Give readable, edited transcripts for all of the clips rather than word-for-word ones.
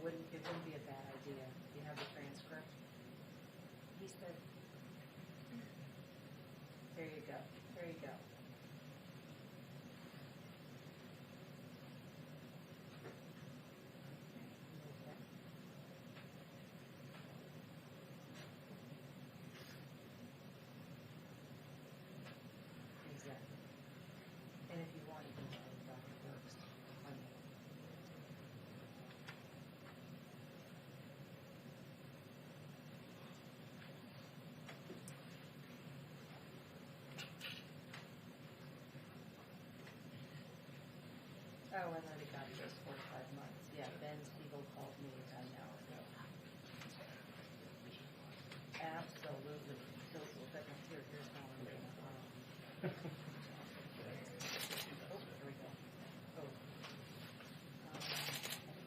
wouldn't be a bad idea. Do you have the transcript? He said, there you go. There you go. Exactly. And if you want to go to Dr. Burke's, oh, and then it got just 4 to 5 months. Yeah, Ben Siegel called me about an hour ago. Absolutely. So, here's how I'm going to, oh, here we go. Oh.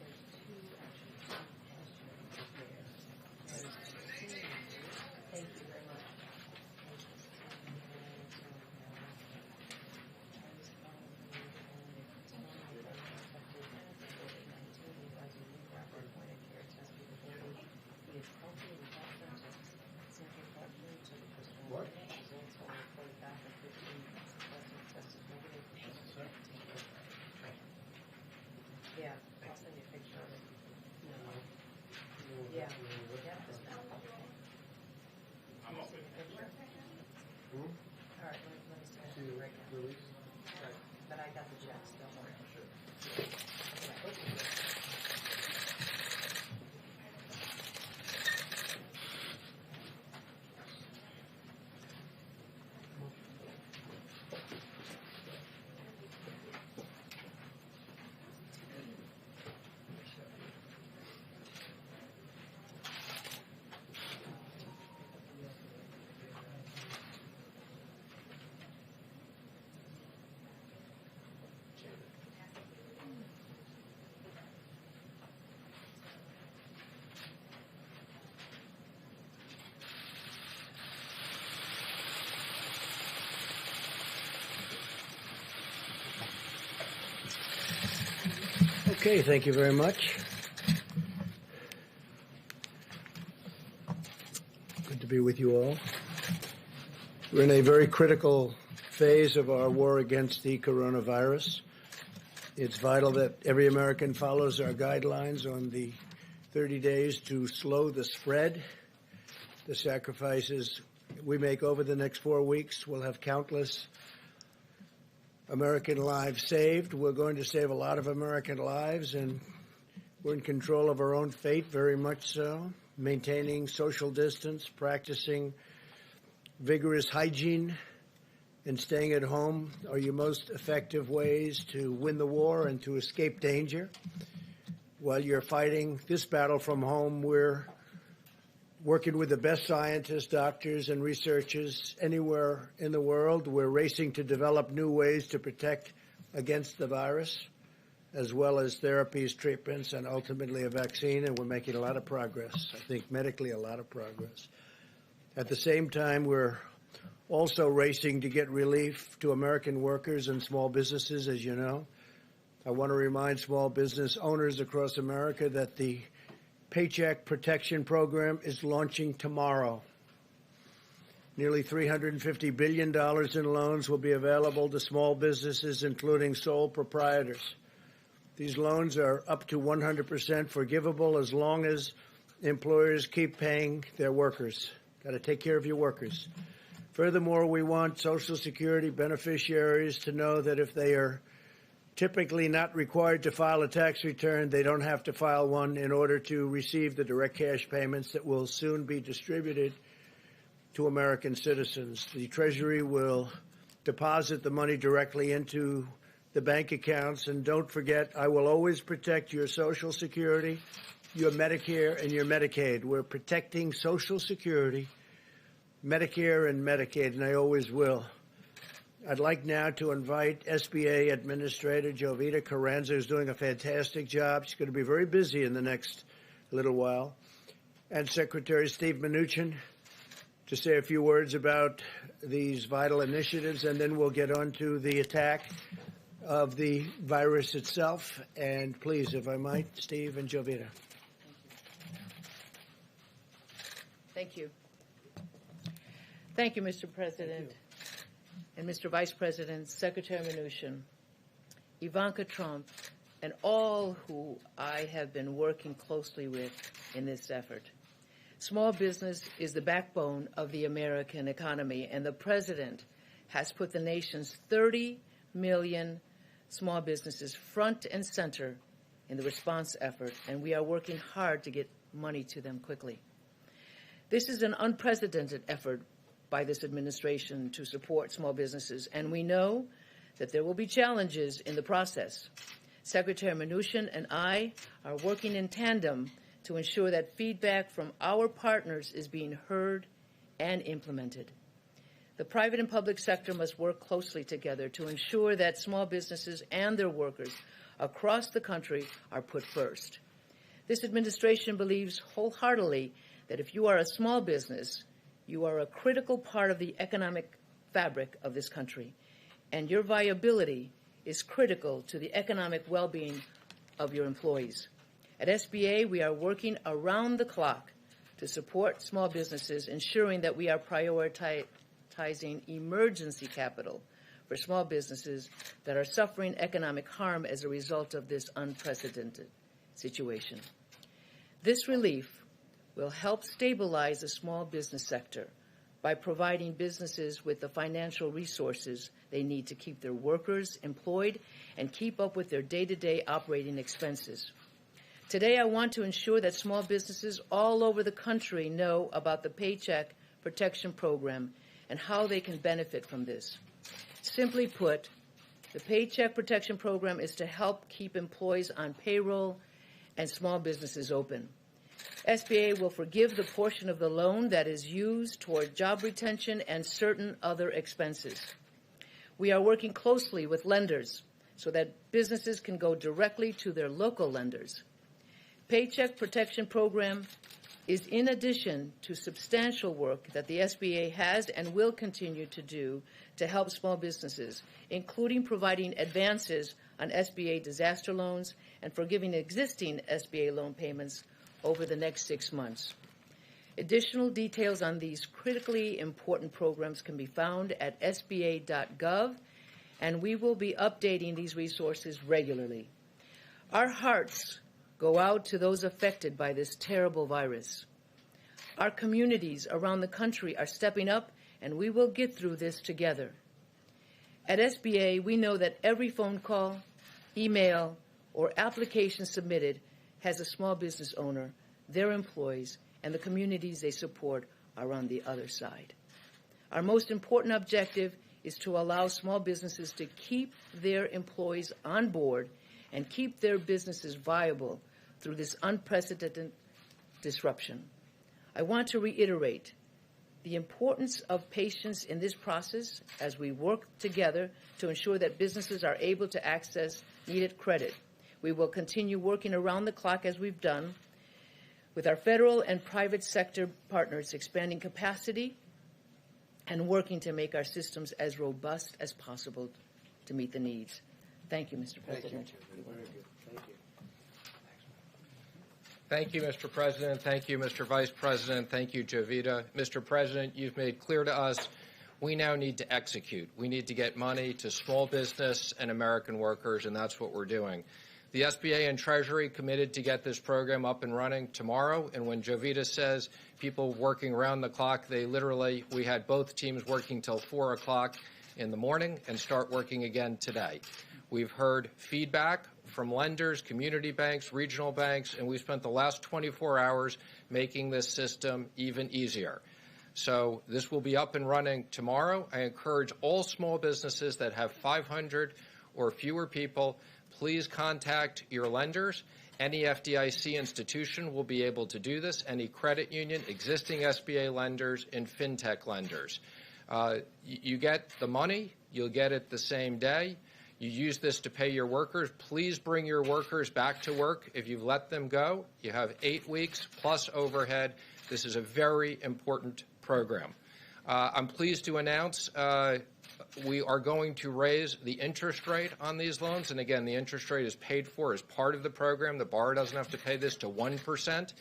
There's two questions there. Thank you very much. What? Yeah, I'll send you a picture of it. Yeah. I'm off with picture. All right, let me send it right now. But I got the checks, don't worry. Sure. Okay, thank you very much. Good to be with you all. We're in a very critical phase of our war against the coronavirus. It's vital that every American follows our guidelines on the 30 days to slow the spread. The sacrifices we make over the next 4 weeks will have countless American lives saved. We're going to save a lot of American lives, and we're in control of our own fate, very much so. Maintaining social distance, practicing vigorous hygiene, and staying at home are your most effective ways to win the war and to escape danger. While you're fighting this battle from home, we're working with the best scientists, doctors, and researchers anywhere in the world. We're racing to develop new ways to protect against the virus, as well as therapies, treatments, and ultimately a vaccine, and we're making a lot of progress. I think medically a lot of progress. At the same time, we're also racing to get relief to American workers and small businesses, as you know. I want to remind small business owners across America that the Paycheck Protection Program is launching tomorrow. Nearly $350 billion in loans will be available to small businesses, including sole proprietors. These loans are up to 100% forgivable as long as employers keep paying their workers. Got to take care of your workers. Furthermore, we want Social Security beneficiaries to know that if they are typically not required to file a tax return, they don't have to file one in order to receive the direct cash payments that will soon be distributed to American citizens. The Treasury will deposit the money directly into the bank accounts. And don't forget, I will always protect your Social Security, your Medicare, and your Medicaid. We're protecting Social Security, Medicare, and Medicaid, and I always will. I'd like now to invite SBA Administrator Jovita Carranza, who's doing a fantastic job. She's going to be very busy in the next little while. And Secretary Steve Mnuchin to say a few words about these vital initiatives, and then we'll get on to the attack of the virus itself. And please, if I might, Steve and Jovita. Thank you. Thank you, Mr. President and Mr. Vice President, Secretary Mnuchin, Ivanka Trump, and all who I have been working closely with in this effort. Small business is the backbone of the American economy, and the President has put the nation's 30 million small businesses front and center in the response effort, and we are working hard to get money to them quickly. This is an unprecedented effort by this administration to support small businesses, and we know that there will be challenges in the process. Secretary Mnuchin and I are working in tandem to ensure that feedback from our partners is being heard and implemented. The private and public sector must work closely together to ensure that small businesses and their workers across the country are put first. This administration believes wholeheartedly that if you are a small business, you are a critical part of the economic fabric of this country, and your viability is critical to the economic well-being of your employees. At SBA, we are working around the clock to support small businesses, ensuring that we are prioritizing emergency capital for small businesses that are suffering economic harm as a result of this unprecedented situation. This relief will help stabilize the small business sector by providing businesses with the financial resources they need to keep their workers employed and keep up with their day-to-day operating expenses. Today, I want to ensure that small businesses all over the country know about the Paycheck Protection Program and how they can benefit from this. Simply put, the Paycheck Protection Program is to help keep employees on payroll and small businesses open. SBA will forgive the portion of the loan that is used toward job retention and certain other expenses. We are working closely with lenders so that businesses can go directly to their local lenders. Paycheck Protection Program is in addition to substantial work that the SBA has and will continue to do to help small businesses, including providing advances on SBA disaster loans and forgiving existing SBA loan payments over the next 6 months. Additional details on these critically important programs can be found at sba.gov, and we will be updating these resources regularly. Our hearts go out to those affected by this terrible virus. Our communities around the country are stepping up, and we will get through this together. At SBA, we know that every phone call, email, or application submitted has a small business owner, their employees, and the communities they support are on the other side. Our most important objective is to allow small businesses to keep their employees on board and keep their businesses viable through this unprecedented disruption. I want to reiterate the importance of patience in this process as we work together to ensure that businesses are able to access needed credit. We will continue working around the clock as we've done with our federal and private sector partners, expanding capacity and working to make our systems as robust as possible to meet the needs. Thank you, Mr. President. Thank you. Very good. Thank you. Thank you, Mr. President. Thank you, Mr. Vice President. Thank you, Jovita. Mr. President, you've made clear to us we now need to execute. We need to get money to small business and American workers, and that's what we're doing. The SBA and Treasury committed to get this program up and running tomorrow, and when Jovita says people working around the clock, we had both teams working till 4 o'clock in the morning and start working again today. We've heard feedback from lenders, community banks, regional banks, and we spent the last 24 hours making this system even easier. So this will be up and running tomorrow. I encourage all small businesses that have 500 or fewer people, please contact your lenders. Any FDIC institution will be able to do this, any credit union, existing SBA lenders, and fintech lenders. You get the money, you'll get it the same day. You use this to pay your workers. Please bring your workers back to work. If you've let them go, you have 8 weeks plus overhead. This is a very important program. I'm pleased to announce we are going to raise the interest rate on these loans. And again, the interest rate is paid for as part of the program. The borrower doesn't have to pay this to 1%.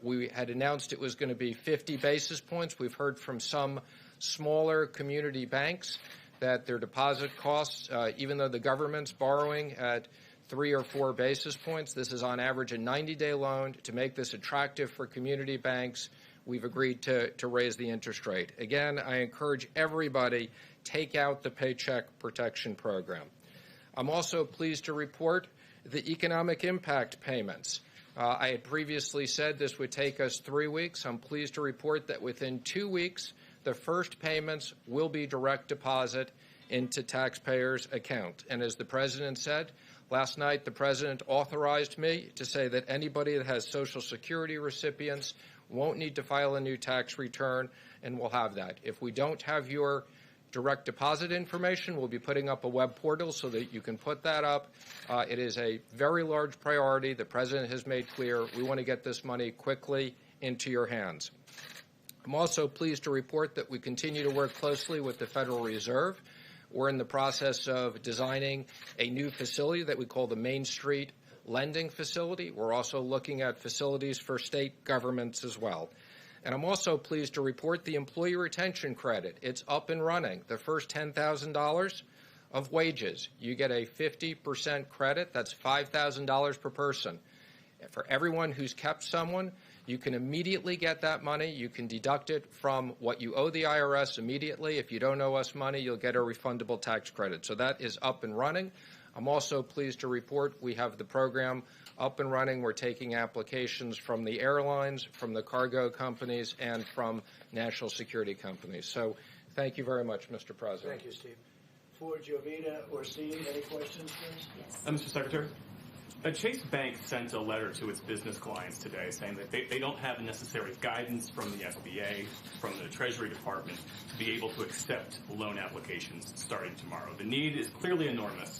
We had announced it was going to be 50 basis points. We've heard from some smaller community banks that their deposit costs, even though the government's borrowing at 3 or 4 basis points, this is on average a 90-day loan. To make this attractive for community banks, we've agreed to raise the interest rate. Again, I encourage everybody, take out the Paycheck Protection Program. I'm also pleased to report the economic impact payments. I had previously said this would take us 3 weeks. I'm pleased to report that within 2 weeks, the first payments will be direct deposit into taxpayers' account. And as the President said, last night the President authorized me to say that anybody that has Social Security recipients won't need to file a new tax return, and we'll have that. If we don't have your direct deposit information, we'll be putting up a web portal so that you can put that up. It is a very large priority. The President has made clear we want to get this money quickly into your hands. I'm also pleased to report that we continue to work closely with the Federal Reserve. We're in the process of designing a new facility that we call the Main Street Lending Facility. We're also looking at facilities for state governments as well. And I'm also pleased to report the Employee Retention Credit. It's up and running. The first $10,000 of wages, you get a 50% credit. That's $5,000 per person. For everyone who's kept someone, you can immediately get that money. You can deduct it from what you owe the IRS immediately. If you don't owe us money, you'll get a refundable tax credit. So that is up and running. I'm also pleased to report we have the program up and running. We're taking applications from the airlines, from the cargo companies, and from national security companies. So thank you very much, Mr. President. Thank you, Steve. For Jovita or Steve, any questions, please? Yes. Mr. Secretary, Chase Bank sent a letter to its business clients today saying that they don't have necessary guidance from the SBA, from the Treasury Department, to be able to accept loan applications starting tomorrow. The need is clearly enormous.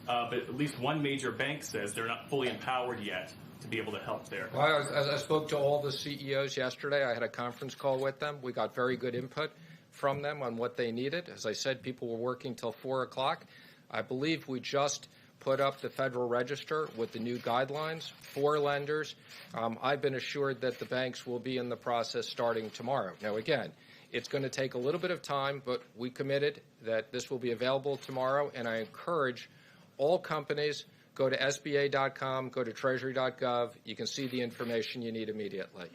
But at least one major bank says they're not fully empowered yet to be able to help there. Well, I spoke to all the CEOs yesterday. I had a conference call with them. We got very good input from them on what they needed. As I said, people were working till 4 o'clock. I believe we just put up the Federal Register with the new guidelines for lenders. I've been assured that the banks will be in the process starting tomorrow. Now, again, it's going to take a little bit of time, but we committed that this will be available tomorrow, and I encourage all companies, go to SBA.com, go to Treasury.gov. You can see the information you need immediately.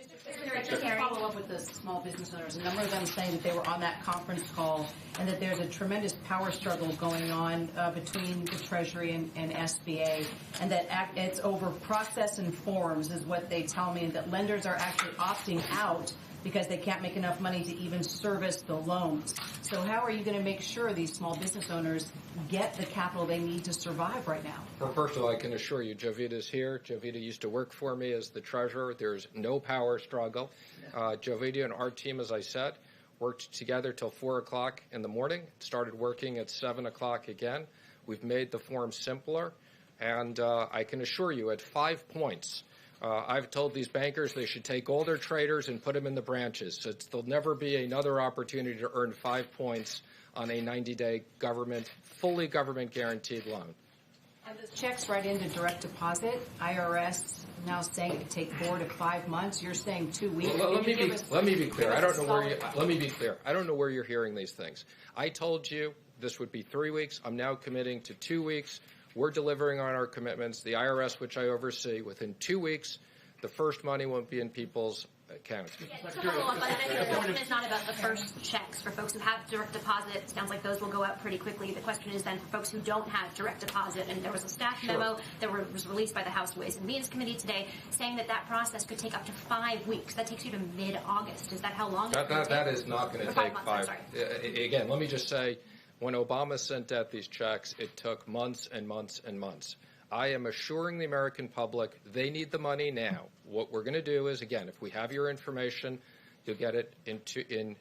Just to follow up with the small business owners, a number of them saying that they were on that conference call and that there's a tremendous power struggle going on between the Treasury and SBA, and that it's over process and forms is what they tell me, and that lenders are actually opting out because they can't make enough money to even service the loans. So how are you going to make sure these small business owners get the capital they need to survive right now? Well, first of all, I can assure you, Jovita's here. Jovita used to work for me as the treasurer. There's no power struggle. Jovita and our team, as I said, worked together till 4 o'clock in the morning, started working at 7 o'clock again. We've made the form simpler, and I can assure you at 5 points, I've told these bankers they should take all their traders and put them in the branches. So there'll never be another opportunity to earn 5 points on a 90-day fully government guaranteed loan. And the checks right into direct deposit, IRS now saying it could take 4 to 5 months. You're saying 2 weeks. Well, let me be clear. Let me be clear. I don't know where you're hearing these things. I told you this would be 3 weeks. I'm now committing to 2 weeks. We're delivering on our commitments. The IRS, which I oversee, within 2 weeks, the first money won't be in people's accounts. Yeah, to follow up on it, I think the question is not about the first checks. For folks who have direct deposit, it sounds like those will go out pretty quickly. The question is then for folks who don't have direct deposit, and there was a staff memo that was released by the House Ways and Means Committee today saying that process could take up to 5 weeks. That takes you to mid-August. Is that how long it's going to take? That is not going to take 5. Again, let me just say, when Obama sent out these checks, it took months and months and months. I am assuring the American public they need the money now. What we're going to do is, again, if we have your information, you'll get it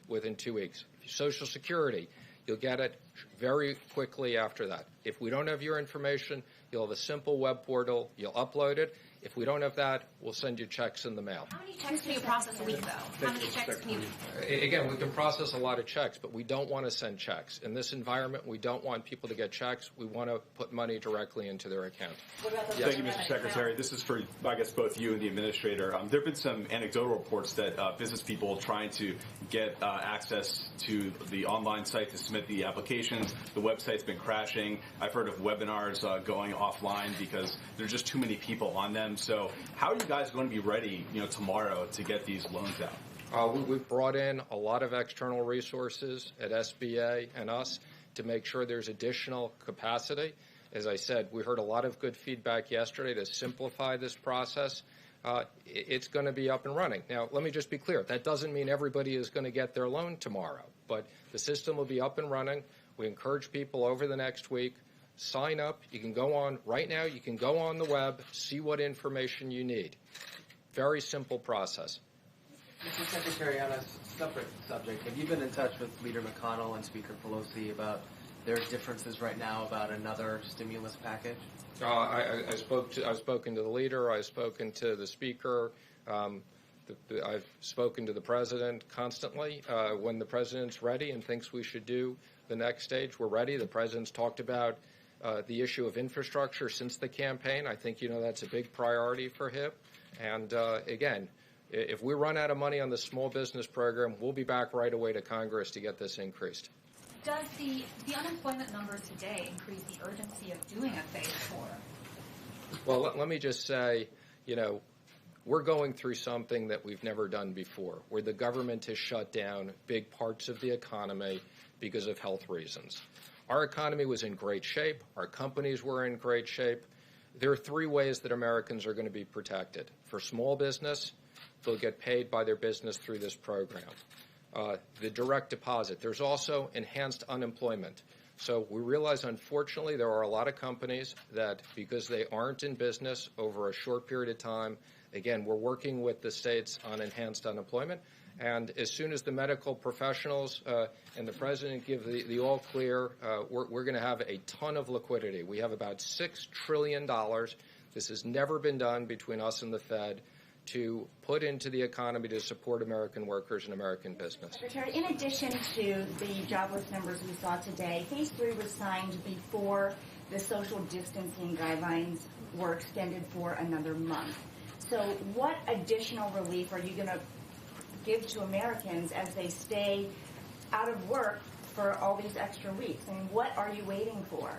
within 2 weeks. Social Security, you'll get it very quickly after that. If we don't have your information, you'll have a simple web portal. You'll upload it. If we don't have that, we'll send you checks in the mail. How many checks can you process a week, though? How many checks can you? Again, we can process a lot of checks, but we don't want to send checks. In this environment, we don't want people to get checks. We want to put money directly into their account. Thank you, Mr. Secretary. This is for, I guess, both you and the administrator. There have been some anecdotal reports that business people trying to get access to the online site to submit the applications, the website's been crashing. I've heard of webinars going offline because there's just too many people on them. So how are you guys going to be ready, tomorrow to get these loans out? We've brought in a lot of external resources at SBA and us to make sure there's additional capacity. As I said, we heard a lot of good feedback yesterday to simplify this process. It's going to be up and running. Now, let me just be clear. That doesn't mean everybody is going to get their loan tomorrow, but the system will be up and running. We encourage people over the next week, sign up. You can go on right now. You can go on the web, see what information you need. Very simple process. Mr. Secretary, on a separate subject, have you been in touch with Leader McConnell and Speaker Pelosi about their differences right now about another stimulus package? I've spoken to the leader. I've spoken to the speaker. I've spoken to the president constantly. When the president's ready and thinks we should do the next stage, we're ready. The president's talked about the issue of infrastructure since the campaign. I think that's a big priority for him. And again, if we run out of money on the small business program, we'll be back right away to Congress to get this increased. Does the unemployment numbers today increase the urgency of doing a phase 4? Well, let me just say, we're going through something that we've never done before, where the government has shut down big parts of the economy because of health reasons. Our economy was in great shape. Our companies were in great shape. There are three ways that Americans are going to be protected. For small business, they'll get paid by their business through this program. The direct deposit. There's also enhanced unemployment. So we realize, unfortunately, there are a lot of companies that, because they aren't in business over a short period of time, again, we're working with the states on enhanced unemployment. And as soon as the medical professionals and the president give the all clear, we're going to have a ton of liquidity. We have about $6 trillion. This has never been done between us and the Fed to put into the economy to support American workers and American business. Secretary, in addition to the jobless numbers we saw today, Phase 3 was signed before the social distancing guidelines were extended for another month. So what additional relief are you going to give to Americans as they stay out of work for all these extra weeks? I mean, what are you waiting for?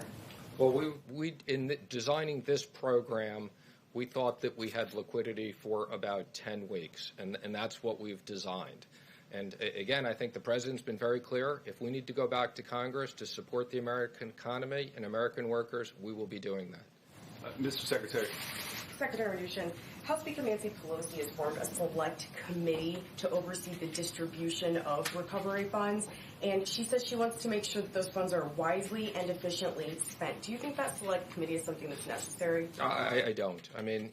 Well, we in designing this program, we thought that we had liquidity for about 10 weeks, and that's what we've designed. And again, I think the president's been very clear. If we need to go back to Congress to support the American economy and American workers, we will be doing that. Mr. Secretary. Secretary Mnuchin, House Speaker Nancy Pelosi has formed a select committee to oversee the distribution of recovery funds, and she says she wants to make sure that those funds are wisely and efficiently spent. Do you think that select committee is something that's necessary? I don't. I mean,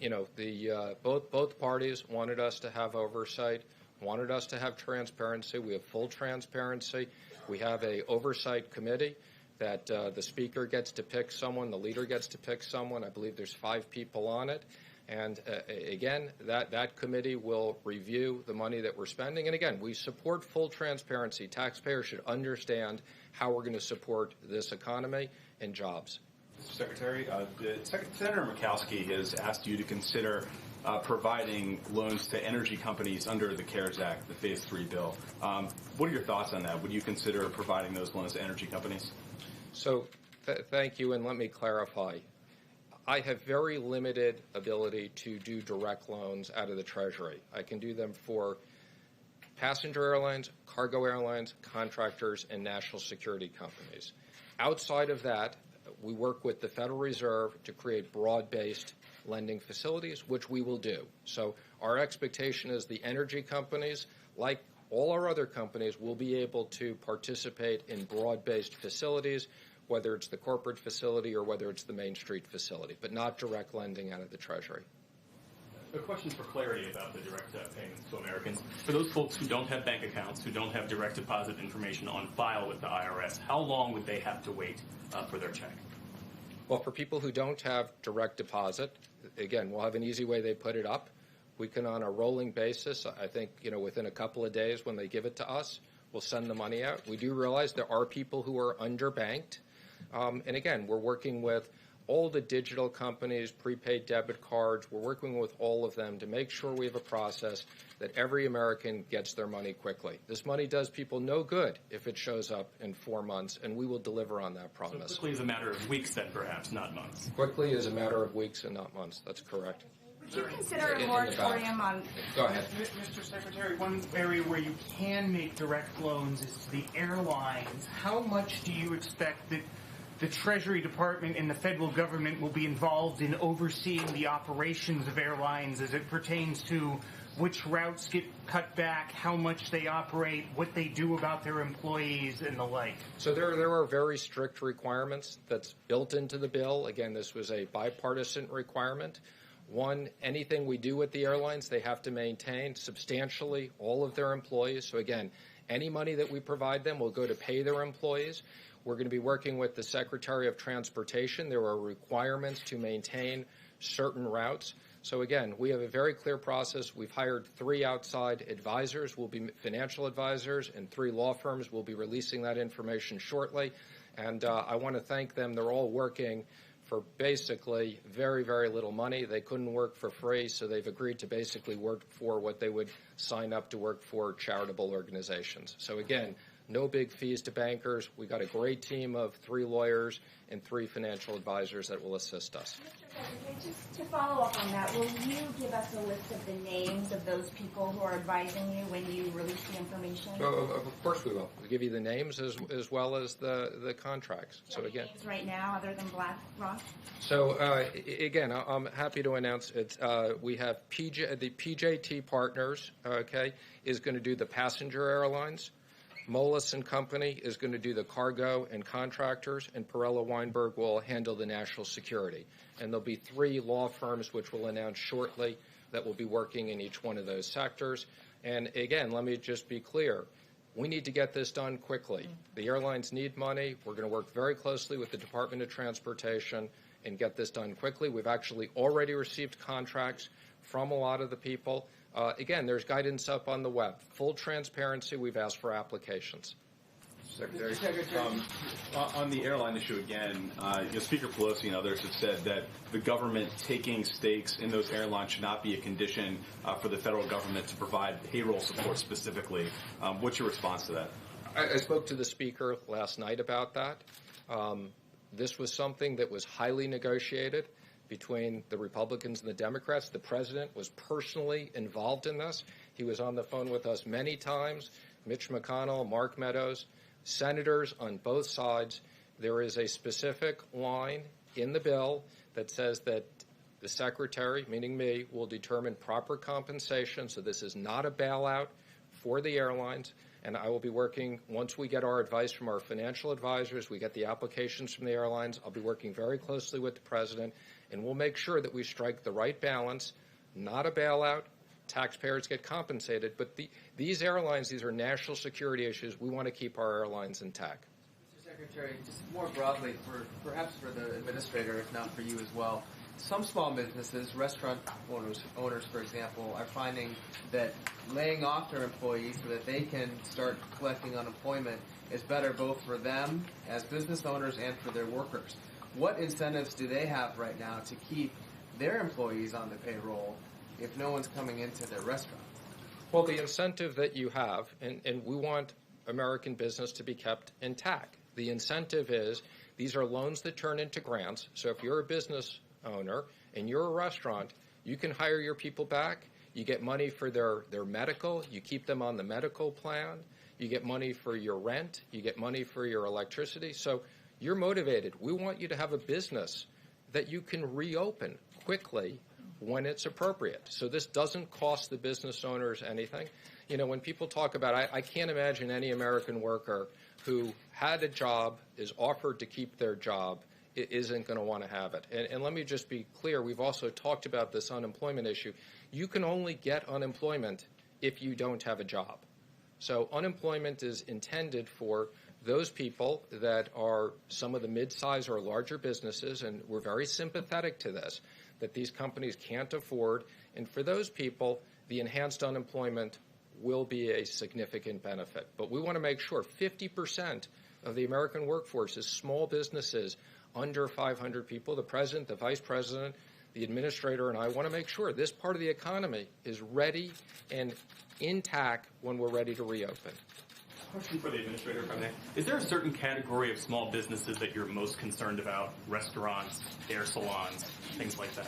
both parties wanted us to have oversight, wanted us to have transparency. We have full transparency. We have a oversight committee that the speaker gets to pick someone, the leader gets to pick someone. I believe there's 5 people on it. And again, that committee will review the money that we're spending. And again, we support full transparency. Taxpayers should understand how we're going to support this economy and jobs. Mr. Secretary, Senator Murkowski has asked you to consider providing loans to energy companies under the CARES Act, the Phase 3 bill. What are your thoughts on that? Would you consider providing those loans to energy companies? So thank you, and let me clarify. I have very limited ability to do direct loans out of the Treasury. I can do them for passenger airlines, cargo airlines, contractors, and national security companies. Outside of that, we work with the Federal Reserve to create broad-based lending facilities, which we will do. So our expectation is the energy companies, like all our other companies, will be able to participate in broad-based facilities, whether it's the corporate facility or whether it's the Main Street facility, but not direct lending out of the Treasury. A question for clarity about the direct payments to Americans. For those folks who don't have bank accounts, who don't have direct deposit information on file with the IRS, how long would they have to wait for their check? Well, for people who don't have direct deposit, again, we'll have an easy way they put it up. We can, on a rolling basis, I think, within a couple of days when they give it to us, we'll send the money out. We do realize there are people who are underbanked. And again, we're working with all the digital companies, prepaid debit cards. We're working with all of them to make sure we have a process that every American gets their money quickly. This money does people no good if it shows up in 4 months, and we will deliver on that promise. So quickly is a matter of weeks then, perhaps, not months. Quickly is a matter of weeks and not months. That's correct. Would you consider a moratorium on... Go ahead. Mr. Secretary, one area where you can make direct loans is to the airlines. How much do you expect that the Treasury Department and the federal government will be involved in overseeing the operations of airlines as it pertains to which routes get cut back, how much they operate, what they do about their employees, and the like? So there are very strict requirements that's built into the bill. Again, this was a bipartisan requirement. One, anything we do with the airlines, they have to maintain substantially all of their employees. So again, any money that we provide them will go to pay their employees. We're going to be working with the Secretary of Transportation. There are requirements to maintain certain routes. So again, we have a very clear process. We've hired 3 outside advisors, will be financial advisors, and 3 law firms. We'll be releasing that information shortly. And I want to thank them. They're all working for basically very, very little money. They couldn't work for free, so they've agreed to basically work for what they would sign up to work for charitable organizations. So again, no big fees to bankers. We got a great team of 3 lawyers and 3 financial advisors that will assist us. Mr. President, just to follow up on that, will you give us a list of the names of those people who are advising you when you release the information? Of course we will. We'll give you the names as well as the contracts. So again, names right now other than BlackRock? So again, I'm happy to announce it. We have the PJT Partners, is going to do the passenger airlines. Moelis and Company is going to do the cargo and contractors, and Perella Weinberg will handle the national security. And there'll be 3 law firms, which we'll announce shortly, that will be working in each one of those sectors. And again, let me just be clear. We need to get this done quickly. The airlines need money. We're going to work very closely with the Department of Transportation and get this done quickly. We've actually already received contracts from a lot of the people. Again, there's guidance up on the web. Full transparency, we've asked for applications. Secretary, on the airline issue again, Speaker Pelosi and others have said that the government taking stakes in those airlines should not be a condition for the federal government to provide payroll support specifically. What's your response to that? I spoke to the Speaker last night about that. This was something that was highly negotiated between the Republicans and the Democrats. The president was personally involved in this. He was on the phone with us many times. Mitch McConnell, Mark Meadows, senators on both sides. There is a specific line in the bill that says that the secretary, meaning me, will determine proper compensation. So this is not a bailout for the airlines. And I will be working, once we get our advice from our financial advisors, we get the applications from the airlines, I'll be working very closely with the president, and we'll make sure that we strike the right balance, not a bailout. Taxpayers get compensated, but these airlines, these are national security issues. We want to keep our airlines intact. Mr. Secretary, just more broadly, perhaps for the administrator, if not for you as well, some small businesses, restaurant owners, for example, are finding that laying off their employees so that they can start collecting unemployment is better both for them as business owners and for their workers. What incentives do they have right now to keep their employees on the payroll if no one's coming into their restaurant? Well, the incentive that you have, and we want American business to be kept intact. The incentive is these are loans that turn into grants. So if you're a business owner and you're a restaurant, you can hire your people back. You get money for their medical. You keep them on the medical plan. You get money for your rent. You get money for your electricity. So you're motivated. We want you to have a business that you can reopen quickly when it's appropriate. So this doesn't cost the business owners anything. You know, when people talk about, I can't imagine any American worker who had a job, is offered to keep their job, isn't going to want to have it. And let me just be clear, we've also talked about this unemployment issue. You can only get unemployment if you don't have a job. So unemployment is intended for those people that are some of the mid-size or larger businesses, and we're very sympathetic to this, that these companies can't afford. And for those people, the enhanced unemployment will be a significant benefit. But we want to make sure 50% of the American workforce is small businesses under 500 people. The president, the vice president, the administrator, and I want to make sure this part of the economy is ready and intact when we're ready to reopen. Question for the administrator, if I may. Is there a certain category of small businesses that you're most concerned about? Restaurants, hair salons, things like that?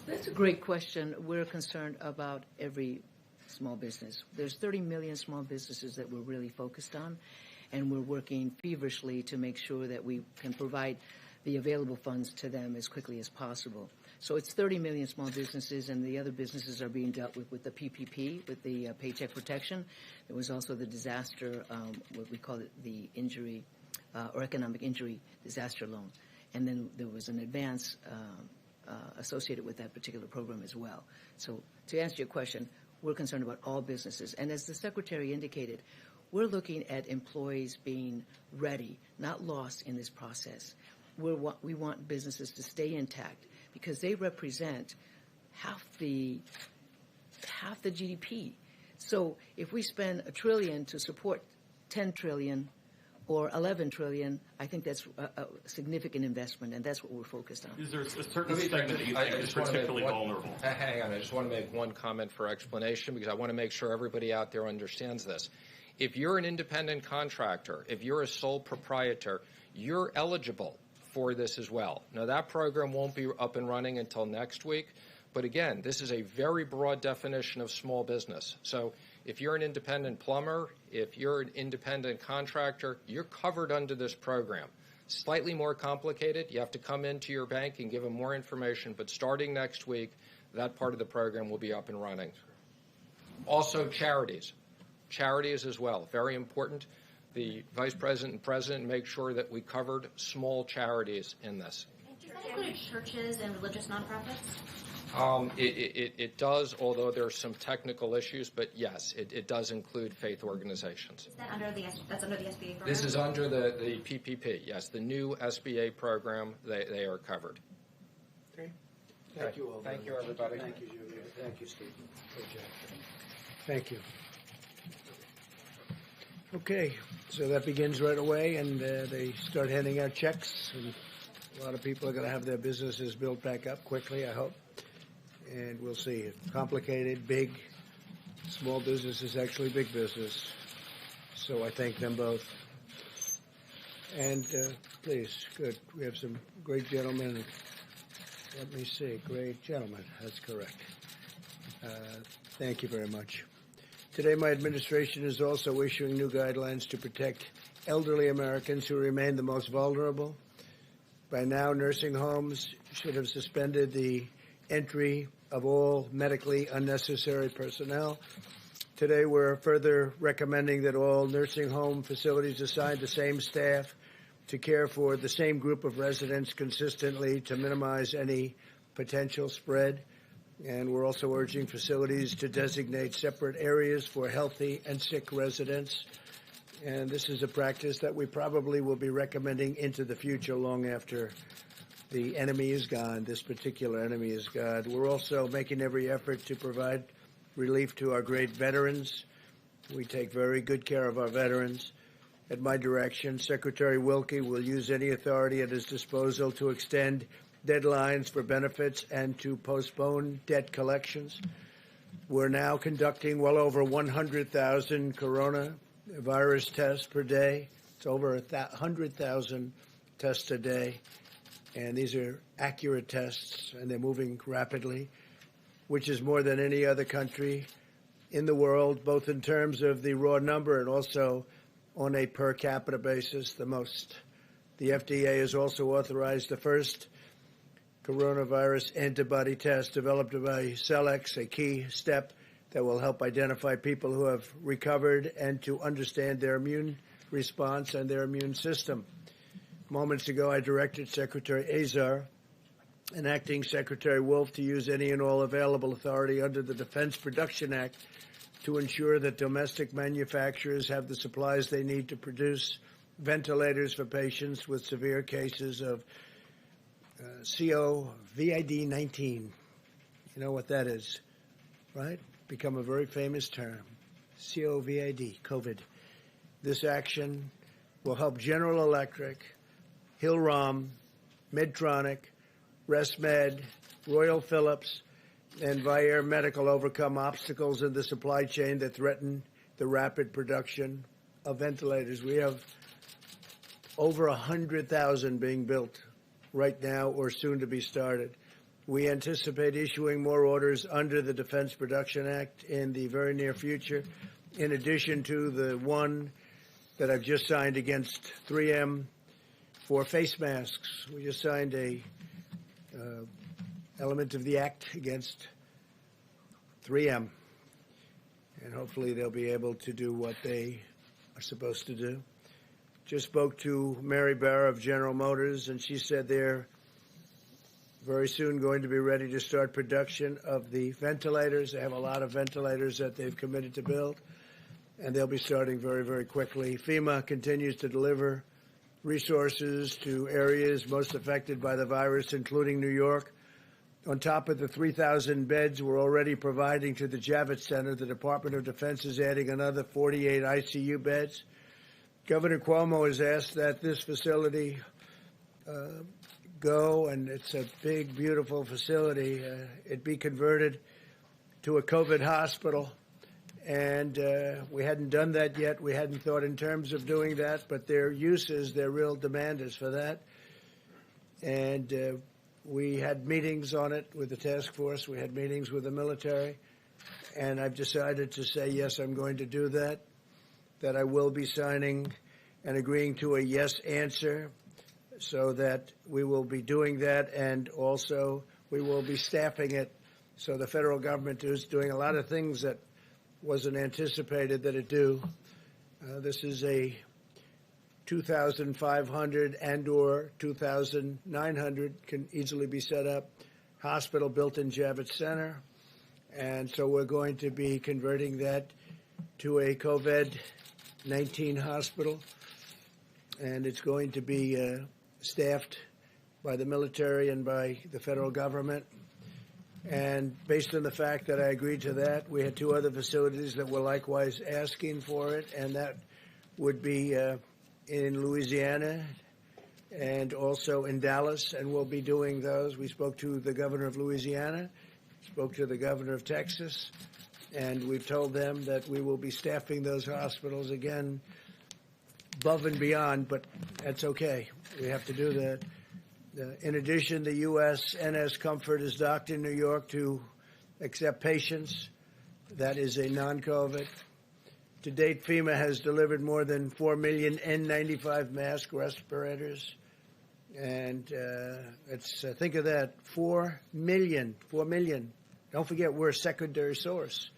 That's a great question. We're concerned about every small business. There's 30 million small businesses that we're really focused on, and we're working feverishly to make sure that we can provide the available funds to them as quickly as possible. So it's 30 million small businesses, and the other businesses are being dealt with the PPP, with the Paycheck Protection. There was also the disaster, what we call it, the injury or economic injury disaster loan. And then there was an advance associated with that particular program as well. So to answer your question, we're concerned about all businesses. And as the Secretary indicated, we're looking at employees being ready, not lost in this process. We want businesses to stay intact because they represent half the GDP. So if we spend $1 trillion to support 10 trillion or 11 trillion, I think that's a significant investment, and that's what we're focused on. Is there a certain segment that you think is particularly vulnerable? Hang on, I just want to make one comment for explanation because I want to make sure everybody out there understands this. If you're an independent contractor, if you're a sole proprietor, you're eligible for this as well. Now, that program won't be up and running until next week, but again, this is a very broad definition of small business. So if you're an independent plumber, if you're an independent contractor, you're covered under this program. Slightly more complicated. You have to come into your bank and give them more information, but starting next week, that part of the program will be up and running. Also, charities. Charities as well, very important. The Vice President and President make sure that we covered small charities in this. Does that include churches and religious nonprofits? It does, although there are some technical issues, but yes, it does include faith organizations. Is that under that's under the SBA program? This is under the PPP, yes, the new SBA program, they are covered. Okay. Thank you all. Thank you, everybody. Thank you, Julia. Thank you, Steve. Good job. Thank you. Okay, so that begins right away, and they start handing out checks, and a lot of people are going to have their businesses built back up quickly, I hope. And we'll see. Complicated, big, small business is actually big business. So I thank them both. And please, good. We have some great gentlemen. Let me see. Great gentlemen. That's correct. Thank you very much. Today, my administration is also issuing new guidelines to protect elderly Americans who remain the most vulnerable. By now, nursing homes should have suspended the entry of all medically unnecessary personnel. Today, we're further recommending that all nursing home facilities assign the same staff to care for the same group of residents consistently to minimize any potential spread. And we're also urging facilities to designate separate areas for healthy and sick residents. And this is a practice that we probably will be recommending into the future long after the enemy is gone, this particular enemy is gone. We're also making every effort to provide relief to our great veterans. We take very good care of our veterans. At my direction, Secretary Wilkie will use any authority at his disposal to extend deadlines for benefits and to postpone debt collections. We're now conducting well over 100,000 coronavirus tests per day. It's over 100,000 tests a day. And these are accurate tests, and they're moving rapidly, which is more than any other country in the world, both in terms of the raw number and also on a per capita basis, the most. The FDA has also authorized the first coronavirus antibody test developed by Cellex, a key step that will help identify people who have recovered and to understand their immune response and their immune system. Moments ago, I directed Secretary Azar and Acting Secretary Wolf to use any and all available authority under the Defense Production Act to ensure that domestic manufacturers have the supplies they need to produce ventilators for patients with severe cases of COVID-19. You know what that is, right? Become a very famous term. COVID, COVID. This action will help General Electric, Hill-Rom, Medtronic, ResMed, Royal Philips, and Vyaire Medical overcome obstacles in the supply chain that threaten the rapid production of ventilators. We have over 100,000 being built right now or soon to be started. We anticipate issuing more orders under the Defense Production Act in the very near future, in addition to the one that I've just signed against 3M for face masks. We just signed a element of the act against 3M, and hopefully they'll be able to do what they are supposed to do. Just spoke to Mary Barra of General Motors, and she said they're very soon going to be ready to start production of the ventilators. They have a lot of ventilators that they've committed to build, and they'll be starting very, very quickly. FEMA continues to deliver resources to areas most affected by the virus, including New York. On top of the 3,000 beds we're already providing to the Javits Center, the Department of Defense is adding another 48 ICU beds. Governor Cuomo has asked that this facility go, and it's a big, beautiful facility, it be converted to a COVID hospital. And we hadn't done that yet. We hadn't thought in terms of doing that, but their uses, their real demand is for that. And we had meetings on it with the task force. We had meetings with the military. And I've decided to say, yes, I'm going to do that, that I will be signing and agreeing to a yes answer, so that we will be doing that, and also we will be staffing it. So the federal government is doing a lot of things that wasn't anticipated that it do. This is a 2,500 and or 2,900 can easily be set up hospital built in Javits Center. And so we're going to be converting that to a COVID-19 hospital. And it's going to be staffed by the military and by the federal government. And based on the fact that I agreed to that, we had two other facilities that were likewise asking for it, and that would be in Louisiana and also in Dallas, and we'll be doing those. We spoke to the governor of Louisiana, spoke to the governor of Texas, and we've told them that we will be staffing those hospitals again above and beyond, but that's okay. We have to do that. In addition, the USNS Comfort is docked in New York to accept patients. That is a non-COVID. To date, FEMA has delivered more than 4 million N95 mask respirators. And think of that, 4 million. Don't forget, we're a secondary source.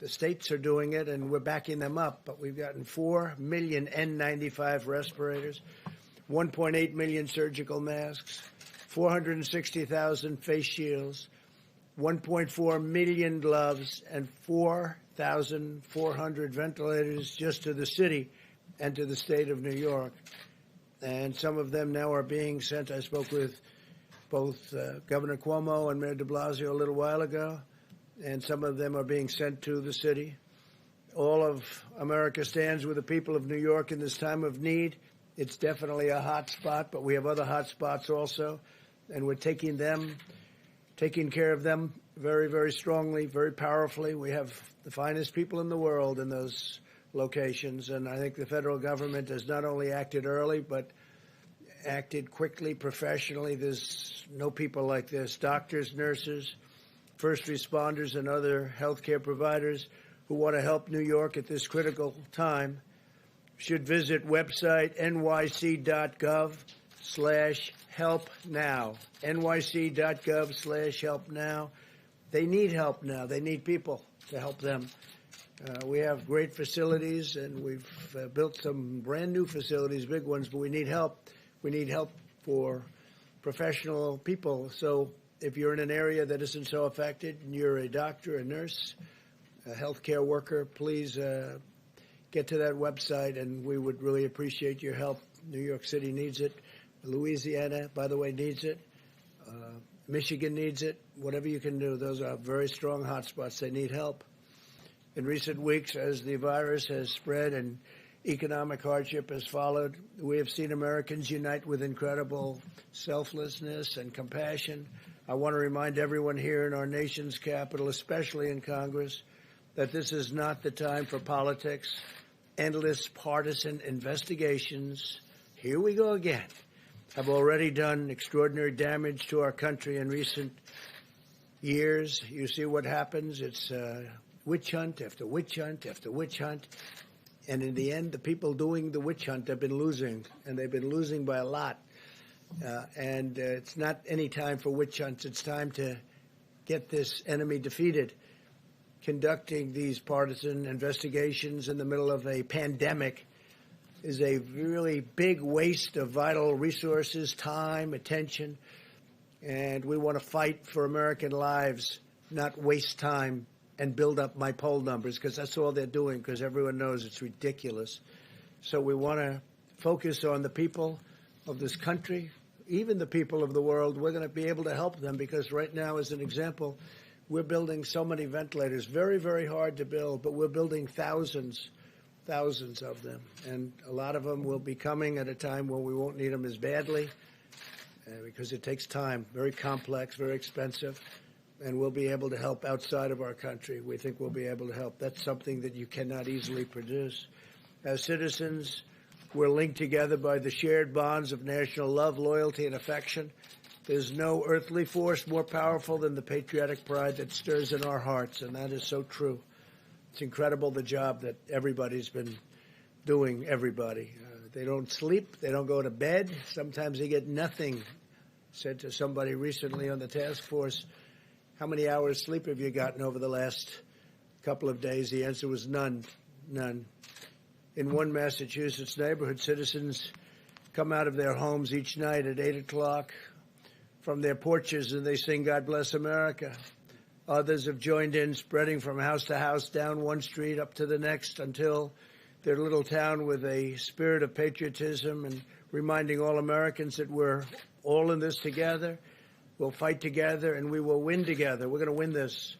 The states are doing it, and we're backing them up. But we've gotten 4 million N95 respirators, 1.8 million surgical masks, 460,000 face shields, 1.4 million gloves, and 4,400 ventilators just to the city and to the state of New York. And some of them now are being sent. I spoke with both Governor Cuomo and Mayor de Blasio a little while ago, and some of them are being sent to the city. All of America stands with the people of New York in this time of need. It's definitely a hot spot, but we have other hot spots also, and we're taking care of them very, very strongly, very powerfully. We have the finest people in the world in those locations, and I think the federal government has not only acted early, but acted quickly, professionally. There's no people like this. Doctors, nurses, first responders, and other healthcare providers who want to help New York at this critical time should visit website nyc.gov/help-now. nyc.gov/help-now. They need help now. They need people to help them. We have great facilities, and we've built some brand new facilities, big ones, but we need help. We need help for professional people. So if you're in an area that isn't so affected, and you're a doctor, a nurse, a healthcare worker, please get to that website, and we would really appreciate your help. New York City needs it. Louisiana, by the way, needs it. Michigan needs it. Whatever you can do, those are very strong hotspots. They need help. In recent weeks, as the virus has spread and economic hardship has followed, we have seen Americans unite with incredible selflessness and compassion. I want to remind everyone here in our nation's capital, especially in Congress, that this is not the time for politics, endless partisan investigations. Here we go again. Have already done extraordinary damage to our country in recent years. You see what happens. It's witch hunt after witch hunt after witch hunt. And in the end, the people doing the witch hunt have been losing, and they've been losing by a lot. It's not any time for witch hunts. It's time to get this enemy defeated. Conducting these partisan investigations in the middle of a pandemic is a really big waste of vital resources, time, attention, and we want to fight for American lives, not waste time and build up my poll numbers, because that's all they're doing, because everyone knows it's ridiculous. So we want to focus on the people of this country, even the people of the world. We're going to be able to help them, because right now, as an example, we're building so many ventilators, very, very hard to build, but we're building thousands of them. And a lot of them will be coming at a time when we won't need them as badly, because it takes time, very complex, very expensive, and we'll be able to help outside of our country. We think we'll be able to help. That's something that you cannot easily produce. As citizens, we're linked together by the shared bonds of national love, loyalty, and affection. There's no earthly force more powerful than the patriotic pride that stirs in our hearts, and that is so true. It's incredible the job that everybody's been doing, everybody. They don't sleep. They don't go to bed. Sometimes they get nothing. Said to somebody recently on the task force, how many hours sleep have you gotten over the last couple of days? The answer was none. In one Massachusetts neighborhood, citizens come out of their homes each night at 8 o'clock from their porches, and they sing God Bless America. Others have joined in, spreading from house to house, down one street, up to the next, until their little town with a spirit of patriotism and reminding all Americans that we're all in this together. We'll fight together, and we will win together. We're going to win this.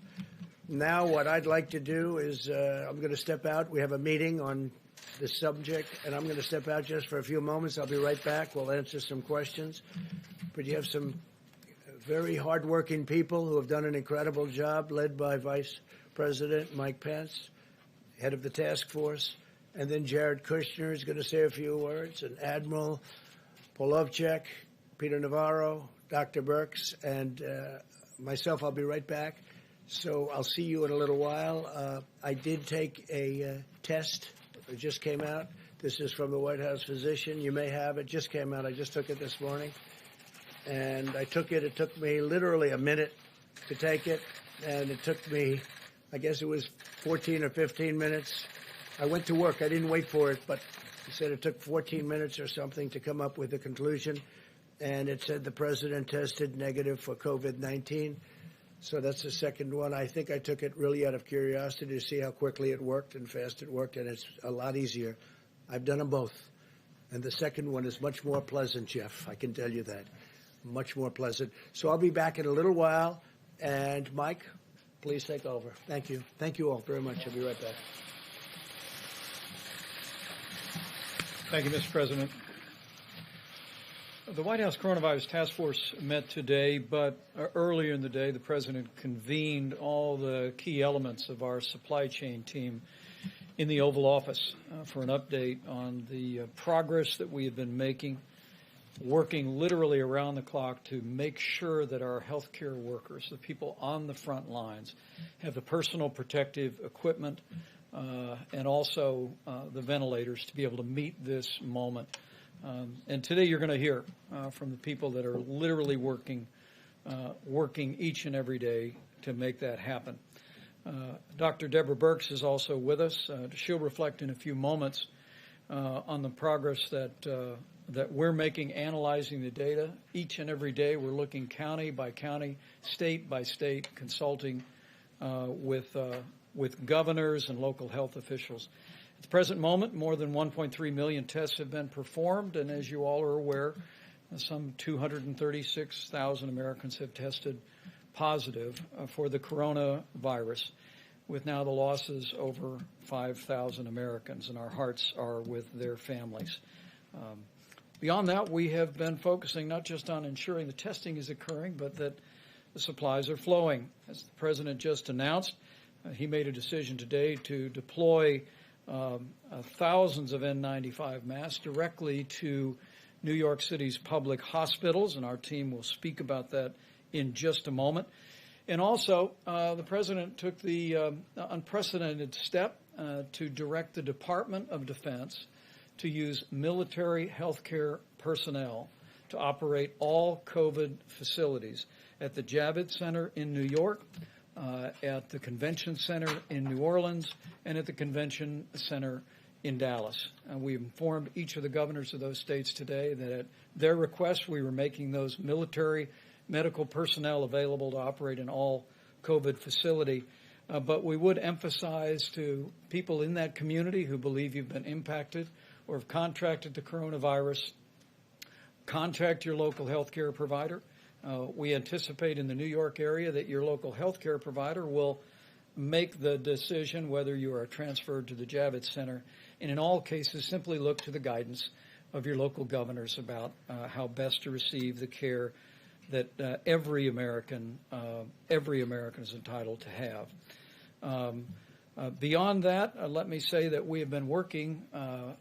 Now what I'd like to do is I'm going to step out. We have a meeting on this subject, and I'm going to step out just for a few moments. I'll be right back. We'll answer some questions. But you have some very hardworking people who have done an incredible job, led by Vice President Mike Pence, head of the task force. And then Jared Kushner is going to say a few words, and Admiral Polovchek, Peter Navarro, Dr. Birx, and myself. I'll be right back. So I'll see you in a little while. I did take a test. It just came out. This is from the White House physician. You may have it. Just came out. I just took it this morning. And I took it. It took me literally a minute to take it. And it took me, I guess it was 14 or 15 minutes. I went to work. I didn't wait for it, but he said it took 14 minutes or something to come up with a conclusion. And it said the president tested negative for COVID-19. So that's the second one. I think I took it really out of curiosity to see how quickly it worked and fast it worked, and it's a lot easier. I've done them both. And the second one is much more pleasant, Jeff. I can tell you that. Much more pleasant. So I'll be back in a little while. And Mike, please take over. Thank you. Thank you all very much. I'll be right back. Thank you, Mr. President. The White House Coronavirus Task Force met today, but earlier in the day, the President convened all the key elements of our supply chain team in the Oval Office for an update on the progress that we have been making, working literally around the clock to make sure that our healthcare workers, the people on the front lines, have the personal protective equipment and also the ventilators to be able to meet this moment. And today you're going to hear from the people that are literally working each and every day to make that happen. Dr. Deborah Birx is also with us. She'll reflect in a few moments on the progress that we're making, analyzing the data. Each and every day we're looking county by county, state by state, consulting with governors and local health officials. At the present moment, more than 1.3 million tests have been performed, and as you all are aware, some 236,000 Americans have tested positive for the coronavirus, with now the losses over 5,000 Americans, and our hearts are with their families. Beyond that, we have been focusing not just on ensuring the testing is occurring, but that the supplies are flowing. As the President just announced, he made a decision today to deploy thousands of N95 masks directly to New York City's public hospitals, and our team will speak about that in just a moment. And also, the President took the unprecedented step to direct the Department of Defense to use military healthcare personnel to operate all COVID facilities at the Javits Center in New York, at the Convention Center in New Orleans, and at the Convention Center in Dallas. We informed each of the governors of those states today that at their request we were making those military medical personnel available to operate in all COVID facility. But we would emphasize to people in that community who believe you've been impacted or have contracted the coronavirus, contact your local health care provider. We anticipate in the New York area that your local health care provider will make the decision whether you are transferred to the Javits Center, and in all cases simply look to the guidance of your local governors about how best to receive the care that every American is entitled to have. Beyond that, let me say that we have been working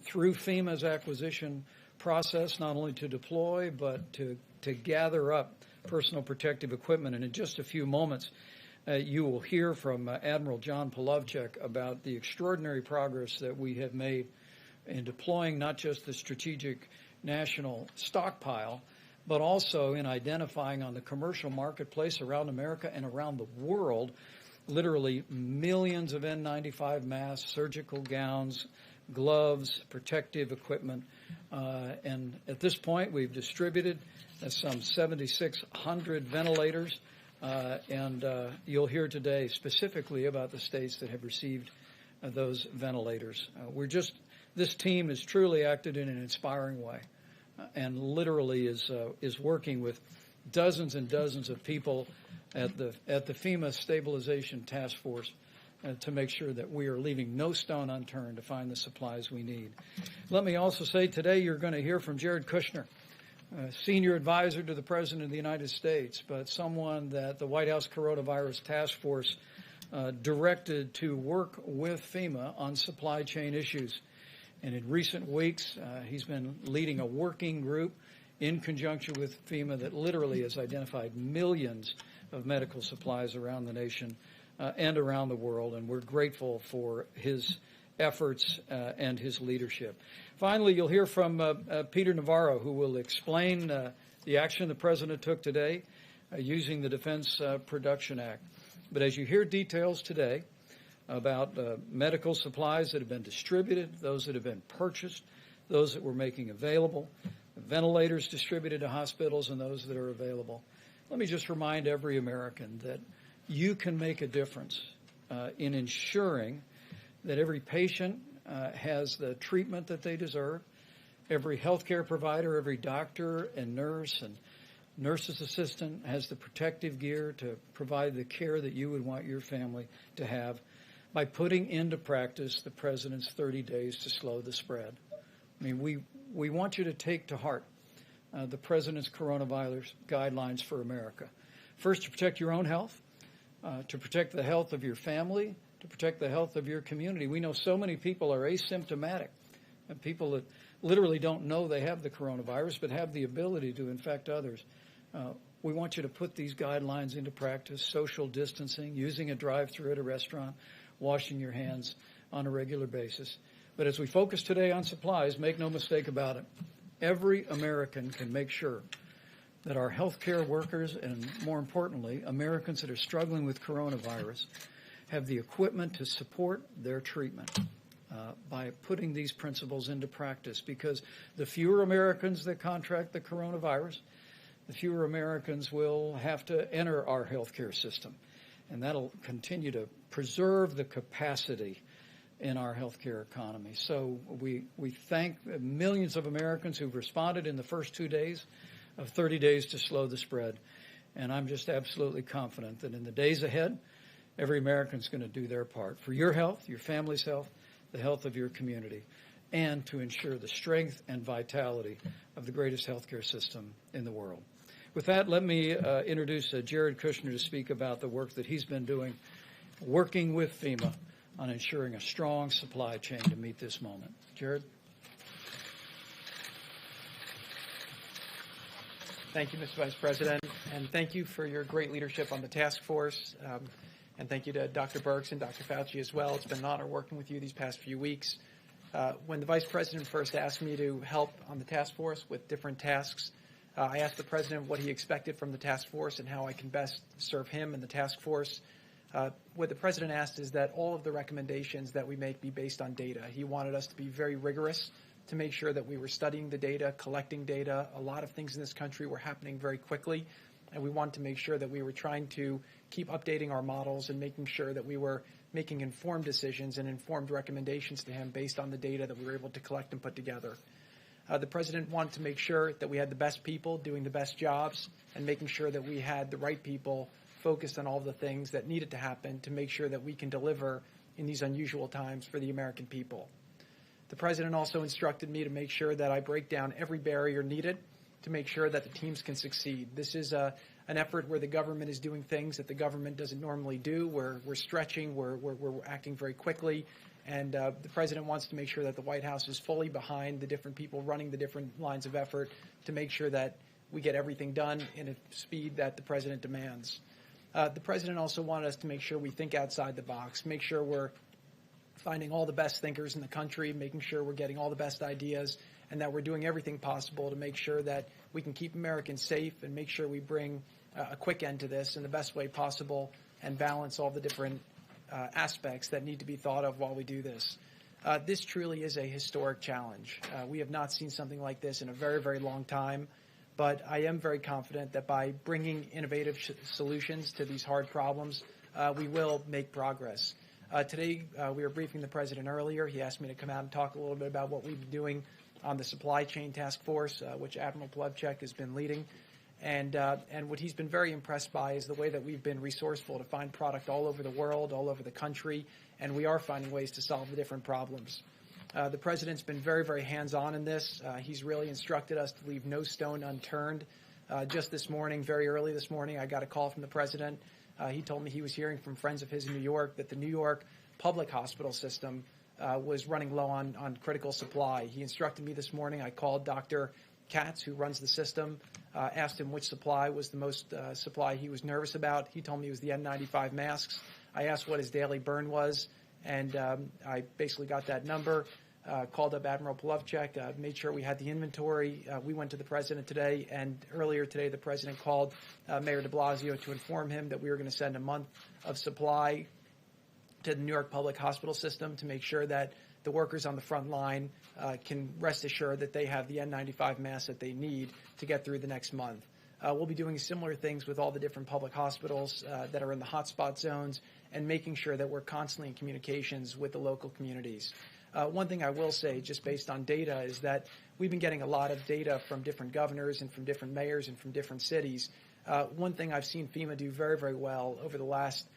through FEMA's acquisition process not only to deploy but to gather up personal protective equipment. And in just a few moments, you will hear from Admiral John Polovchek about the extraordinary progress that we have made in deploying not just the strategic national stockpile, but also in identifying on the commercial marketplace around America and around the world literally millions of N95 masks, surgical gowns, gloves, protective equipment. And at this point, we've distributed some 7,600 ventilators. And you'll hear today specifically about the states that have received those ventilators. This team has truly acted in an inspiring way and literally is working with dozens and dozens of people at the FEMA Stabilization Task Force to make sure that we are leaving no stone unturned to find the supplies we need. Let me also say today you're going to hear from Jared Kushner, senior advisor to the President of the United States, but someone that the White House Coronavirus Task Force directed to work with FEMA on supply chain issues. And in recent weeks, he's been leading a working group in conjunction with FEMA that literally has identified millions of medical supplies around the nation and around the world, and we're grateful for his efforts and his leadership. Finally, you'll hear from Peter Navarro, who will explain the action the President took today using the Defense Production Act. But as you hear details today about medical supplies that have been distributed, those that have been purchased, those that we're making available, ventilators distributed to hospitals, and those that are available, let me just remind every American that you can make a difference in ensuring that every patient has the treatment that they deserve, every healthcare provider, every doctor and nurse's assistant has the protective gear to provide the care that you would want your family to have by putting into practice the President's 30 days to slow the spread. I mean, we want you to take to heart the President's coronavirus guidelines for America. First, to protect your own health, to protect the health of your family, to protect the health of your community. We know so many people are asymptomatic, and people that literally don't know they have the coronavirus but have the ability to infect others. We want you to put these guidelines into practice: social distancing, using a drive-thru at a restaurant, washing your hands on a regular basis. But as we focus today on supplies, make no mistake about it, every American can make sure that our healthcare workers and, more importantly, Americans that are struggling with coronavirus have the equipment to support their treatment by putting these principles into practice. Because the fewer Americans that contract the coronavirus, the fewer Americans will have to enter our healthcare system. And that'll continue to preserve the capacity in our healthcare economy. So we thank millions of Americans who've responded in the first 2 days of 30 days to slow the spread. And I'm just absolutely confident that in the days ahead, every American's going to do their part for your health, your family's health, the health of your community, and to ensure the strength and vitality of the greatest healthcare system in the world. With that, let me introduce Jared Kushner to speak about the work that he's been doing, working with FEMA on ensuring a strong supply chain to meet this moment. Jared? Thank you, Mr. Vice President, and thank you for your great leadership on the task force. And thank you to Dr. Birx and Dr. Fauci as well. It's been an honor working with you these past few weeks. When the Vice President first asked me to help on the task force with different tasks, I asked the President what he expected from the task force and how I can best serve him and the task force. What the President asked is that all of the recommendations that we make be based on data. He wanted us to be very rigorous to make sure that we were studying the data, collecting data. A lot of things in this country were happening very quickly, and we wanted to make sure that we were trying to keep updating our models and making sure that we were making informed decisions and informed recommendations to him based on the data that we were able to collect and put together. The President wanted to make sure that we had the best people doing the best jobs and making sure that we had the right people focused on all of the things that needed to happen to make sure that we can deliver in these unusual times for the American people. The President also instructed me to make sure that I break down every barrier needed to make sure that the teams can succeed. This is an effort where the government is doing things that the government doesn't normally do. We're stretching, we're acting very quickly, and the President wants to make sure that the White House is fully behind the different people running the different lines of effort to make sure that we get everything done in a speed that the President demands. The President also wanted us to make sure we think outside the box, make sure we're finding all the best thinkers in the country, making sure we're getting all the best ideas, and that we're doing everything possible to make sure that we can keep Americans safe and make sure we bring a quick end to this in the best way possible and balance all the different aspects that need to be thought of while we do this. This truly is a historic challenge. We have not seen something like this in a very, very long time, but I am very confident that by bringing innovative solutions to these hard problems, we will make progress. Today, we were briefing the President earlier. He asked me to come out and talk a little bit about what we've been doing on the supply chain task force, which Admiral Plavchek has been leading. And what he's been very impressed by is the way that we've been resourceful to find product all over the world, all over the country, and we are finding ways to solve the different problems. The President's been very, very hands-on in this. He's really instructed us to leave no stone unturned. Just this morning, very early this morning, I got a call from the President. He told me he was hearing from friends of his in New York that the New York public hospital system was running low on critical supply. He instructed me this morning. I called Dr. Katz, who runs the system, asked him which supply was the most supply he was nervous about. He told me it was the N95 masks. I asked what his daily burn was, and I basically got that number. Called up Admiral Plavchek, made sure we had the inventory. We went to the President today, and earlier today the President called Mayor de Blasio to inform him that we were going to send a month of supply to the New York public hospital system to make sure that the workers on the front line can rest assured that they have the N95 masks that they need to get through the next month. We'll be doing similar things with all the different public hospitals that are in the hotspot zones and making sure that we're constantly in communications with the local communities. One thing I will say, just based on data, is that we've been getting a lot of data from different governors and from different mayors and from different cities. One thing I've seen FEMA do very, very well over the last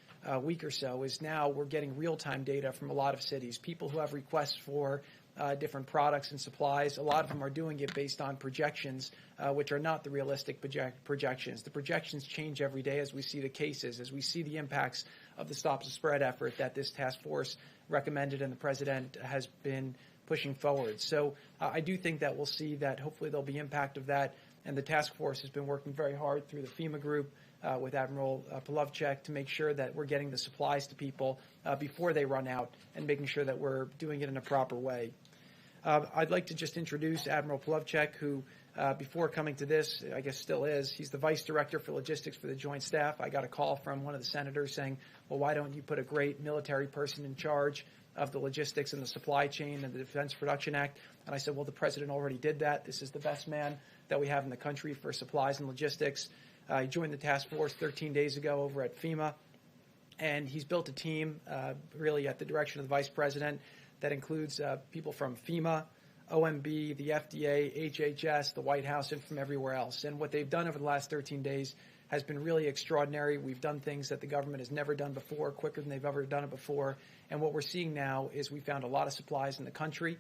week or so is now we're getting real-time data from a lot of cities. People who have requests for different products and supplies, a lot of them are doing it based on projections, which are not the realistic projections. The projections change every day as we see the cases, as we see the impacts of the Stop the Spread effort that this task force recommended and the President has been pushing forward. So I do think that we'll see that hopefully there'll be impact of that, and the task force has been working very hard through the FEMA group with Admiral Plavchek to make sure that we're getting the supplies to people before they run out and making sure that we're doing it in a proper way. I'd like to just introduce Admiral Plavchek, who before coming to this, I guess still is, he's the Vice Director for Logistics for the Joint Staff. I got a call from one of the senators saying, well, why don't you put a great military person in charge of the logistics and the supply chain and the Defense Production Act? And I said, well, the President already did that. This is the best man that we have in the country for supplies and logistics. He joined the task force 13 days ago over at FEMA. and he's built a team really at the direction of the Vice President that includes people from FEMA, OMB, the FDA, HHS, the White House, and from everywhere else. And what they've done over the last 13 days has been really extraordinary. We've done things that the government has never done before, quicker than they've ever done it before. And what we're seeing now is we found a lot of supplies in the country.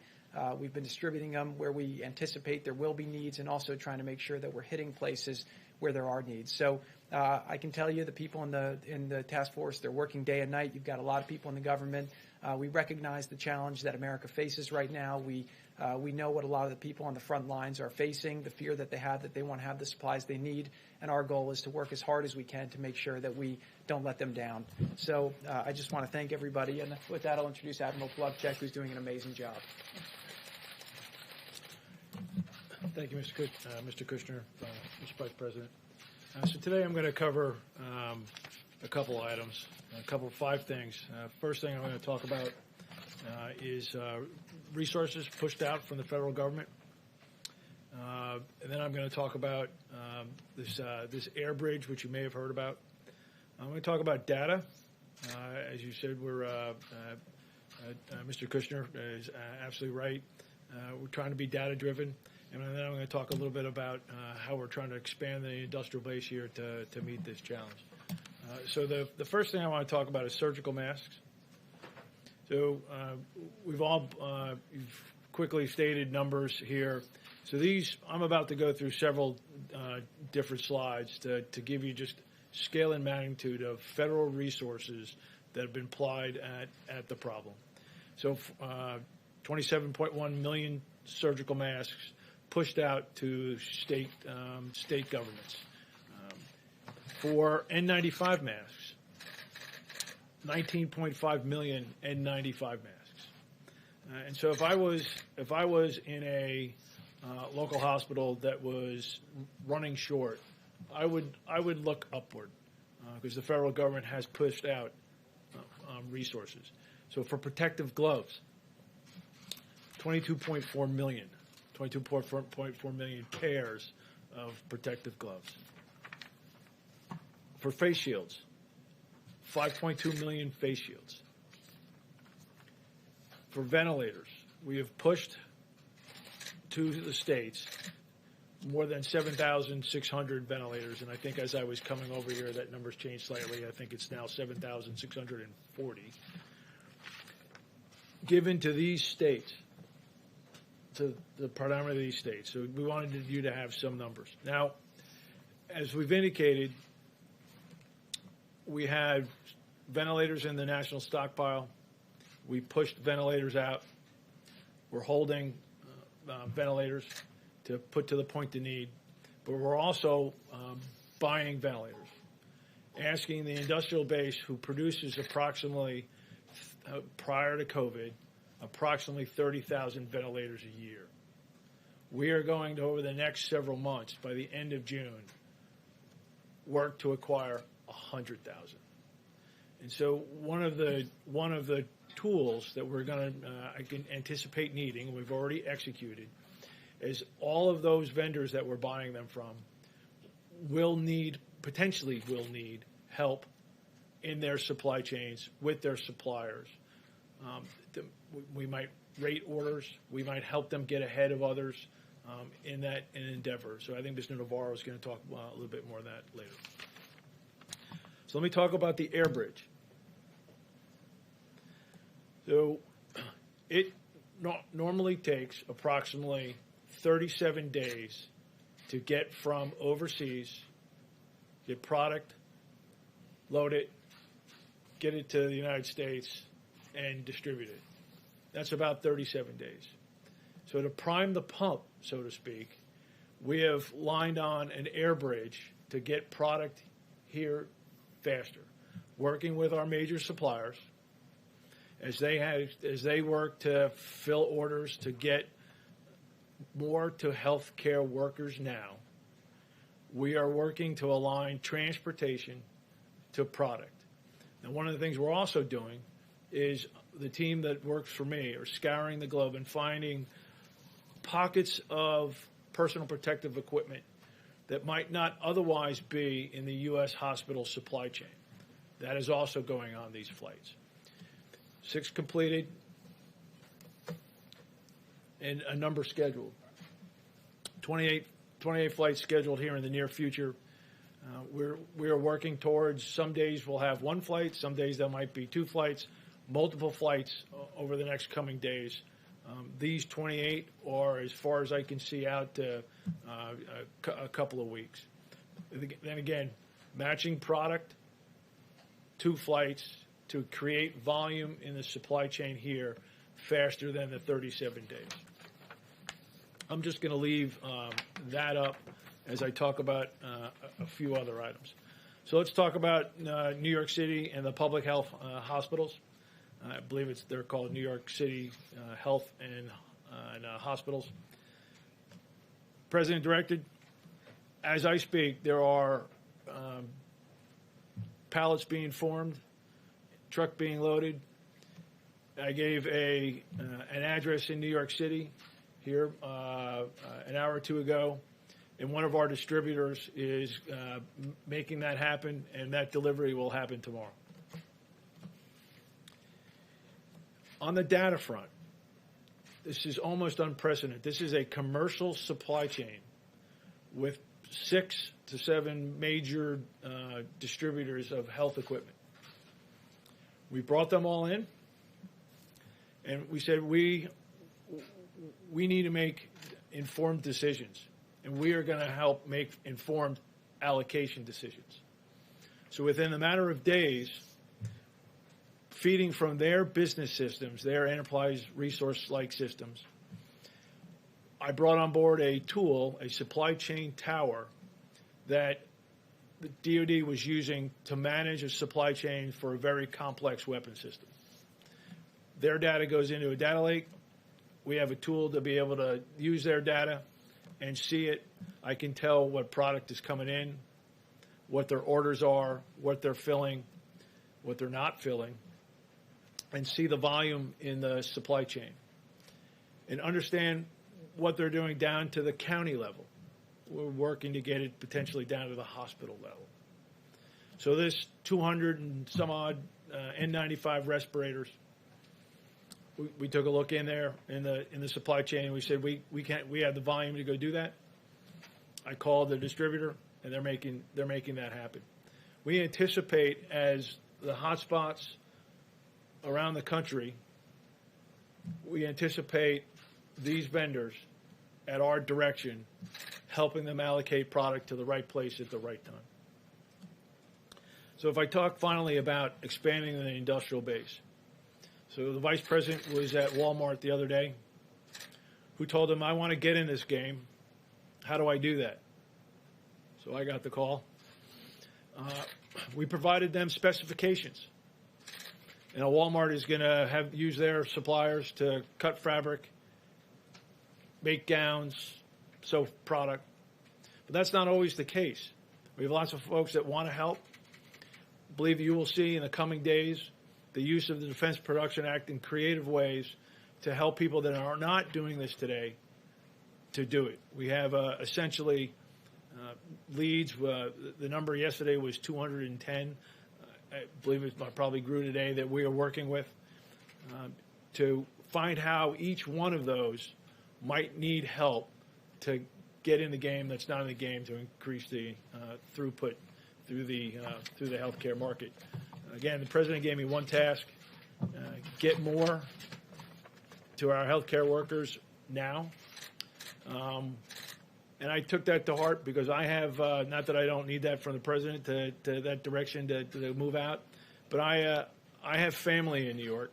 We've been distributing them where we anticipate there will be needs, and also trying to make sure that we're hitting places where there are needs. So I can tell you the people in the task force, they're working day and night. You've got a lot of people in the government. We recognize the challenge that America faces right now. We know what a lot of the people on the front lines are facing, the fear that they have, that they won't have the supplies they need. And our goal is to work as hard as we can to make sure that we don't let them down. So I just want to thank everybody. And with that, I'll introduce Admiral Plavchek, who's doing an amazing job. Thank you, Mr. Kushner, Mr. Vice President. So today I'm going to cover a couple items, five things. First thing I'm going to talk about is resources pushed out from the federal government. And then I'm going to talk about this air bridge, which you may have heard about. I'm going to talk about data. As you said, Mr. Kushner is absolutely right. We're trying to be data-driven. And then I'm going to talk a little bit about how we're trying to expand the industrial base here to meet this challenge. So the first thing I want to talk about is surgical masks. So you've quickly stated numbers here. So I'm about to go through several different slides to give you just scale and magnitude of federal resources that have been applied at the problem. So 27.1 million surgical masks pushed out to state governments. For N95 masks, 19.5 million N95 masks. And so if I was in a local hospital that was running short, I would look upward because the federal government has pushed out resources. So for protective gloves, 22.4 million pairs of protective gloves. For face shields, 5.2 million face shields. For ventilators, we have pushed to the states more than 7,600 ventilators, and I think as I was coming over here, that number's changed slightly. I think it's now 7,640 given to these states, to the predominantly these states. So we wanted you to have some numbers. Now, as we've indicated, we had ventilators in the national stockpile. We pushed ventilators out. We're holding ventilators to put to the point of need, but we're also buying ventilators, asking the industrial base who produces approximately, prior to COVID, approximately 30,000 ventilators a year. We are going to, over the next several months, by the end of June, work to acquire 100,000. And so one of the tools that we're going to, I can anticipate needing, and we've already executed, is all of those vendors that we're buying them from potentially will need help in their supply chains with their suppliers. We might rate orders. We might help them get ahead of others in that endeavor. So I think Mr. Navarro is going to talk a little bit more of that later. So let me talk about the air bridge. So it normally takes approximately 37 days to get from overseas, get product, load it, get it to the United States, and distribute it. That's about 37 days. So to prime the pump, so to speak, we have lined on an air bridge to get product here faster, working with our major suppliers as they work to fill orders to get more to healthcare workers now. We are working to align transportation to product. Now, one of the things we're also doing is the team that works for me are scouring the globe and finding pockets of personal protective equipment that might not otherwise be in the U.S. hospital supply chain. That is also going on these flights. 6 completed and a number scheduled. 28 flights scheduled here in the near future. We are working towards, some days we'll have 1 flight, some days there might be 2 flights, multiple flights over the next coming days. These 28 are, as far as I can see, out to a couple of weeks. Then again, matching product, 2 flights to create volume in the supply chain here faster than the 37 days. I'm just going to leave that up as I talk about a few other items. So let's talk about New York City and the public health hospitals. I believe they're called New York City Health and Hospitals. President directed, as I speak, there are pallets being formed, truck being loaded. I gave an address in New York City here an hour or 2 ago, and one of our distributors is making that happen, and that delivery will happen tomorrow. On the data front, this is almost unprecedented. This is a commercial supply chain with 6 to 7 major distributors of health equipment. We brought them all in, and we said we need to make informed decisions, and we are going to help make informed allocation decisions. So within a matter of days, feeding from their business systems, their enterprise resource-like systems, I brought on board a tool, a supply chain tower, that the DoD was using to manage a supply chain for a very complex weapon system. Their data goes into a data lake. We have a tool to be able to use their data and see it. I can tell what product is coming in, what their orders are, what they're filling, what they're not filling, and see the volume in the supply chain and understand what they're doing down to the county level. We're working to get it potentially down to the hospital level. So this 200 and some odd N95 respirators, we took a look in there in the supply chain, and we said we have the volume to go do that. I called the distributor, and they're making that happen. We anticipate, as the hotspots around the country, we anticipate these vendors at our direction helping them allocate product to the right place at the right time. So if I talk finally about expanding the industrial base. So the vice president was at Walmart the other day, who told him, I want to get in this game. How do I do that? So I got the call. We provided them specifications. And Walmart is going to use their suppliers to cut fabric, make gowns, sew product. But that's not always the case. We have lots of folks that want to help. I believe you will see in the coming days the use of the Defense Production Act in creative ways to help people that are not doing this today to do it. We have essentially leads. The number yesterday was 210. I believe it probably grew today, that we are working with to find how each one of those might need help to get in the game that's not in the game, to increase the throughput through the healthcare market. Again, the president gave me one task: get more to our healthcare workers now. And I took that to heart, because I have, not that I don't need that from the president to that direction to move out, but I have family in New York.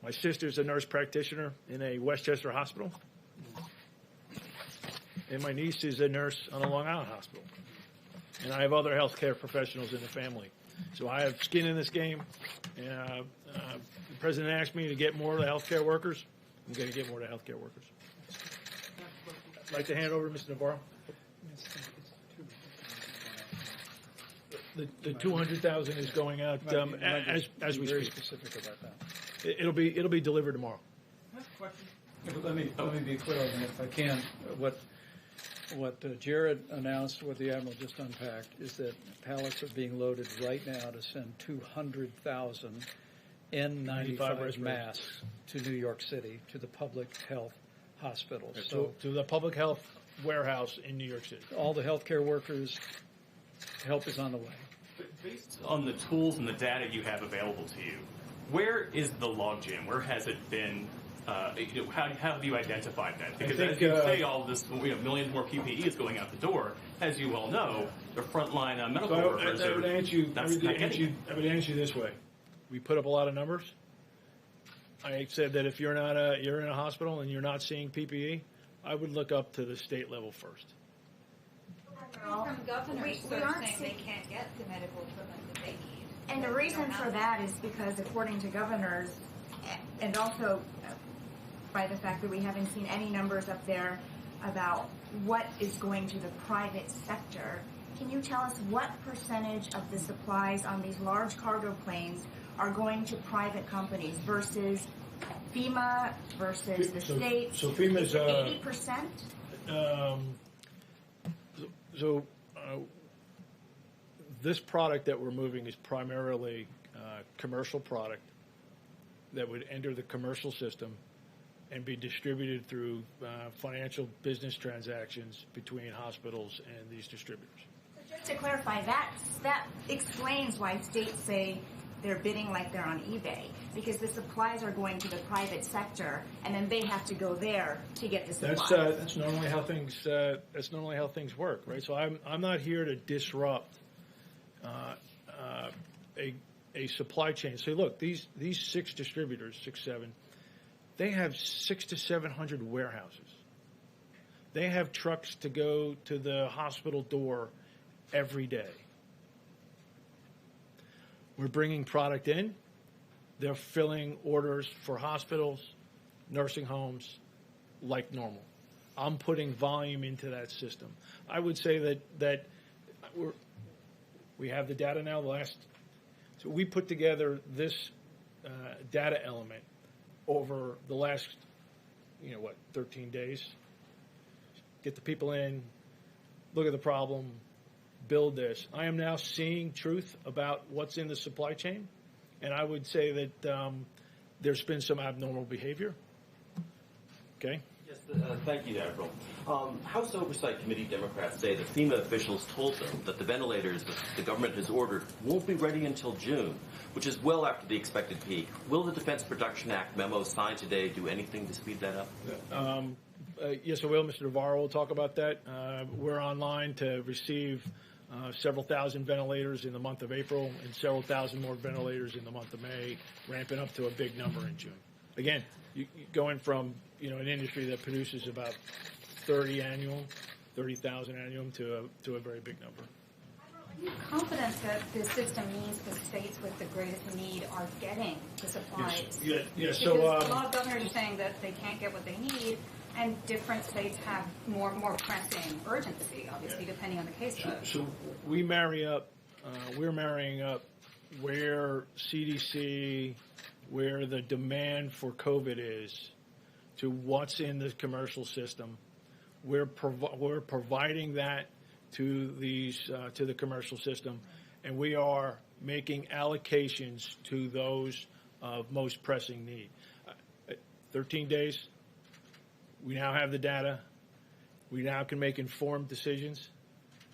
My sister's a nurse practitioner in a Westchester hospital, and my niece is a nurse on a Long Island hospital. And I have other healthcare professionals in the family. So I have skin in this game, and the president asked me to get more to the healthcare workers. I'm going to get more to healthcare workers. I'd like to hand over to Mr. Navarro. The 200,000 is going out as we speak. Specific about that. It'll be delivered tomorrow. Let me be clear on that, if I can. what Jared announced, what the Admiral just unpacked, is that pallets are being loaded right now to send 200,000 N95 masks to New York City, to the public health hospitals. So to the public health warehouse in New York City. All the healthcare workers, help is on the way. Based on the tools and the data you have available to you, where is the logjam? Where has it been? How have you identified that? Because as you say, all this, millions more PPE is going out the door. As you well know, the frontline medical workers I would answer you this way. We put up a lot of numbers. I said that if you're in a hospital and you're not seeing PPE, I would look up to the state level first. From governors who are saying they can't get the medical equipment that they need. And the reason for that is because according to governors, and also by the fact that we haven't seen any numbers up there about what is going to the private sector, can you tell us what percentage of the supplies on these large cargo planes are going to private companies versus FEMA versus the states? So FEMA's 80%? This product that we're moving is primarily commercial product that would enter the commercial system and be distributed through financial business transactions between hospitals and these distributors. Just to clarify, that explains why states say they're bidding like they're on eBay, because the supplies are going to the private sector, and then they have to go there to get the supplies. That's normally how things work, right? So I'm not here to disrupt a supply chain. So look, these 6 distributors, 6, 7, they have 600 to 700 warehouses. They have trucks to go to the hospital door every day. We're bringing product in. They're filling orders for hospitals, nursing homes, like normal. I'm putting volume into that system. I would say that we have the data now. So we put together this data element over the last, 13 days. Get the people in, look at the problem, build this. I am now seeing truth about what's in the supply chain, and I would say that there's been some abnormal behavior. Okay? Yes, thank you, Admiral. House Oversight Committee Democrats say that FEMA officials told them that the ventilators that the government has ordered won't be ready until June, which is well after the expected peak. Will the Defense Production Act memo signed today do anything to speed that up? Yes, I will. Mr. Navarro will talk about that. We're online to receive several thousand ventilators in the month of April and several thousand more ventilators in the month of May, ramping up to a big number in June. Again, going from an industry that produces about 30,000 annual to a very big number. Are you confident that the system means the states with the greatest need are getting the supplies? Yes. Because So a lot of governors are saying that they can't get what they need, and different states have more pressing urgency, obviously, depending on the case. So we marry up. We're marrying up where CDC, where the demand for COVID is, to what's in the commercial system. We're providing that to the commercial system, and we are making allocations to those of most pressing need. 13 days. We now have the data. We now can make informed decisions.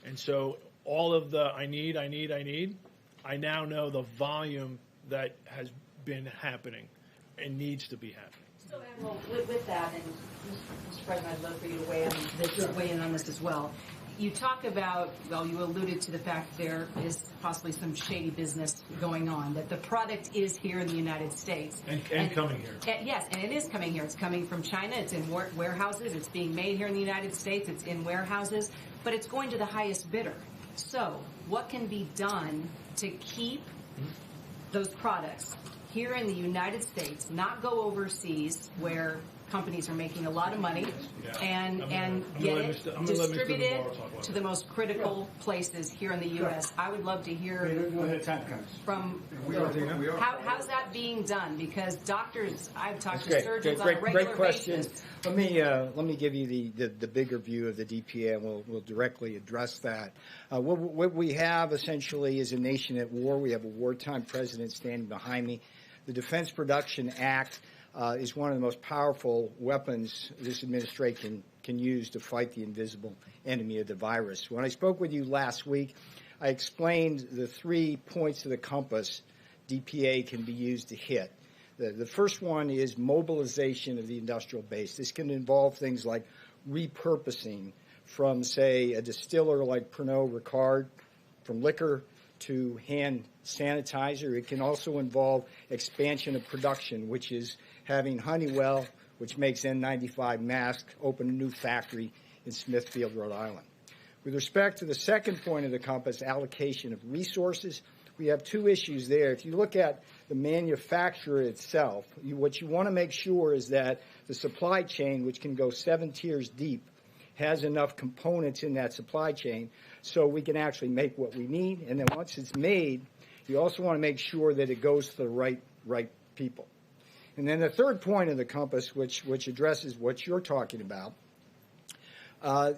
And so all of the I need, I now know the volume that has been happening and needs to be happening. So, Admiral, with that, and Mr. President, I'd love for you to weigh in on this as well. You talk about, you alluded to the fact there is possibly some shady business going on, that the product is here in the United States. And coming here. Yes, and it is coming here. It's coming from China. It's in warehouses. It's being made here in the United States. It's in warehouses. But it's going to the highest bidder. So what can be done to keep those products here in the United States, not go overseas where companies are making a lot of money and get it distributed to the most critical places here in the U.S. I would love to hear from how's that being done, because doctors, I've talked to surgeons on a regular great question. basis. Let me give you the bigger view of the DPA, and we'll directly address that. What we have essentially is a nation at war. We have a wartime president standing behind me. The Defense Production Act is one of the most powerful weapons this administration can use to fight the invisible enemy of the virus. When I spoke with you last week, I explained the 3 points of the compass DPA can be used to hit. The first one is mobilization of the industrial base. This can involve things like repurposing from, say, a distiller like Pernod Ricard, from liquor to hand sanitizer. It can also involve expansion of production, which is having Honeywell, which makes N95 masks, open a new factory in Smithfield, Rhode Island. With respect to the second point of the compass, allocation of resources, we have 2 issues there. If you look at the manufacturer itself, what you want to make sure is that the supply chain, which can go 7 tiers deep, has enough components in that supply chain so we can actually make what we need. And then once it's made, you also want to make sure that it goes to the right people. And then the third point of the compass, which addresses what you're talking about,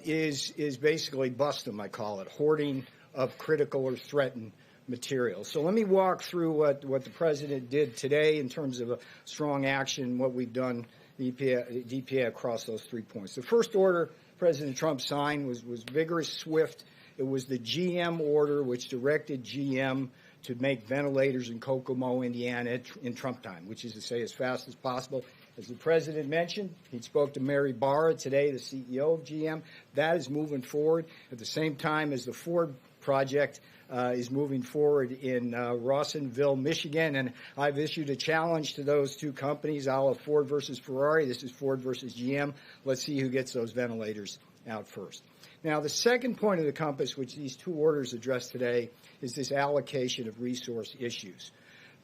is basically bust them, I call it, hoarding of critical or threatened materials. So let me walk through what the president did today in terms of a strong action, what we've done, the DPA across those 3 points. The first order President Trump signed was vigorous, swift. It was the GM order, which directed GM to make ventilators in Kokomo, Indiana in Trump time, which is to say as fast as possible. As the president mentioned, he spoke to Mary Barra today, the CEO of GM. That is moving forward at the same time as the Ford project is moving forward in Rawsonville, Michigan. And I've issued a challenge to those 2 companies, a la Ford versus Ferrari. This is Ford versus GM. Let's see who gets those ventilators out first. Now, the second point of the compass, which these 2 orders address today, is this allocation of resource issues.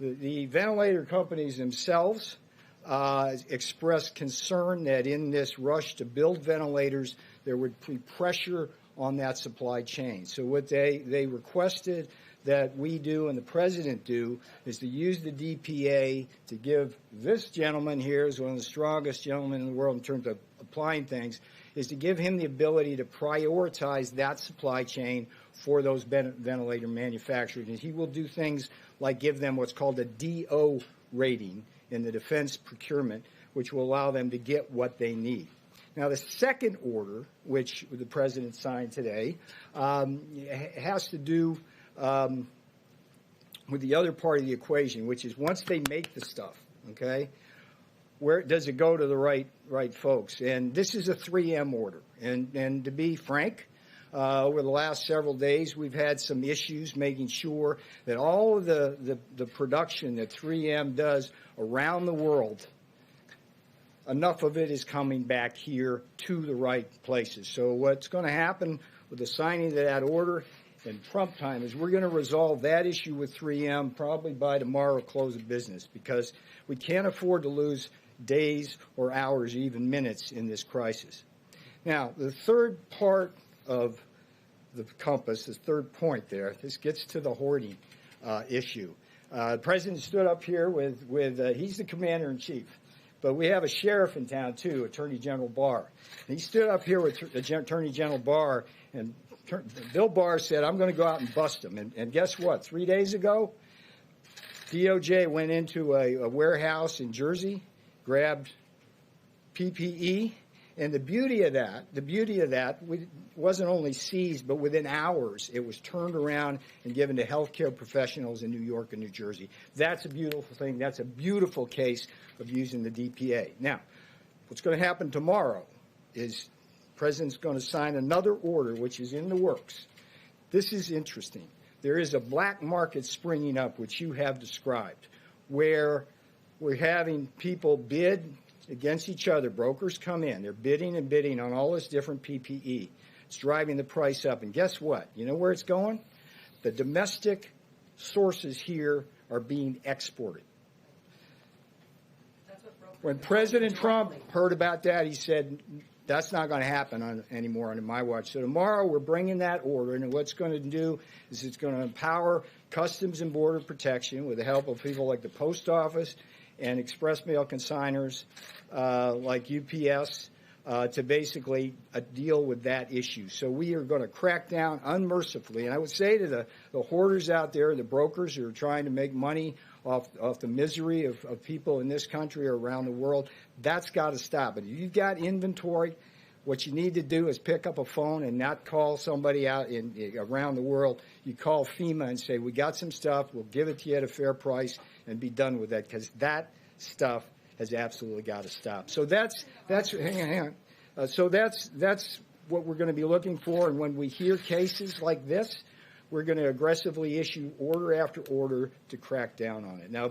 The ventilator companies themselves expressed concern that in this rush to build ventilators, there would be pressure on that supply chain. So what they requested that we do and the president do is to use the DPA to give this gentleman here, who's one of the strongest gentlemen in the world in terms of applying things, is to give him the ability to prioritize that supply chain for those ventilator manufacturers. And he will do things like give them what's called a DO rating in the defense procurement, which will allow them to get what they need. Now, the second order, which the president signed today, has to do with the other part of the equation, which is once they make the stuff, okay, where does it go to the right folks? And this is a 3M order. And to be frank, over the last several days, we've had some issues making sure that all of the production that 3M does around the world, enough of it is coming back here to the right places. So what's going to happen with the signing of that order in Trump time is we're going to resolve that issue with 3M probably by tomorrow close of business, because we can't afford to lose days or hours, even minutes in this crisis. Now, the third part of the compass, the third point there, this gets to the hoarding issue. The president stood up here with he's the commander-in-chief. But we have a sheriff in town, too, Attorney General Barr. And he stood up here with Attorney General Barr, and Bill Barr said, I'm going to go out and bust him. And guess what? 3 days ago, DOJ went into a warehouse in Jersey, grabbed PPE, and the beauty of that wasn't only seized, but within hours it was turned around and given to healthcare professionals in New York and New Jersey. That's a beautiful thing. That's a beautiful case of using the DPA. Now, what's going to happen tomorrow is the president's going to sign another order, which is in the works. This is interesting. There is a black market springing up, which you have described, where we're having people bid against each other. Brokers come in. They're bidding and bidding on all this different PPE. It's driving the price up. And guess what? You know where it's going? The domestic sources here are being exported. when President Trump heard about that, he said, that's not going to happen anymore under my watch. So tomorrow we're bringing that order, and what's going to do is it's going to empower Customs and Border Protection with the help of people like the Post Office and express mail consigners like UPS to basically deal with that issue. So we are going to crack down unmercifully. And I would say to the hoarders out there, the brokers who are trying to make money off the misery of people in this country or around the world, that's got to stop. But if you've got inventory, what you need to do is pick up a phone and not call somebody out around the world. You call FEMA and say, we got some stuff, we'll give it to you at a fair price, and be done with that, because that stuff has absolutely got to stop. So that's hang on. So that's what we're going to be looking for. And when we hear cases like this, we're going to aggressively issue order after order to crack down on it. Now,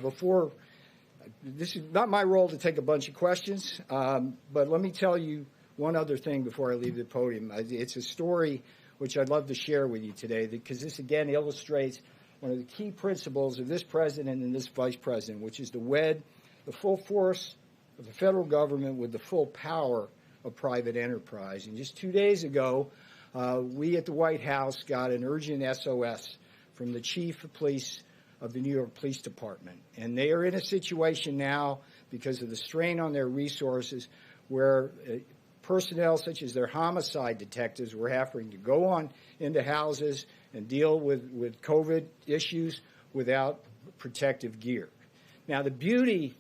this is not my role to take a bunch of questions, but let me tell you one other thing before I leave the podium. It's a story which I'd love to share with you today, because this again illustrates one of the key principles of this president and this vice president, which is to wed the full force of the federal government with the full power of private enterprise. And just 2 days ago, we at the White House got an urgent SOS from the chief of police of the New York Police Department. And they are in a situation now, because of the strain on their resources, where personnel such as their homicide detectives were having to go on into houses and deal with COVID issues without protective gear. Now, the beauty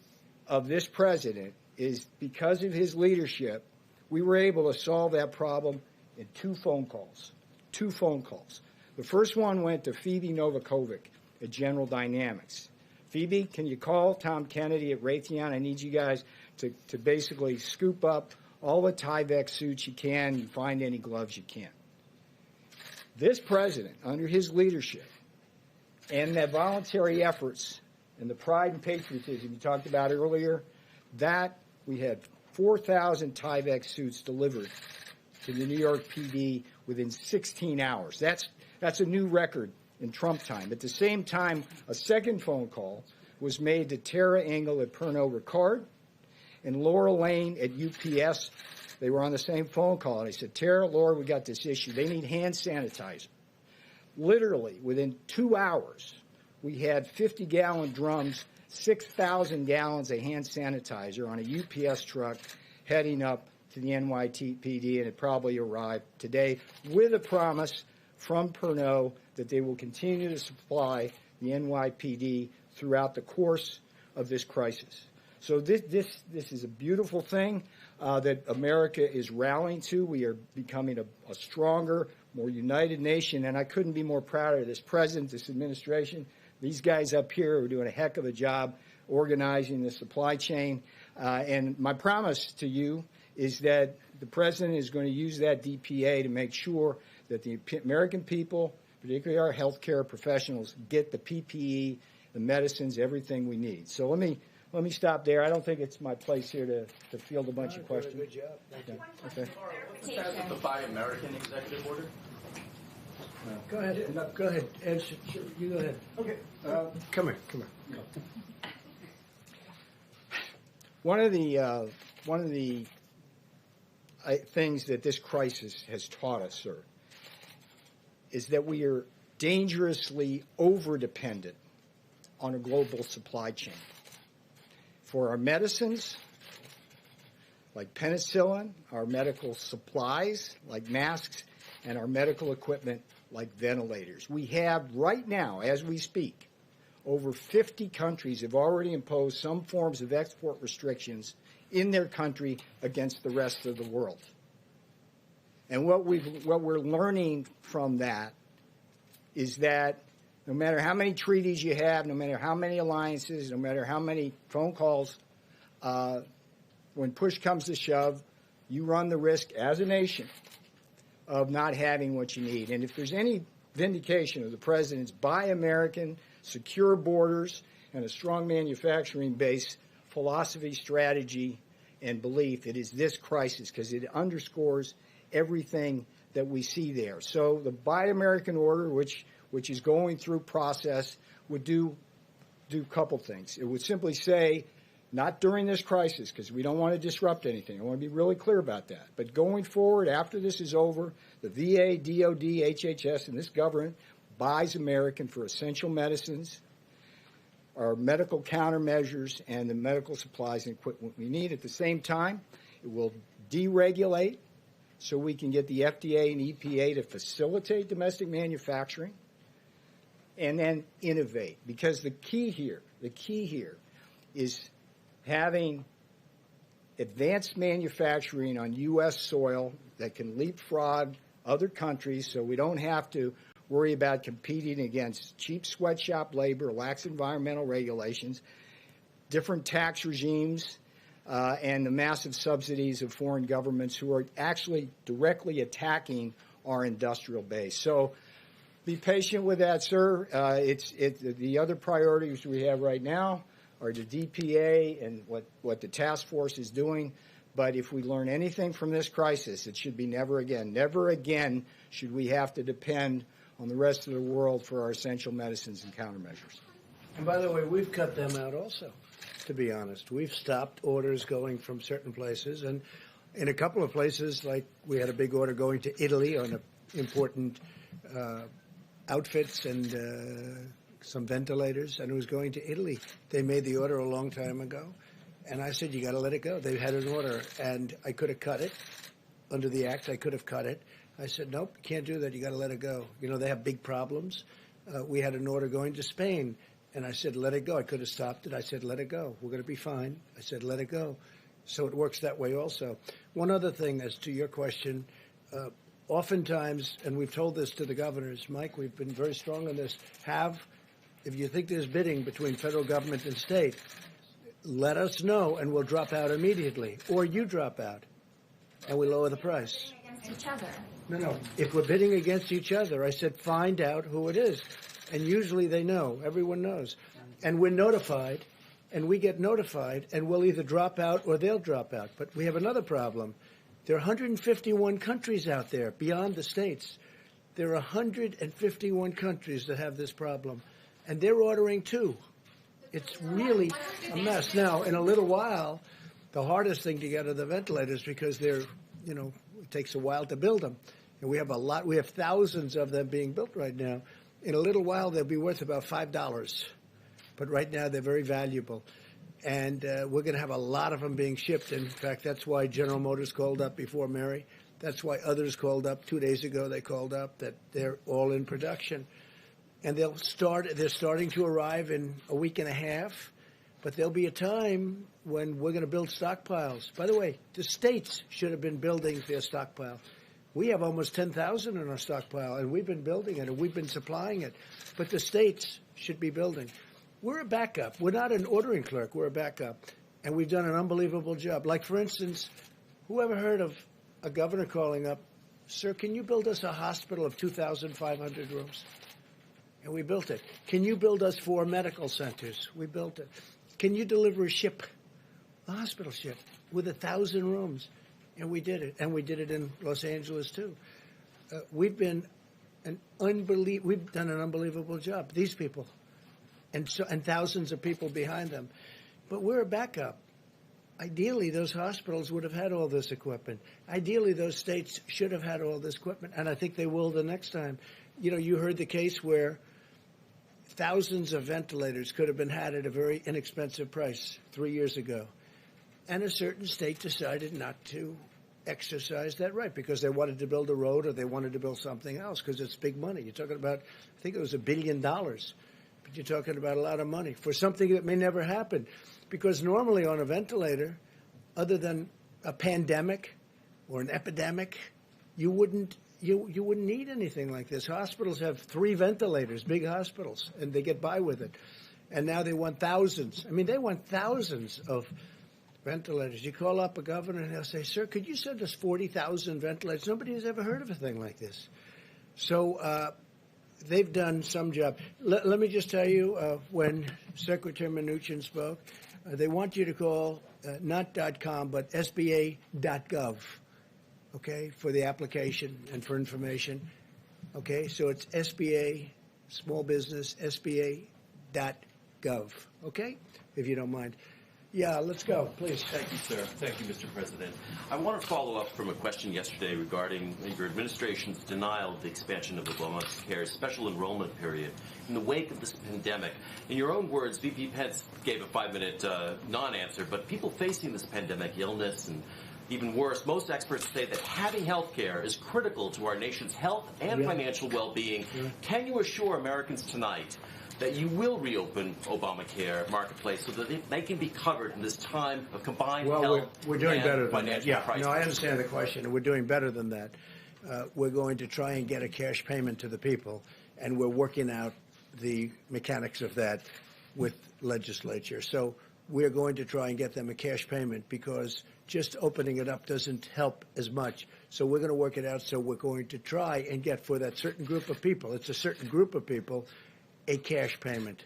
of this president is, because of his leadership, we were able to solve that problem in 2 phone calls. 2 phone calls. The first one went to Phoebe Novakovic at General Dynamics. Phoebe, can you call Tom Kennedy at Raytheon? I need you guys to basically scoop up all the Tyvek suits you can and find any gloves you can. This president, under his leadership and the voluntary efforts and the pride and patriotism you talked about earlier, that we had 4,000 Tyvek suits delivered to the New York PD within 16 hours. That's a new record in Trump time. At the same time, a second phone call was made to Tara Engel at Pernod Ricard and Laura Lane at UPS. They were on the same phone call, and they said, Tara, Laura, we got this issue. They need hand sanitizer. Literally, within 2 hours, we had 50-gallon drums, 6,000 gallons of hand sanitizer on a UPS truck heading up to the NYPD, and it probably arrived today with a promise from Pernod that they will continue to supply the NYPD throughout the course of this crisis. So this is a beautiful thing that America is rallying to. We are becoming a stronger, more united nation, and I couldn't be more proud of this president, this administration. These guys up here are doing a heck of a job organizing the supply chain. And my promise to you is that the president is going to use that DPA to make sure that the American people, particularly our healthcare professionals, get the PPE, the medicines, everything we need. So let me stop there. I don't think it's my place here to field a bunch of questions. Good job. Thank you. Okay. What's the status of the Buy American executive order? Go ahead. No, go ahead. Answer. You go ahead. Okay. Come here. One of the things that this crisis has taught us, sir, is that we are dangerously over-dependent on a global supply chain. For our medicines, like penicillin, our medical supplies, like masks, and our medical equipment, like ventilators. We have right now, as we speak, over 50 countries have already imposed some forms of export restrictions in their country against the rest of the world. And what we're learning from that is that no matter how many treaties you have, no matter how many alliances, no matter how many phone calls, when push comes to shove, you run the risk as a nation of not having what you need. And if there's any vindication of the president's Buy American, secure borders, and a strong manufacturing base philosophy, strategy, and belief, it is this crisis, because it underscores everything that we see there. So the Buy American order, which is going through process, would do a couple things. It would simply say Not during this crisis, because we don't want to disrupt anything. I want to be really clear about that. But going forward, after this is over, the VA, DOD, HHS, and this government buys American for essential medicines, our medical countermeasures, and the medical supplies and equipment we need. At the same time, it will deregulate so we can get the FDA and EPA to facilitate domestic manufacturing and then innovate. Because the key here is having advanced manufacturing on U.S. soil that can leapfrog other countries so we don't have to worry about competing against cheap sweatshop labor, lax environmental regulations, different tax regimes, and the massive subsidies of foreign governments who are actually directly attacking our industrial base. So be patient with that, sir. The other priorities we have right now are the DPA and what the task force is doing. But if we learn anything from this crisis, it should be never again. Never again should we have to depend on the rest of the world for our essential medicines and countermeasures. And by the way, we've cut them out also, to be honest. We've stopped orders going from certain places. And in a couple of places, like we had a big order going to Italy on important outfits and some ventilators, and it was going to Italy. They made the order a long time ago. And I said, you got to let it go. They had an order, and I could have cut it. Under the act, I could have cut it. I said, nope, you can't do that. You got to let it go. You know, they have big problems. We had an order going to Spain, and I said, let it go. I could have stopped it. I said, let it go. We're going to be fine. I said, let it go. So it works that way also. One other thing as to your question, oftentimes, and we've told this to the governors, Mike, we've been very strong on this, if you think there's bidding between federal government and state, let us know and we'll drop out immediately. Or you drop out and we lower the price. Against each other. No. If we're bidding against each other, I said find out who it is. And usually they know. Everyone knows. And we're notified, and we get notified, and we'll either drop out or they'll drop out. But we have another problem. There are 151 countries out there beyond the states. There are 151 countries that have this problem. And they're ordering too. It's really a mess. Now, in a little while, the hardest thing to get are the ventilators because they're, it takes a while to build them. And we have thousands of them being built right now. In a little while, they'll be worth about $5. But right now, they're very valuable. And we're going to have a lot of them being shipped. In fact, that's why General Motors called up before Mary. That's why others called up. 2 days ago, they called up that they're all in production. And they're starting to arrive in a week and a half, but there'll be a time when we're going to build stockpiles. By the way, the states should have been building their stockpile. We have almost 10,000 in our stockpile, and we've been building it, and we've been supplying it. But the states should be building. We're a backup. We're not an ordering clerk. We're a backup. And we've done an unbelievable job. Like, for instance, who ever heard of a governor calling up, sir, can you build us a hospital of 2,500 rooms? And we built it. Can you build us 4 medical centers? We built it. Can you deliver a hospital ship with 1,000 rooms? And we did it. And we did it in Los Angeles, too. We've done an unbelievable job. These people. And thousands of people behind them. But we're a backup. Ideally, those hospitals would have had all this equipment. Ideally, those states should have had all this equipment. And I think they will the next time. You heard the case where thousands of ventilators could have been had at a very inexpensive price 3 years ago. And a certain state decided not to exercise that right because they wanted to build a road or they wanted to build something else because it's big money. You're talking about, I think it was $1 billion. But you're talking about a lot of money for something that may never happen. Because normally on a ventilator, other than a pandemic or an epidemic, you wouldn't need anything like this. Hospitals have 3 ventilators, big hospitals, and they get by with it. And now they want thousands. I mean, they want thousands of ventilators. You call up a governor and they'll say, sir, could you send us 40,000 ventilators? Nobody has ever heard of a thing like this. So they've done some job. Let me just tell you, when Secretary Mnuchin spoke, they want you to call not .com, but SBA.gov. Okay, for the application and for information. Okay, so it's SBA, small business, SBA.gov. Okay, if you don't mind. Yeah, let's go, please. Thank you, sir. Thank you, Mr. President. I want to follow up from a question yesterday regarding your administration's denial of the expansion of Obamacare's special enrollment period in the wake of this pandemic. In your own words, VP Pence gave a 5-minute non-answer, but people facing this pandemic illness and even worse, most experts say that having health care is critical to our nation's health and financial well-being. Can you assure Americans tonight that you will reopen Obamacare marketplace so that they can be covered in this time of combined health we're doing and better than financial that. Yeah, crisis? no, I understand the question, and we're doing better than that. We're going to try and get a cash payment to the people, and we're working out the mechanics of that with legislature. So we're going to try and get them a cash payment because just opening it up doesn't help as much. So we're going to work it out. So we're going to try and get for that certain group of people, it's a certain group of people, a cash payment.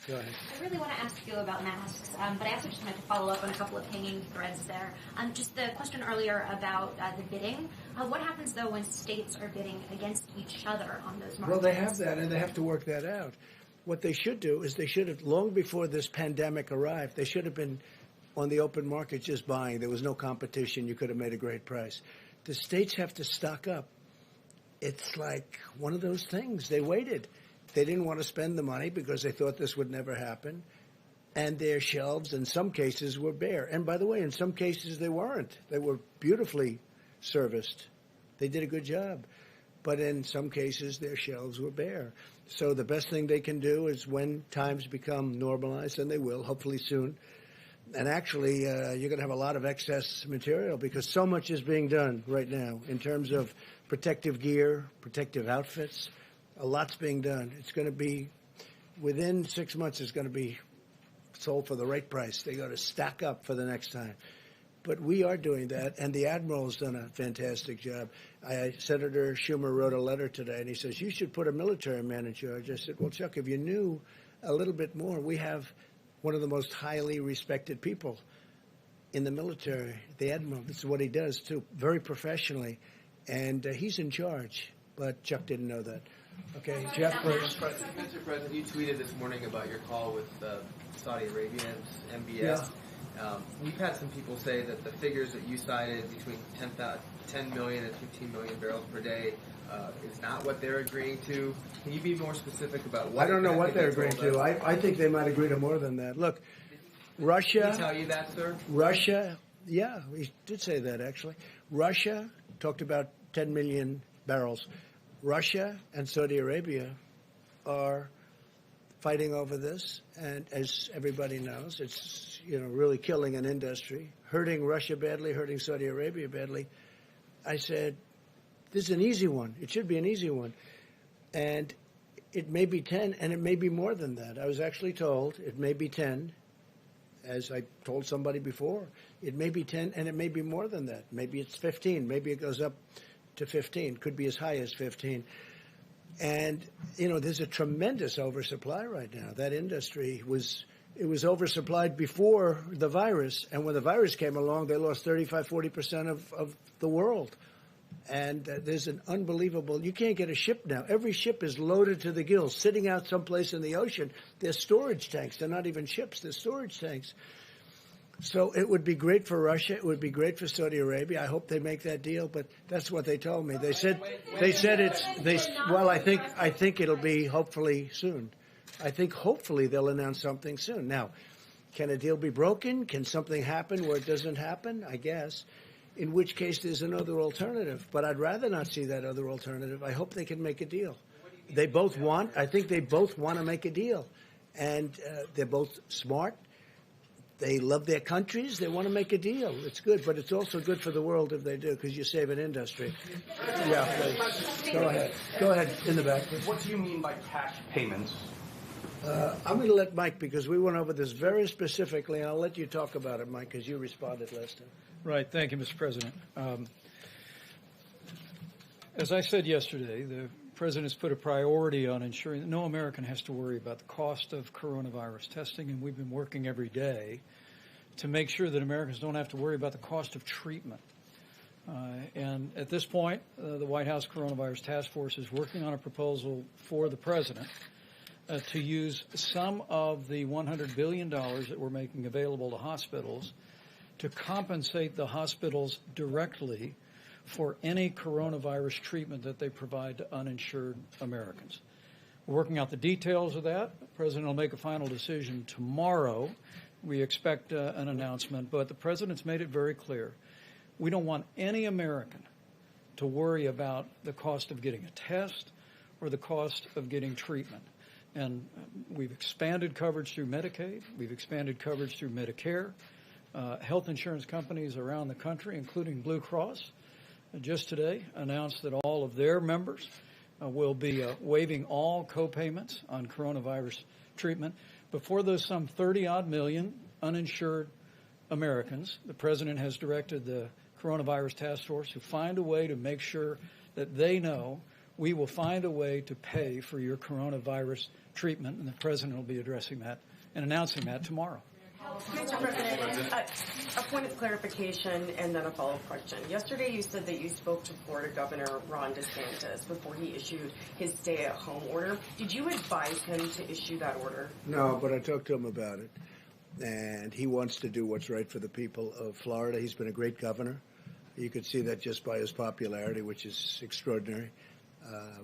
Go ahead. I really want to ask you about masks, but I also just wanted to follow up on a couple of hanging threads there. Just the question earlier about the bidding. What happens, though, when states are bidding against each other on those markets? Well, they have that, and they have to work that out. What they should do is they should have, long before this pandemic arrived, they should have been on the open market just buying. There was no competition. You could have made a great price. The states have to stock up. It's like one of those things. They waited. They didn't want to spend the money because they thought this would never happen. And their shelves, in some cases, were bare. And by the way, in some cases, they weren't. They were beautifully serviced. They did a good job. But in some cases, their shelves were bare. So the best thing they can do is when times become normalized, and they will, hopefully soon. And actually, you're going to have a lot of excess material because so much is being done right now in terms of protective gear, protective outfits. A lot's being done. It's going to be, within 6 months, it's going to be sold for the right price. They got to stack up for the next time. But we are doing that, and the Admiral's done a fantastic job. Senator Schumer wrote a letter today, and he says, you should put a military man in charge. I said, well, Chuck, if you knew a little bit more, we have one of the most highly respected people in the military, the Admiral. This is what he does, too, very professionally. And he's in charge, but Chuck didn't know that. Okay, Jeff, please. Mr. President, you tweeted this morning about your call with Saudi Arabia's MBS. We've had some people say that the figures that you cited between 10 million and 15 million barrels per day is not what they're agreeing to. Can you be more specific about what? I don't know what they're agreeing to. I think they might agree to more than that. Look, Russia. Did he tell you that, sir? Russia, yeah, he did say that, actually. Russia talked about 10 million barrels. Russia and Saudi Arabia are fighting over this, and as everybody knows, it's really killing an industry, hurting Russia badly, hurting Saudi Arabia badly. I said, this is an easy one. It should be an easy one. And it may be 10, and it may be more than that. I was actually told it may be 10, as I told somebody before. It may be 10, and it may be more than that. Maybe it's 15. Maybe it goes up to 15. Could be as high as 15. And, there's a tremendous oversupply right now. That industry was oversupplied before the virus. And when the virus came along, they lost 35-40% of the world. And there's an unbelievable, you can't get a ship now. Every ship is loaded to the gills, sitting out someplace in the ocean. They're storage tanks. They're not even ships. They're storage tanks. So it would be great for Russia. It would be great for Saudi Arabia. I hope they make that deal, but that's what they told me. They said I think it'll be hopefully soon. I think hopefully they'll announce something soon. Now, can a deal be broken? Can something happen where it doesn't happen? I guess. In which case there's another alternative. But I'd rather not see that other alternative. I hope they can make a deal. I think they both want to make a deal. And they're both smart. They love their countries. They want to make a deal. It's good, but it's also good for the world if they do, because you save an industry. Yeah, please. Go ahead. Go ahead, in the back. What do you mean by cash payments? I'm going to let Mike, because we went over this very specifically, and I'll let you talk about it, Mike, because you responded last time. Right. Thank you, Mr. President. As I said yesterday, the President has put a priority on ensuring that no American has to worry about the cost of coronavirus testing, and we've been working every day to make sure that Americans don't have to worry about the cost of treatment. And at this point, the White House Coronavirus Task Force is working on a proposal for the President to use some of the $100 billion that we're making available to hospitals to compensate the hospitals directly for any coronavirus treatment that they provide to uninsured Americans. We're working out the details of that. The President will make a final decision tomorrow. We expect an announcement, but the President's made it very clear. We don't want any American to worry about the cost of getting a test or the cost of getting treatment. And we've expanded coverage through Medicaid. We've expanded coverage through Medicare. Health insurance companies around the country, including Blue Cross, just today announced that all of their members will be waiving all co-payments on coronavirus treatment. Before those some 30-odd million uninsured Americans, the President has directed the Coronavirus Task Force to find a way to make sure that they know we will find a way to pay for your coronavirus treatment, and the President will be addressing that and announcing that tomorrow. Mr. President, a point of clarification and then a follow-up question. Yesterday you said that you spoke to Florida Governor Ron DeSantis before he issued his stay-at-home order. Did you advise him to issue that order? No, but I talked to him about it, and he wants to do what's right for the people of Florida. He's been a great governor. You could see that just by his popularity, which is extraordinary.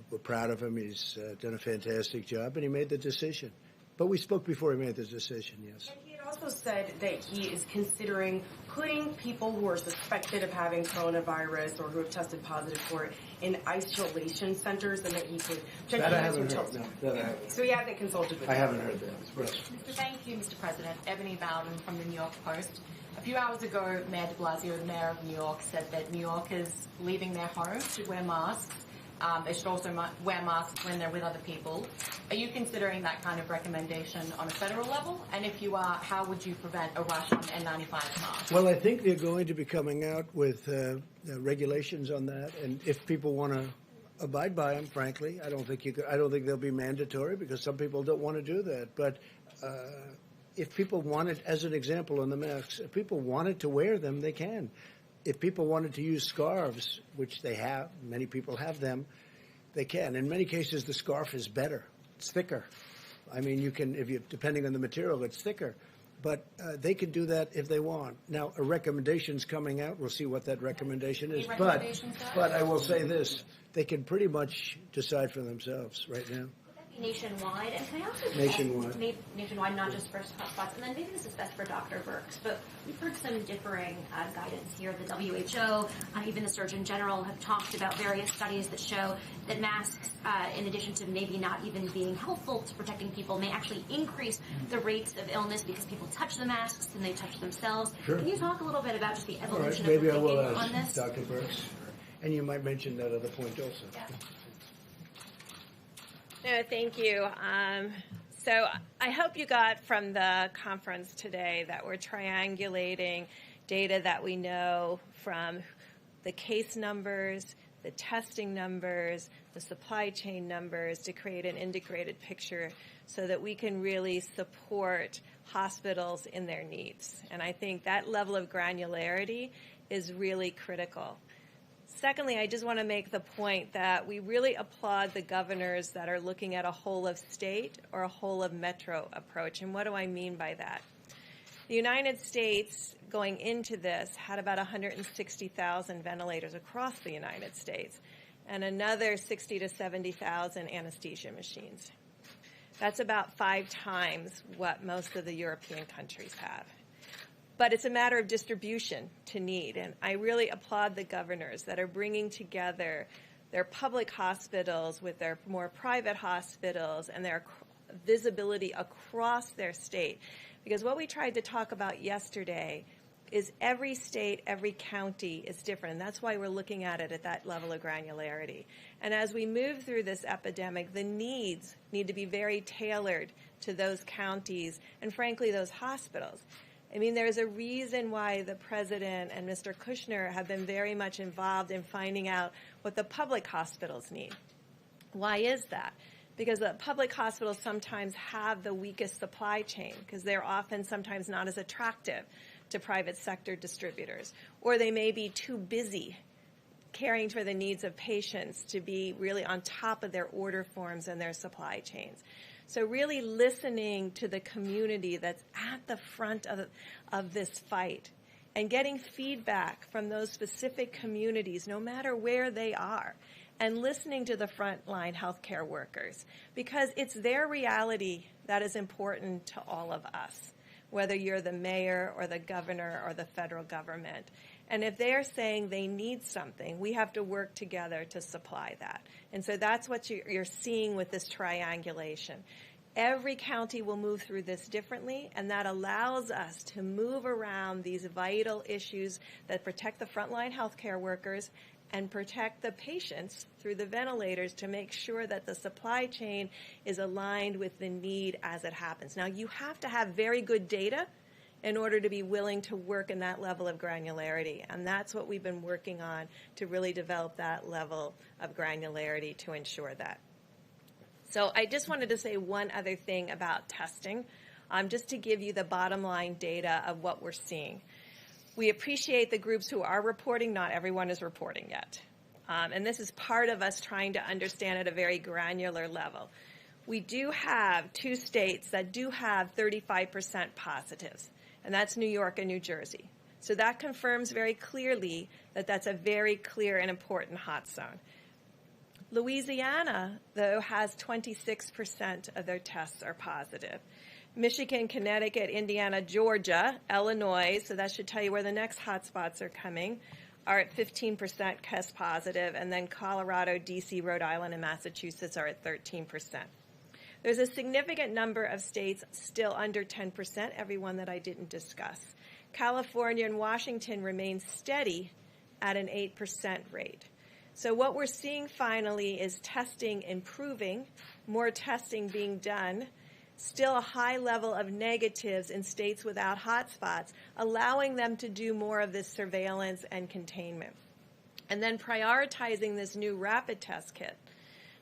We're proud of him. He's done a fantastic job, and he made the decision. But we spoke before he made the decision, yes. And he had also said that he is considering putting people who are suspected of having coronavirus or who have tested positive for it in isolation centers, and that he could That I haven't heard. No, that I haven't. So he hasn't consulted with I them. haven't heard that. Yes. Thank you, Mr. President. Ebony Bowden from the New York Post. A few hours ago, Mayor de Blasio, the mayor of New York, said that New Yorkers leaving their homes should wear masks. They should also wear masks when they're with other people. Are you considering that kind of recommendation on a federal level? And if you are, how would you prevent a rush on N95 masks? Well, I think they're going to be coming out with regulations on that, and if people want to abide by them, frankly, I don't think they'll be mandatory because some people don't want to do that. But if people wanted, as an example on the masks, if people wanted to wear them, they can. If people wanted to use scarves, which they have, many people have them, they can. In many cases, the scarf is better. It's thicker. I mean, you can, depending on the material, it's thicker. But they can do that if they want. Now, a recommendation's coming out. We'll see what that recommendation is. But I will say this. They can pretty much decide for themselves right now. Nationwide, and can I also nationwide, not just for hotspots, and then maybe this is best for Dr. Birx, but we've heard some differing guidance here. The WHO, even the Surgeon General, have talked about various studies that show that masks, in addition to maybe not even being helpful to protecting people, may actually increase the rates of illness because people touch the masks and they touch themselves. Sure. Can you talk a little bit about just the evolution All right, of maybe I will thinking on ask this? Dr. Birx. And you might mention that other point also. Yeah. No, thank you. So I hope you got from the conference today that we're triangulating data that we know from the case numbers, the testing numbers, the supply chain numbers to create an integrated picture so that we can really support hospitals in their needs. And I think that level of granularity is really critical. Secondly, I just want to make the point that we really applaud the governors that are looking at a whole of state or a whole of metro approach. And what do I mean by that? The United States, going into this, had about 160,000 ventilators across the United States and another 60 to 70,000 anesthesia machines. That's about 5 times what most of the European countries have. But it's a matter of distribution to need. And I really applaud the governors that are bringing together their public hospitals with their more private hospitals and their visibility across their state. Because what we tried to talk about yesterday is every state, every county is different. And that's why we're looking at it at that level of granularity. And as we move through this epidemic, the needs need to be very tailored to those counties and, frankly, those hospitals. I mean, there's a reason why the President and Mr. Kushner have been very much involved in finding out what the public hospitals need. Why is that? Because the public hospitals sometimes have the weakest supply chain because they're often sometimes not as attractive to private sector distributors, or they may be too busy caring for the needs of patients to be really on top of their order forms and their supply chains. So really listening to the community that's at the front of this fight and getting feedback from those specific communities, no matter where they are, and listening to the frontline healthcare workers, because it's their reality that is important to all of us, whether you're the mayor or the governor or the federal government. And if they're saying they need something, we have to work together to supply that. And so that's what you're seeing with this triangulation. Every county will move through this differently, and that allows us to move around these vital issues that protect the frontline healthcare workers and protect the patients through the ventilators to make sure that the supply chain is aligned with the need as it happens. Now, you have to have very good data in order to be willing to work in that level of granularity, and that's what we've been working on to really develop that level of granularity to ensure that. So I just wanted to say one other thing about testing, just to give you the bottom line data of what we're seeing. We appreciate the groups who are reporting. Not everyone is reporting yet. And this is part of us trying to understand at a very granular level. We do have 2 states that do have 35% positives, and that's New York and New Jersey. So that confirms very clearly that that's a very clear and important hot zone. Louisiana, though, has 26% of their tests are positive. Michigan, Connecticut, Indiana, Georgia, Illinois, so that should tell you where the next hotspots are coming, are at 15% test positive, and then Colorado, D.C., Rhode Island, and Massachusetts are at 13%. There's a significant number of states still under 10%, every one that I didn't discuss. California and Washington remain steady at an 8% rate. So what we're seeing finally is testing improving, more testing being done, still a high level of negatives in states without hotspots, allowing them to do more of this surveillance and containment. And then prioritizing this new rapid test kit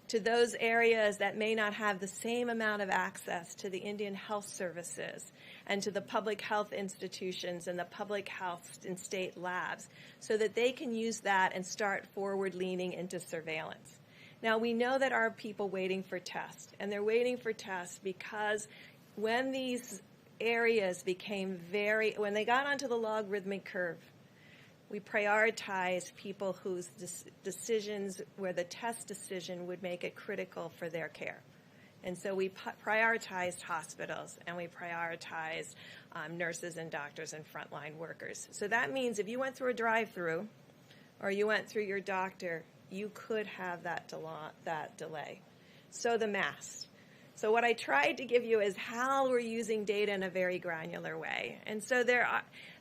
to those areas that may not have the same amount of access to the Indian health services and to the public health institutions and the public health and state labs, so that they can use that and start forward leaning into surveillance. Now, we know that our people waiting for tests, and they're waiting for tests because when these areas became when they got onto the logarithmic curve, we prioritized people whose decisions, where the test decision would make it critical for their care. And so we prioritized hospitals, and we prioritized nurses and doctors and frontline workers. So that means if you went through a drive-through or you went through your doctor, you could have that delay. So the masks. So what I tried to give you is how we're using data in a very granular way. And so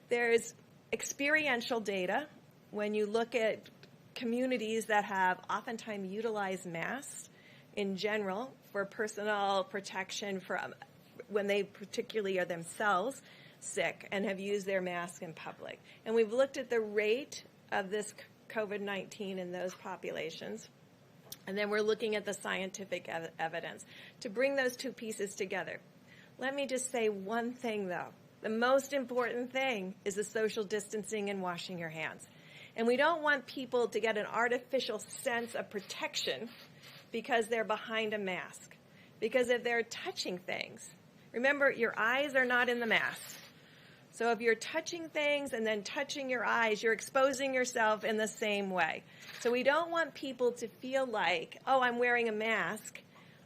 there's experiential data when you look at communities that have oftentimes utilized masks in general for personal protection from when they particularly are themselves sick and have used their mask in public. And we've looked at the rate of this COVID-19 in those populations. And then we're looking at the scientific evidence to bring those two pieces together. Let me just say one thing, though. The most important thing is the social distancing and washing your hands. And we don't want people to get an artificial sense of protection because they're behind a mask. Because if they're touching things, remember, your eyes are not in the mask. So if you're touching things and then touching your eyes, you're exposing yourself in the same way. So we don't want people to feel like, oh, I'm wearing a mask,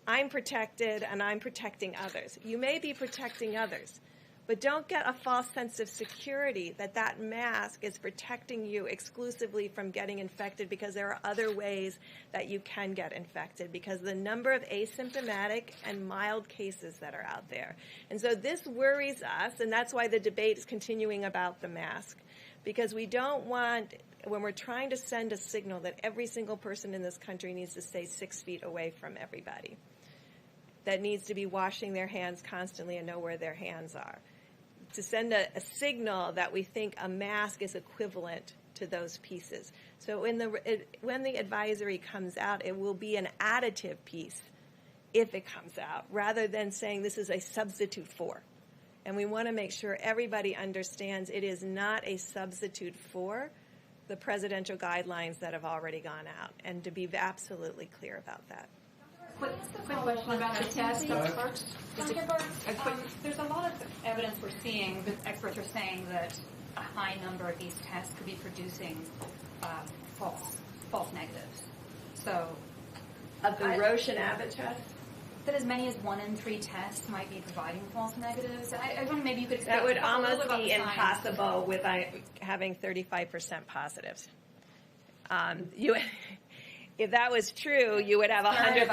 I'm protected, and I'm protecting others. You may be protecting others, but don't get a false sense of security that that mask is protecting you exclusively from getting infected, because there are other ways that you can get infected because of the number of asymptomatic and mild cases that are out there. And so this worries us, and that's why the debate is continuing about the mask, because we don't want, when we're trying to send a signal that every single person in this country needs to stay 6 feet away from everybody, that needs to be washing their hands constantly and know where their hands are, to send a signal that we think a mask is equivalent to those pieces. So when the advisory comes out, it will be an additive piece if it comes out, rather than saying this is a substitute for. And we want to make sure everybody understands it is not a substitute for the presidential guidelines that have already gone out, and to be absolutely clear about that. Quick question about the test, Dr. Burks. Dr. Burks, there's a lot of evidence we're seeing that experts are saying that a high number of these tests could be producing false negatives. So, of the Roche and Abbott test, that as many as 1 in 3 tests might be providing false negatives. I wonder maybe you could that would talk a little almost bit about be the science. impossible with having 35% positives. If that was true, you would have 100%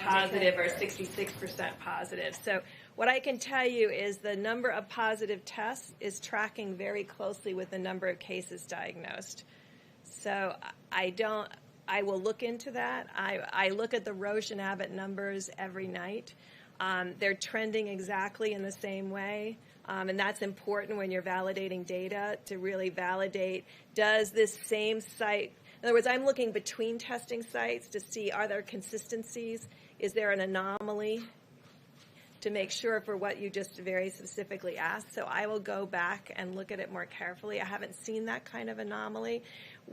positive or 66% positive. So what I can tell you is the number of positive tests is tracking very closely with the number of cases diagnosed. So I will look into that. I look at the Roche and Abbott numbers every night. They're trending exactly in the same way. And that's important when you're validating data to really validate, does this same site, in other words, I'm looking between testing sites to see, are there consistencies? Is there an anomaly? To make sure for what you just very specifically asked. So I will go back and look at it more carefully. I haven't seen that kind of anomaly.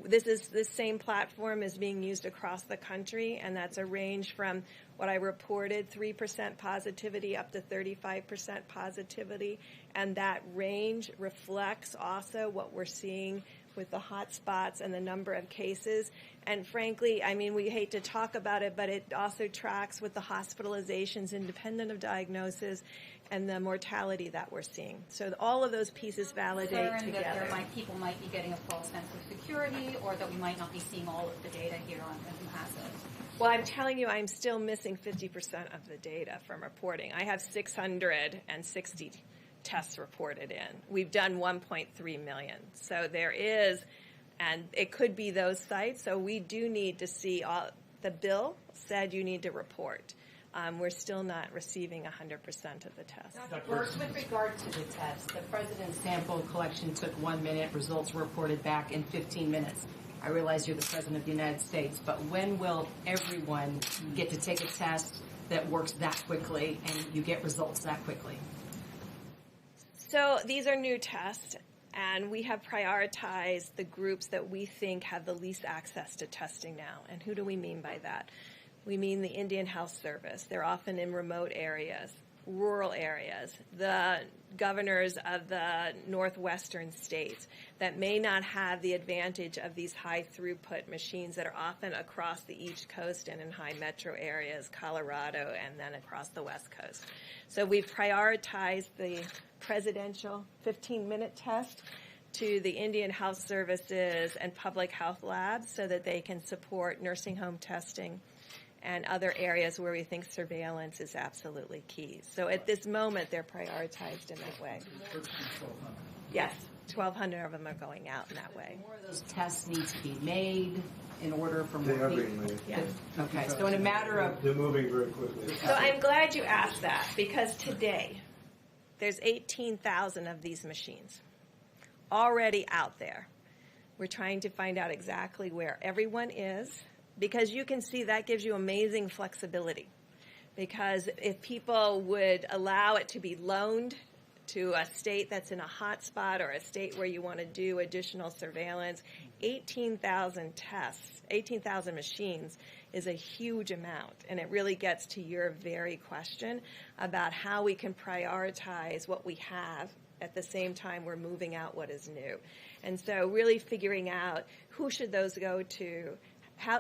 This same platform is being used across the country, and that's a range from what I reported, 3% positivity up to 35% positivity. And that range reflects also what we're seeing with the hot spots and the number of cases. And frankly, I mean, we hate to talk about it, but it also tracks with the hospitalizations independent of diagnosis and the mortality that we're seeing. So all of those pieces validate together. That people might be getting a false sense of security, or that we might not be seeing all of the data here on who has it. Well, I'm telling you, I'm still missing 50% of the data from reporting. I have 660 tests reported in. We've done 1.3 million. So there is, and it could be those sites. So we do need to see the bill said you need to report. We're still not receiving 100% of the tests. First, with regard to the test, the president's sample collection took 1 minute. Results were reported back in 15 minutes. I realize you're the president of the United States, but when will everyone get to take a test that works that quickly and you get results that quickly? So these are new tests, and we have prioritized the groups that we think have the least access to testing now. And who do we mean by that? We mean the Indian Health Service. They're often in remote areas, rural areas, the governors of the northwestern states that may not have the advantage of these high throughput machines that are often across the East Coast and in high metro areas, Colorado, and then across the West Coast. So we've prioritized the presidential 15-minute test to the Indian Health Services and public health labs so that they can support nursing home testing and other areas where we think surveillance is absolutely key. So at this moment, they're prioritized in that way. Yes, 1,200 of them are going out in that way. More of those tests need to be made in order for They more are people. being made. Yeah. Okay, so in a matter of... They're moving very quickly. So I'm glad you asked that, because today there's 18,000 of these machines already out there. We're trying to find out exactly where everyone is, because you can see that gives you amazing flexibility. Because if people would allow it to be loaned to a state that's in a hot spot or a state where you want to do additional surveillance, 18,000 tests, 18,000 machines is a huge amount. And it really gets to your very question about how we can prioritize what we have at the same time we're moving out what is new. And so really figuring out who should those go to,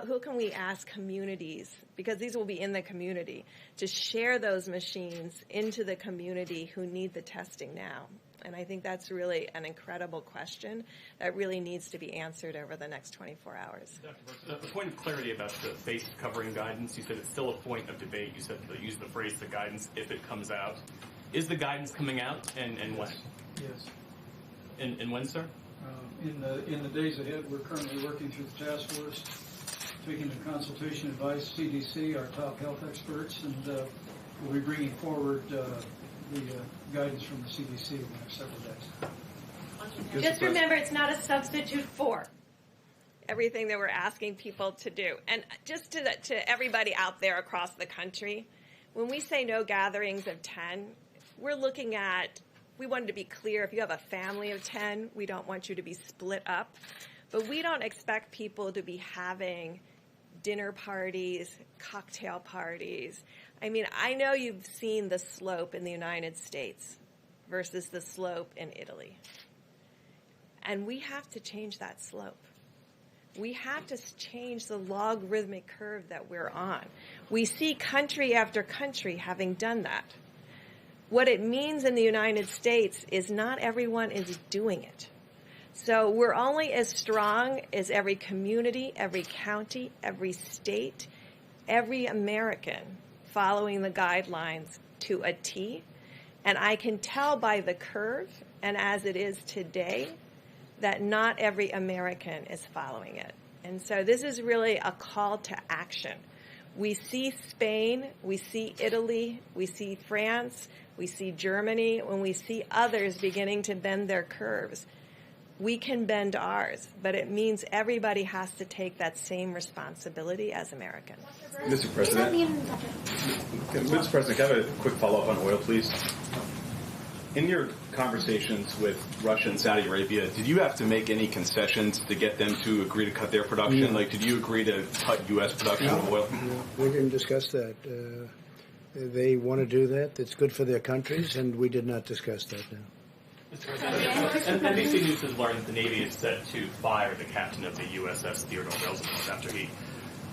who can we ask communities, because these will be in the community, to share those machines into the community who need the testing now. And I think that's really an incredible question that really needs to be answered over the next 24 hours. A point of clarity about the face covering guidance. You said it's still a point of debate. You said use the phrase the guidance if it comes out. Is the guidance coming out, and when? Yes. And when, sir? In the days ahead, we're currently working through the task force, taking into consultation advice, CDC, our top health experts, and we'll be bringing forward the guidance from the CDC in the next several days. Just remember, it's not a substitute for everything that we're asking people to do. And just to everybody out there across the country, when we say no gatherings of 10, we're looking at, we wanted to be clear, if you have a family of 10, we don't want you to be split up. But we don't expect people to be having dinner parties, cocktail parties. I mean, I know you've seen the slope in the United States versus the slope in Italy. And we have to change that slope. We have to change the logarithmic curve that we're on. We see country after country having done that. What it means in the United States is not everyone is doing it. So we're only as strong as every community, every county, every state, every American following the guidelines to a T. And I can tell by the curve, and as it is today, that not every American is following it. And so this is really a call to action. We see Spain, we see Italy, we see France, we see Germany, when we see others beginning to bend their curves. We can bend ours, but it means everybody has to take that same responsibility as Americans. Mr. President, can I have a quick follow-up on oil, please? In your conversations with Russia and Saudi Arabia, did you have to make any concessions to get them to agree to cut their production? No. Like, did you agree to cut U.S. production of oil? No, we didn't discuss that. They want to do that. It's good for their countries, and we did not discuss that now. And NBC News has learned that the Navy is set to fire the captain of the USS Theodore Roosevelt after he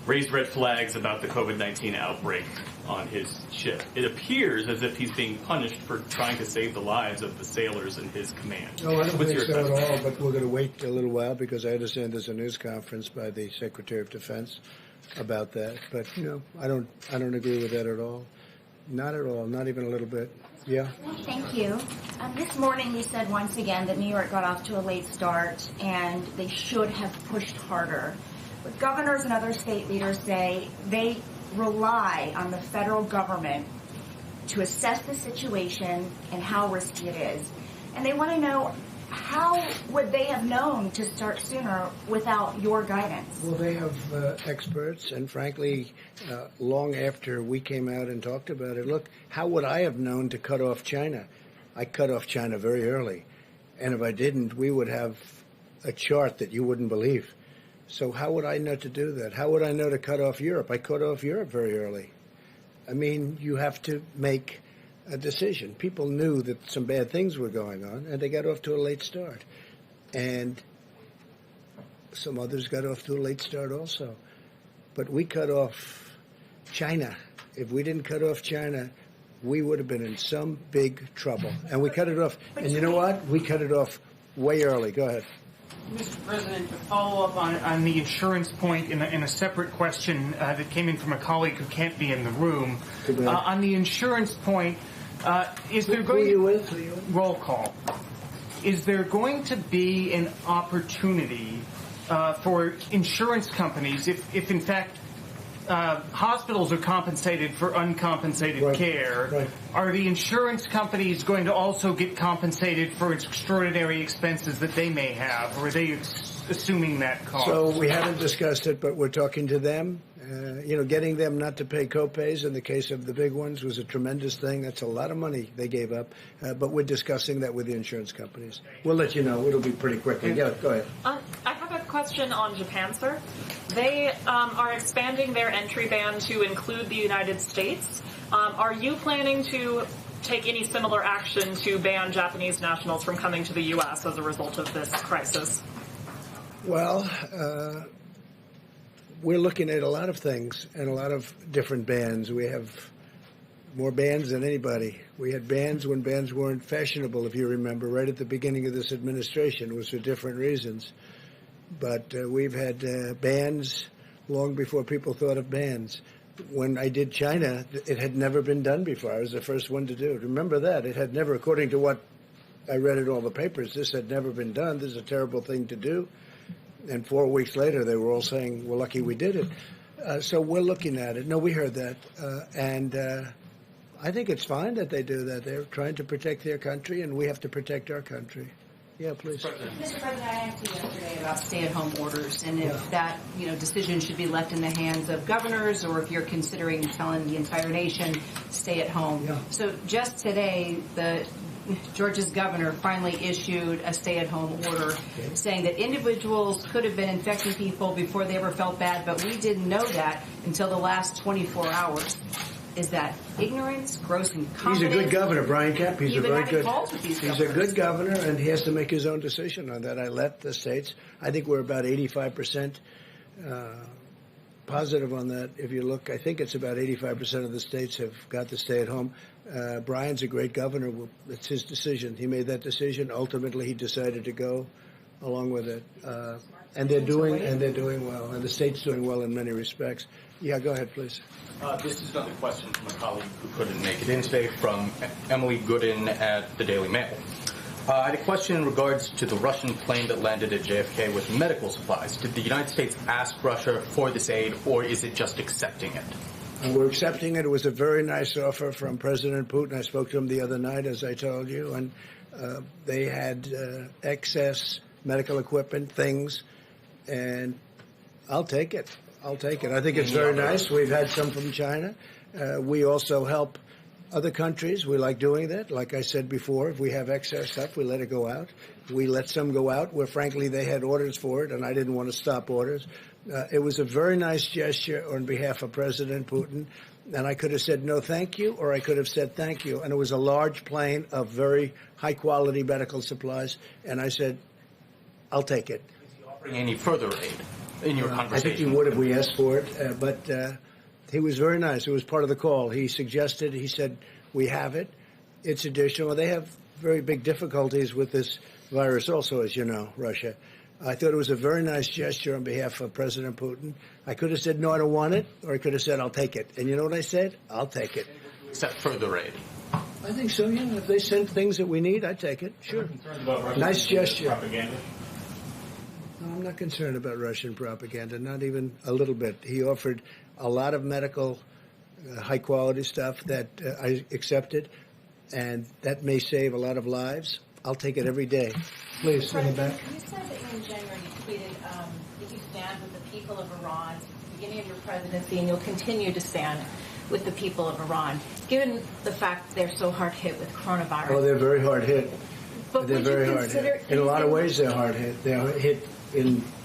raised red flags about the COVID-19 outbreak on his ship. It appears as if he's being punished for trying to save the lives of the sailors in his command. No, I don't What's think your so at assessment? all, but we're going to wait a little while because I understand there's a news conference by the Secretary of Defense about that. But, I don't agree with that at all. Not at all, not even a little bit. Yeah? Thank you. This morning you said once again that New York got off to a late start and they should have pushed harder. But governors and other state leaders say they rely on the federal government to assess the situation and how risky it is. And they want to know, how would they have known to start sooner without your guidance? Well, they have experts, and frankly, long after we came out and talked about it, look, how would I have known to cut off China? I cut off China very early. And if I didn't, we would have a chart that you wouldn't believe. So how would I know to do that? How would I know to cut off Europe? I cut off Europe very early. I mean, you have to make a decision. People knew that some bad things were going on, and they got off to a late start. And some others got off to a late start also. But we cut off China. If we didn't cut off China, we would have been in some big trouble. And we cut it off. And you know what? We cut it off way early. Go ahead. Mr. President, to follow up on the insurance point in a separate question that came in from a colleague who can't be in the room. On the insurance point, is there going to roll call? Is there going to be an opportunity for insurance companies, if in fact hospitals are compensated for uncompensated care, are the insurance companies going to also get compensated for extraordinary expenses that they may have, or are they assuming that cost? So we haven't discussed it, but we're talking to them. Getting them not to pay copays in the case of the big ones was a tremendous thing. That's a lot of money they gave up. But we're discussing that with the insurance companies. We'll let you know. It'll be pretty quickly. Yeah, go ahead. I have a question on Japan, sir. They are expanding their entry ban to include the United States. Are you planning to take any similar action to ban Japanese nationals from coming to the U.S. as a result of this crisis? Well, we're looking at a lot of things and a lot of different bans. We have more bans than anybody. We had bans when bans weren't fashionable, if you remember, right at the beginning of this administration. It was for different reasons. But we've had bans long before people thought of bans. When I did China, it had never been done before. I was the first one to do it. Remember that. It had never, according to what I read in all the papers, this had never been done. This is a terrible thing to do. And 4 weeks later, they were all saying, we're lucky we did it. So we're looking at it. No, we heard that. And I think it's fine that they do that. They're trying to protect their country, and we have to protect our country. Yeah, please. Mr. President, I asked you yesterday about stay-at-home orders and if that decision should be left in the hands of governors or if you're considering telling the entire nation stay at home. Yeah. So just today, the Georgia's governor finally issued a stay-at-home order saying that individuals could have been infecting people before they ever felt bad, but we didn't know that until the last 24 hours. Is that ignorance, gross incompetence? He's a good governor, Brian Kemp. He's You've a been very having good. calls with these He's a governors. good governor, and he has to make his own decision on that. I let the states. I think we're about 85% positive on that. If you look, I think it's about 85% of the states have got to stay at home. Brian's a great governor. It's his decision. He made that decision. Ultimately, he decided to go along with it. And they're doing well. And the state's doing well in many respects. Yeah, go ahead, please. This is another question from a colleague who couldn't make it in today, from Emily Gooden at the Daily Mail. I had a question in regards to the Russian plane that landed at JFK with medical supplies. Did the United States ask Russia for this aid, or is it just accepting it? And we're accepting it. It was a very nice offer from President Putin. I spoke to him the other night, as I told you, and they had excess medical equipment, things, and I'll take it. I'll take it. I think it's very nice. We've had some from China. We also help other countries. We like doing that. Like I said before, if we have excess stuff, we let it go out. We let some go out where, frankly, they had orders for it, and I didn't want to stop orders. It was a very nice gesture on behalf of President Putin, and I could have said no thank you, or I could have said thank you. And it was a large plane of very high-quality medical supplies, and I said, I'll take it. Offering any further aid in your conversation? I think he would if we asked for it, but he was very nice. It was part of the call. He suggested, he said, we have it. It's additional. They have very big difficulties with this virus also, as you know, Russia. I thought it was a very nice gesture on behalf of President Putin. I could have said, no, I don't want it, or I could have said, I'll take it. And you know what I said? I'll take it. Except further aid? I think so, yeah. If they send things that we need, I'd take it. Sure. Nice gesture. Propaganda? No, I'm not concerned about Russian propaganda, not even a little bit. He offered a lot of medical, high-quality stuff that I accepted, and that may save a lot of lives. I'll take it every day. Please, in the back. You said that in January you tweeted that you stand with the people of Iran at the beginning of your presidency, and you'll continue to stand with the people of Iran, given the fact they're so hard hit with coronavirus. Oh, they're very hard hit. But They're would very you hard consider hit. In a lot of ways, they're hard hit. They're hit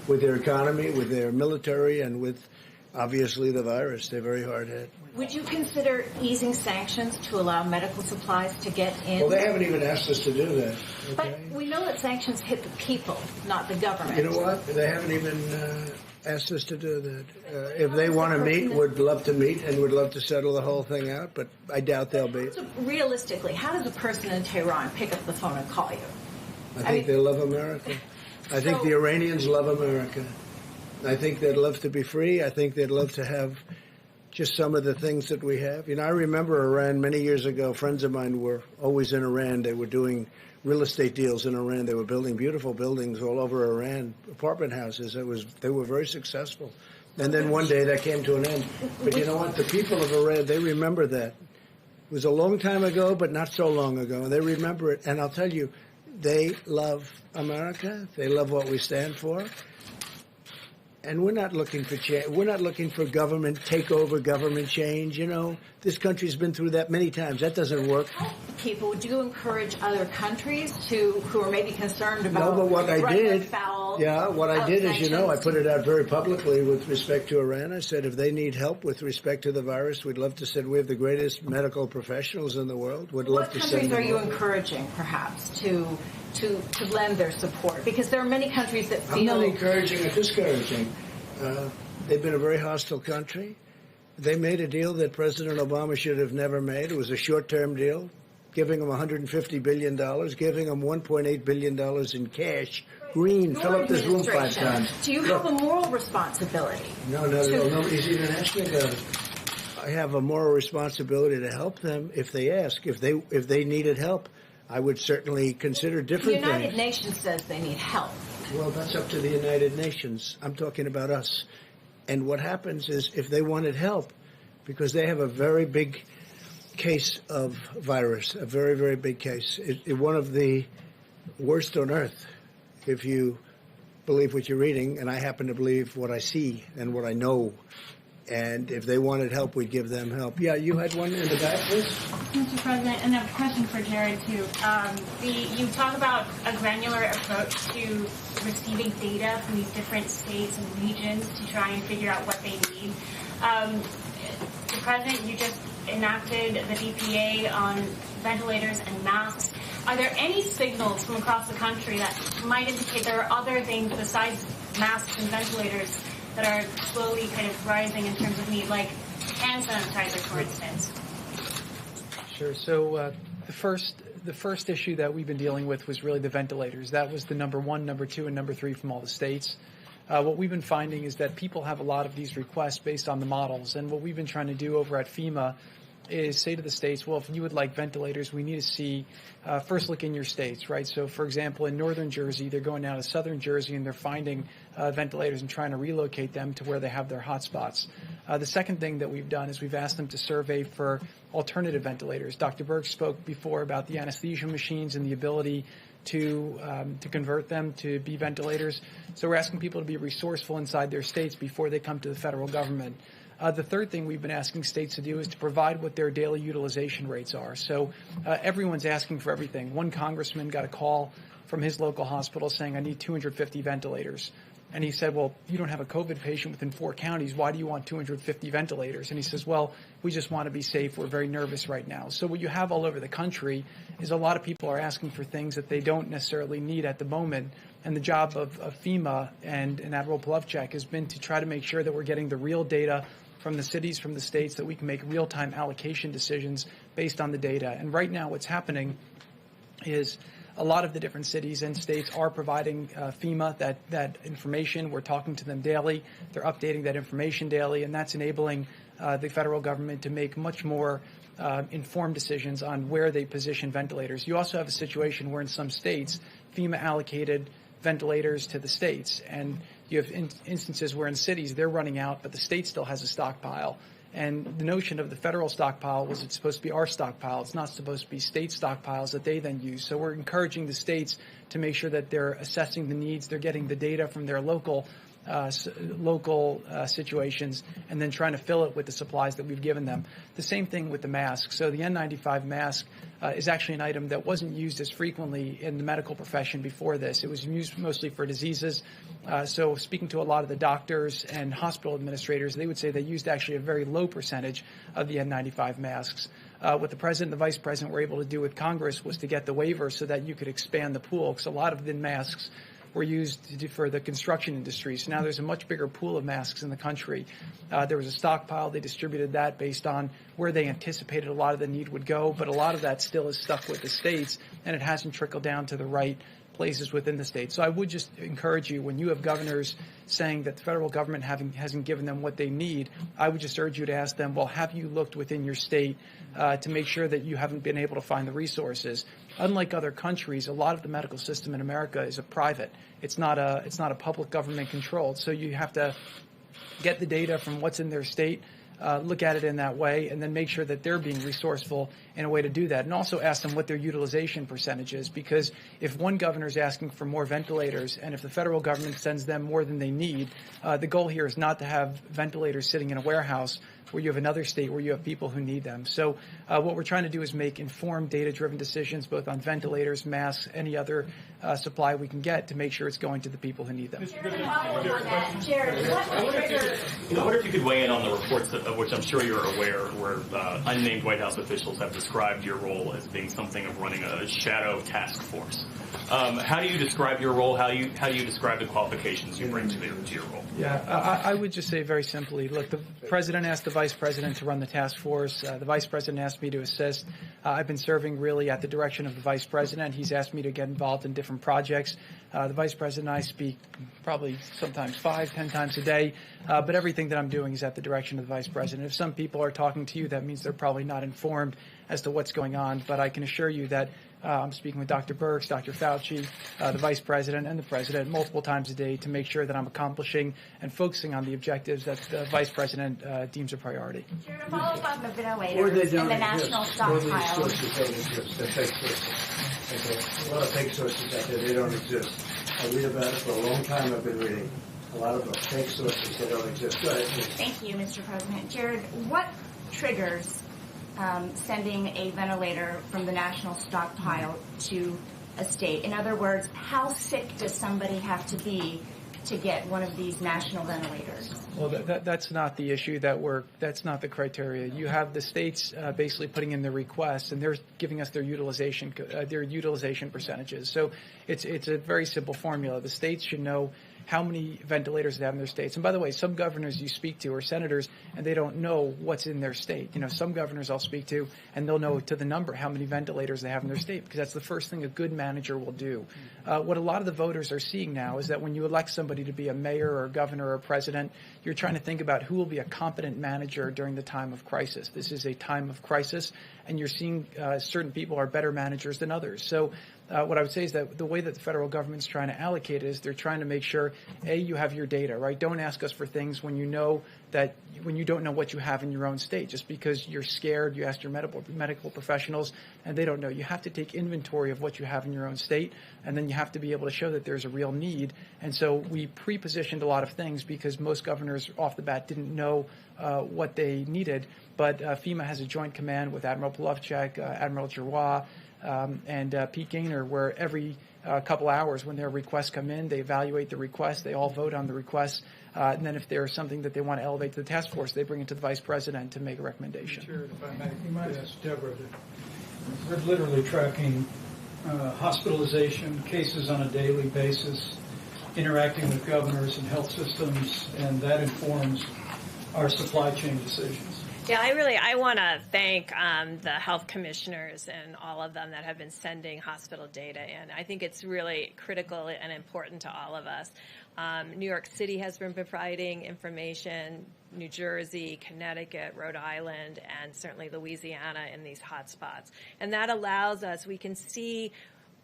with their economy, with their military, and with, obviously, the virus. They're very hard hit. Would you consider easing sanctions to allow medical supplies to get in? Well, they haven't even asked us to do that. Okay? But we know that sanctions hit the people, not the government. You know what? They haven't even asked us to do that. If they want to meet, would love to meet and would love to settle the whole thing out, but I doubt they'll be. So realistically, how does a person in Tehran pick up the phone and call you? I think they love America. I think the Iranians love America. I think they'd love to be free. I think they'd love to have just some of the things that we have. You know, I remember Iran many years ago. Friends of mine were always in Iran. They were doing real estate deals in Iran. They were building beautiful buildings all over Iran, apartment houses. They were very successful. And then one day that came to an end. But you know what? The people of Iran, they remember that. It was a long time ago, but not so long ago. They remember it. And I'll tell you, they love America. They love what we stand for. And we're not looking for change. We're not looking for government takeover, government change. You know, this country's been through that many times. That doesn't work. People, would you encourage other countries who are maybe concerned about No, but what I running did, afoul what I did is, you know, I sanctions? put it out very publicly with respect to Iran. I said if they need help with respect to the virus, we'd love to send. We have the greatest medical professionals in the world. We'd love What to countries send are them you over. encouraging, perhaps, to lend their support? Because there are many countries that I'm feel not encouraging or discouraging. They've been a very hostile country. They made a deal that President Obama should have never made. It was a short-term deal, giving them $150 billion, giving them $1.8 billion in cash. Green, Your fill up this room 5 administration, times. Do you have a moral responsibility? No, nobody's even asking about it. I have a moral responsibility to help them if they ask. If they needed help, I would certainly consider The different United things. Nations says they need help. Well, that's up to the United Nations. I'm talking about us. And what happens is if they wanted help, because they have a very big case of virus, a very, very big case, one of the worst on earth, if you believe what you're reading, and I happen to believe what I see and what I know. And if they wanted help, we'd give them help. Yeah, you had one in the back, please. Mr. President, and a question for Jared too. You talk about a granular approach to receiving data from these different states and regions to try and figure out what they need. The President, you just enacted the DPA on ventilators and masks. Are there any signals from across the country that might indicate there are other things besides masks and ventilators that are slowly kind of rising in terms of need, like hand sanitizer, for instance? Sure. So the first issue that we've been dealing with was really the ventilators. That was the number 1, number 2, and number 3 from all the states. What we've been finding is that people have a lot of these requests based on the models, and what we've been trying to do over at FEMA is say to the states, well, if you would like ventilators, we need to see, first look in your states, right? So, for example, in northern Jersey, they're going down to southern Jersey and they're finding ventilators and trying to relocate them to where they have their hotspots. The second thing that we've done is we've asked them to survey for alternative ventilators. Dr. Berg spoke before about the anesthesia machines and the ability to convert them to be ventilators. So we're asking people to be resourceful inside their states before they come to the federal government. The third thing we've been asking states to do is to provide what their daily utilization rates are. So everyone's asking for everything. One congressman got a call from his local hospital saying, I need 250 ventilators. And he said, well, you don't have a COVID patient within 4 counties. Why do you want 250 ventilators? And he says, well, we just want to be safe. We're very nervous right now. So what you have all over the country is a lot of people are asking for things that they don't necessarily need at the moment. And the job of FEMA and Admiral Plavchak has been to try to make sure that we're getting the real data from the cities, from the states, that we can make real-time allocation decisions based on the data. And right now what's happening is a lot of the different cities and states are providing FEMA that information. We're talking to them daily. They're updating that information daily, and that's enabling the federal government to make much more informed decisions on where they position ventilators. You also have a situation where in some states, FEMA allocated ventilators to the states, and you have instances where in cities they're running out, but the state still has a stockpile. And the notion of the federal stockpile was it's supposed to be our stockpile. It's not supposed to be state stockpiles that they then use. So we're encouraging the states to make sure that they're assessing the needs, they're getting the data from their local situations, and then trying to fill it with the supplies that we've given them. The same thing with the mask. So the N95 mask is actually an item that wasn't used as frequently in the medical profession before this. It was used mostly for diseases. So speaking to a lot of the doctors and hospital administrators, they would say they used actually a very low percentage of the N95 masks. What the president and the vice president were able to do with Congress was to get the waiver so that you could expand the pool, because a lot of the masks were used for the construction industry. So now there's a much bigger pool of masks in the country. There was a stockpile. They distributed that based on where they anticipated a lot of the need would go, but a lot of that still is stuck with the states, and it hasn't trickled down to the right places within the states. So I would just encourage you, when you have governors saying that the federal government hasn't given them what they need, I would just urge you to ask them, well, have you looked within your state to make sure that you haven't been able to find the resources? Unlike other countries, a lot of the medical system in America is a private. It's not a public government controlled. So you have to get the data from what's in their state, look at it in that way, and then make sure that they're being resourceful in a way to do that. And also ask them what their utilization percentage is, because if one governor is asking for more ventilators and if the federal government sends them more than they need, the goal here is not to have ventilators sitting in a warehouse where you have another state where you have people who need them. So what we're trying to do is make informed, data-driven decisions both on ventilators, masks, any other supply we can get to make sure it's going to the people who need them. Jared, I wonder if you could weigh in on the reports of which I'm sure you're aware, where unnamed White House officials have described your role as being something of running a shadow task force. How do you describe your role? How do you describe the qualifications you bring to your role? Yeah, I would just say very simply, look, the president asked the vice president to run the task force. The vice president asked me to assist. I've been serving really at the direction of the vice president. He's asked me to get involved in different projects. The vice president and I speak probably sometimes 5-10 times a day, but everything that I'm doing is at the direction of the vice president. If some people are talking to you, that means they're probably not informed as to what's going on, but I can assure you that I'm speaking with Dr. Birx, Dr. Fauci, the Vice President, and the President multiple times a day to make sure that I'm accomplishing and focusing on the objectives that the Vice President deems a priority. Jared, a follow-up on the ventilators and the national stockpile. Or these sources don't exist. They're fake sources. Okay. A lot of fake sources out there, they don't exist. I read about it for a long time. I've been reading. a lot of the fake sources that don't exist. Go ahead, please. Thank you, Mr. President. Jared, what triggers sending a ventilator from the national stockpile to a state? In other words, how sick does somebody have to be to get one of these national ventilators? Well, that's not the issue that's not the criteria. You have the states basically putting in their requests, and they're giving us their utilization percentages. So it's a very simple formula. The states should know how many ventilators they have in their states. And by the way, some governors you speak to are senators, and they don't know what's in their state. You know, some governors I'll speak to, and they'll know to the number how many ventilators they have in their state, because that's the first thing a good manager will do. What a lot of the voters are seeing now is that when you elect somebody to be a mayor or a governor or a president, you're trying to think about who will be a competent manager during the time of crisis. This is a time of crisis, and you're seeing certain people are better managers than others. So what I would say is that the way that the federal government's trying to allocate is they're trying to make sure, A, you have your data, right? Don't ask us for things when you don't know what you have in your own state. Just because you're scared, you ask your medical professionals, and they don't know. You have to take inventory of what you have in your own state, and then you have to be able to show that there's a real need. And so we pre-positioned a lot of things because most governors off the bat didn't know what they needed. But FEMA has a joint command with Admiral Polovchak, Admiral Giroir, and Pete Gaynor, where every couple hours when their requests come in, they evaluate the request, they all vote on the request, and then if there's something that they want to elevate to the task force, they bring it to the vice president to make a recommendation. Chair, if I may, you might ask Deborah. We're literally tracking hospitalization cases on a daily basis, interacting with governors and health systems, and that informs our supply chain decisions. Yeah, I want to thank the health commissioners and all of them that have been sending hospital data in. I think it's really critical and important to all of us. New York City has been providing information, New Jersey, Connecticut, Rhode Island, and certainly Louisiana in these hotspots. And that allows us, we can see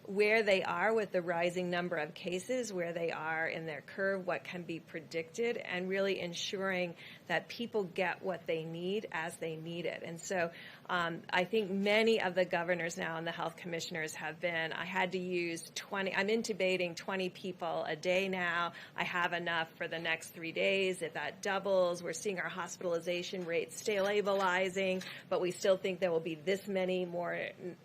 where they are with the rising number of cases, where they are in their curve, what can be predicted, and really ensuring that people get what they need as they need it. And so I think many of the governors now and the health commissioners have been, I had to use 20, I'm intubating 20 people a day now. I have enough for the next 3 days. If that doubles, we're seeing our hospitalization rates stabilizing, but we still think there will be this many more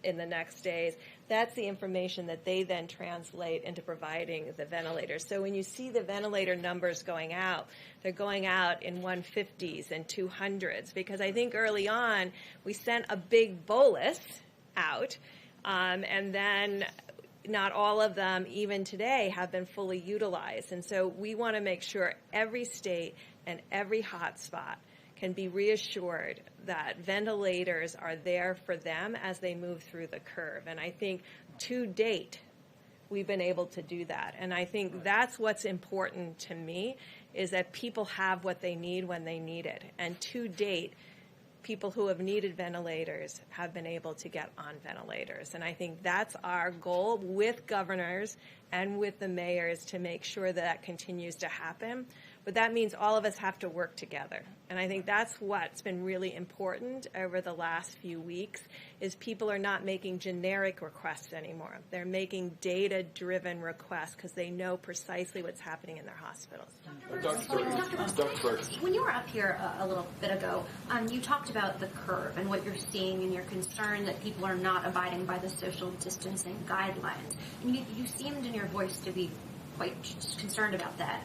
in the next days. That's the information that they then translate into providing the ventilators. So when you see the ventilator numbers going out, they're going out in 150s and 200s, because I think early on we sent a big bolus out, and then not all of them, even today, have been fully utilized. And so we want to make sure every state and every hotspot can be reassured that ventilators are there for them as they move through the curve. And I think to date, we've been able to do that. And I think that's what's important to me, is that people have what they need when they need it. And to date, people who have needed ventilators have been able to get on ventilators. And I think that's our goal with governors and with the mayors, to make sure that continues to happen. But that means all of us have to work together. And I think that's what's been really important over the last few weeks, is people are not making generic requests anymore. They're making data-driven requests because they know precisely what's happening in their hospitals. Dr. Burks, when you were up here a little bit ago, you talked about the curve and what you're seeing, and you're concerned that people are not abiding by the social distancing guidelines. And you seemed in your voice to be quite concerned about that.